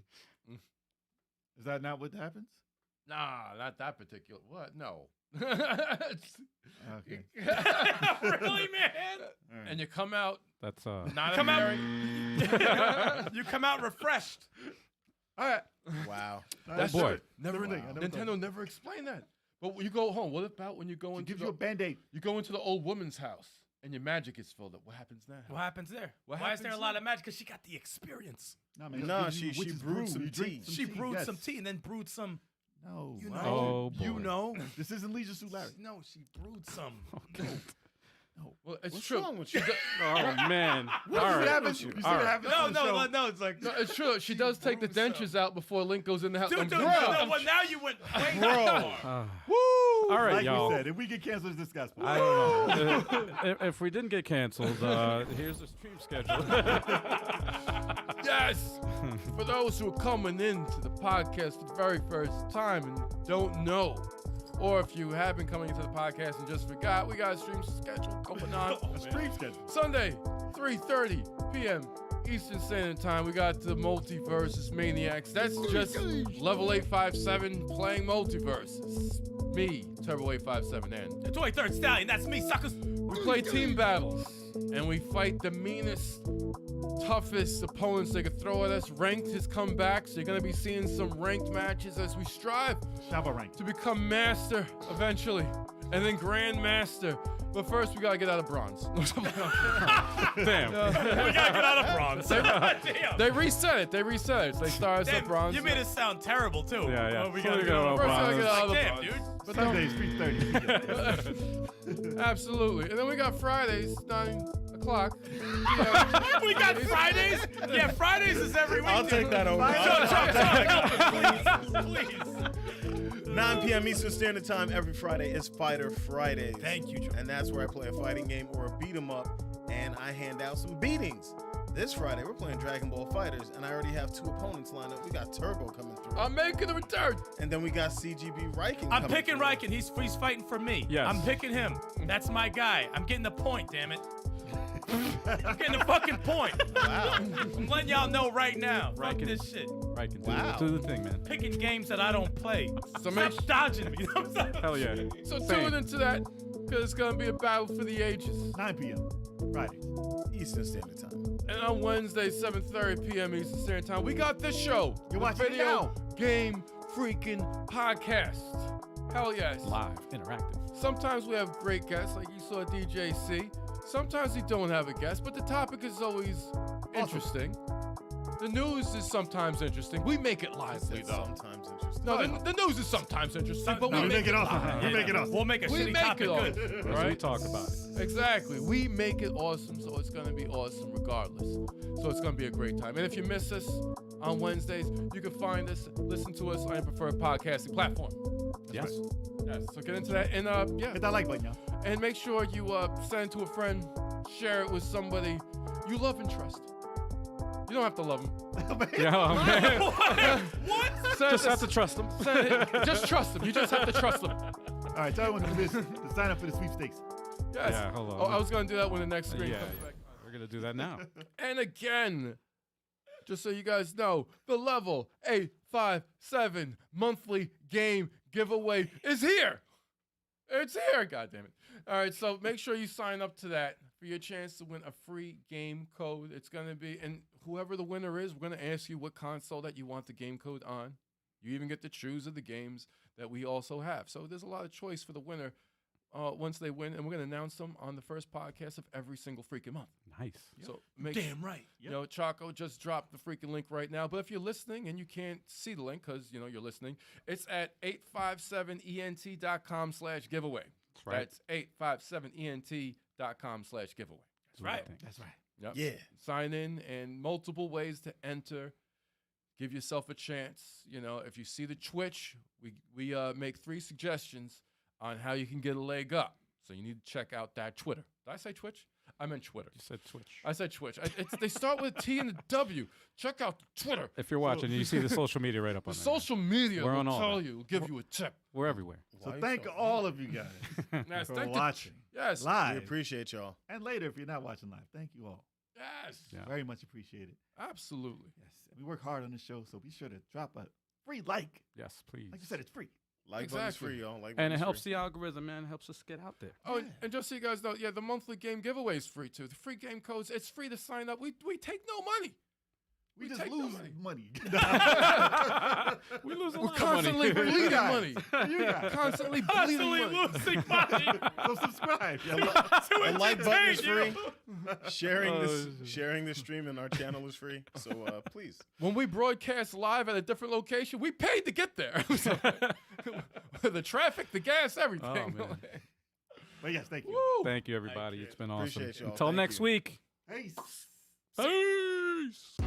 Is that not what happens? Nah, not that particular. What? No. Okay. Really, man? All right. And you come out That's not Come a out- fairy. You come out refreshed. All right. Wow. That's boy. it. Never. Everything. I never Nintendo thought. never explained that. But when you go home, what about when you go It into gives you a Band-Aid. you go into the old woman's house and your magic is filled up? What happens now? What happens there? What Why is there a happens lot there? of magic? Because she got the experience. No, man, it No, gives you she witch's brewed brew. some You drink tea. some She tea, brewed yes. some tea and then brewed some. No. You wow. know. Oh, You boy. know. This isn't Leisure Suit Larry. No, she brewed some. Well, it's What's true. wrong with you? Oh man. What All does right. it happen? You see All what right. happens No, on the show? no. It's like, No, it's true. She does take the brewed dentures out before Link goes in the house. dude, I'm no, bro. well, now you went way Bro. far. All right, Like y'all. we said, if we get canceled, it's disgusting. I don't know. If we didn't get canceled, here's the stream schedule. Yes. For those who are coming into the podcast for the very first time and don't know, or if you have been coming into the podcast and just forgot, we got a stream schedule going on. Stream schedule. Sunday, 3:30 p.m. Eastern Standard Time. We got the Multiversus Maniacs. That's just level 857 playing Multiversus. Me, Turbo 857, and The 23rd Stallion, that's me, suckers. we play team battles, and we fight the meanest, toughest opponents they could throw at us. Ranked has come back, so you're going to be seeing some ranked matches as we strive Shovel rank. to become master eventually, and then grandmaster. But first, we got to get out of bronze. Damn. We gotta get out of bronze. Damn. They reset it. So they start us at Damn, bronze. you made it sound terrible too. Yeah. Oh, we So gotta we get go out of First, we bronze. gotta get out of the Damn, bronze. dude. But Sunday, 3:30. absolutely. And then we got Fridays, 9 o'clock. We got Fridays? Yeah, Fridays is every week. I'll take that over. Please. 9 p.m. Eastern Standard Time every Friday is Fighter Fridays. Thank you, Joe. And that's where I play a fighting game or a beat 'em up, and I hand out some beatings. This Friday, we're playing Dragon Ball Fighters, and I already have 2 opponents lined up. We got Turbo coming through. I'm making a return. And then we got CGB Riken I'm coming picking through. Riken. He's fighting for me. Yes. I'm picking him. That's my guy. I'm getting the point, damn it. I'm getting the fucking point. Wow. I'm letting y'all know right now. Fuck Riken. this shit. Right, can Wow. do the thing, man. Picking games that I don't play. So Stop dodging me. Hell yeah. So Same. tune into that, because it's going to be a battle for the ages. 9 p.m. Friday. Eastern Standard Time. And on Wednesday, 7:30 p.m. Eastern Standard Time, we got this show. You're the watching it Video now. Game Freaking Podcast. Hell yes. Live, interactive. Sometimes we have great guests, like you saw DJC. Sometimes we don't have a guest, but the topic is always interesting. The news is sometimes interesting. We make it lively, though. Sometimes interesting. No, the news is sometimes interesting, but we make it awesome. We make it awesome. We'll make a We shitty make topic it good. awesome, We right? talk about it. Exactly. We make it awesome, so it's going to be awesome regardless. So it's going to be a great time. And if you miss us on Wednesdays, you can find us, listen to us on your preferred podcasting platform. Yes. Yes. So get into that. And yeah. Hit that like button, y'all. And make sure you send it to a friend, share it with somebody you love and trust. You don't have to love them. Yeah, man. What? Just have to trust them. Just trust them. You just have to trust them. All right, tell everyone to sign up for the sweepstakes. Yes. Yeah, hold on. Oh, I was going to do that when the next screen Yeah, comes yeah. back. We're gonna do that now. And again, just so you guys know, the level 857 monthly game giveaway is here. It's here, goddammit. All right, so make sure you sign up to that for your chance to win a free game code. It's going to be, and whoever the winner is, we're going to ask you what console that you want the game code on. You even get to choose of the games that we also have. So there's a lot of choice for the winner once they win, and we're going to announce them on the first podcast of every single freaking month. Nice. So make Damn right. you know, Chaco just dropped the freaking link right now. But if you're listening and you can't see the link because, you know, you're listening, it's at 857ent.com/giveaway. right. That's 857ent.com/giveaway. That's right. That's right. Yep. Yeah. Sign in and multiple ways to enter. Give yourself a chance. You know, if you see the Twitch, we make 3 suggestions on how you can get a leg up. So you need to check out that Twitter. Did I say Twitch? I meant Twitter. You said Twitch. I said Twitch. They start with a T and a W. Check out the Twitter. If you're watching, you see the social media right up The on there. social media We're will on all tell that. you, will give you a tip. We're everywhere. So Why you thank so- all of you guys Yes, for thank you. watching Yes. We live appreciate y'all. and later if you're not watching live. Thank you all. Yes. Yeah. Very much appreciated. Absolutely. Yes, we work hard on the show, so be sure to drop a free like. Yes, please. Like you said, it's free. Like button's Exactly. free, y'all. Like And it button's helps free. the algorithm, man. It helps us get out there. Oh, and just so you guys know, yeah, the monthly game giveaway is free too. The free game codes, it's free to sign up. We take no money. We, We just take no lose money. money. We lose a We're lot constantly of money. bleeding guys. money. You guys. Constantly bleeding Constantly money. losing money. So subscribe. The like button is entertain free. you. Sharing this stream in our channel is free. So please. When we broadcast live at a different location, we paid to get there. So, the traffic, the gas, everything. Oh, man. But yes, thank you. Woo. Thank you, everybody. It's been awesome. Appreciate y'all. Until Thank next you. week. Peace. Peace.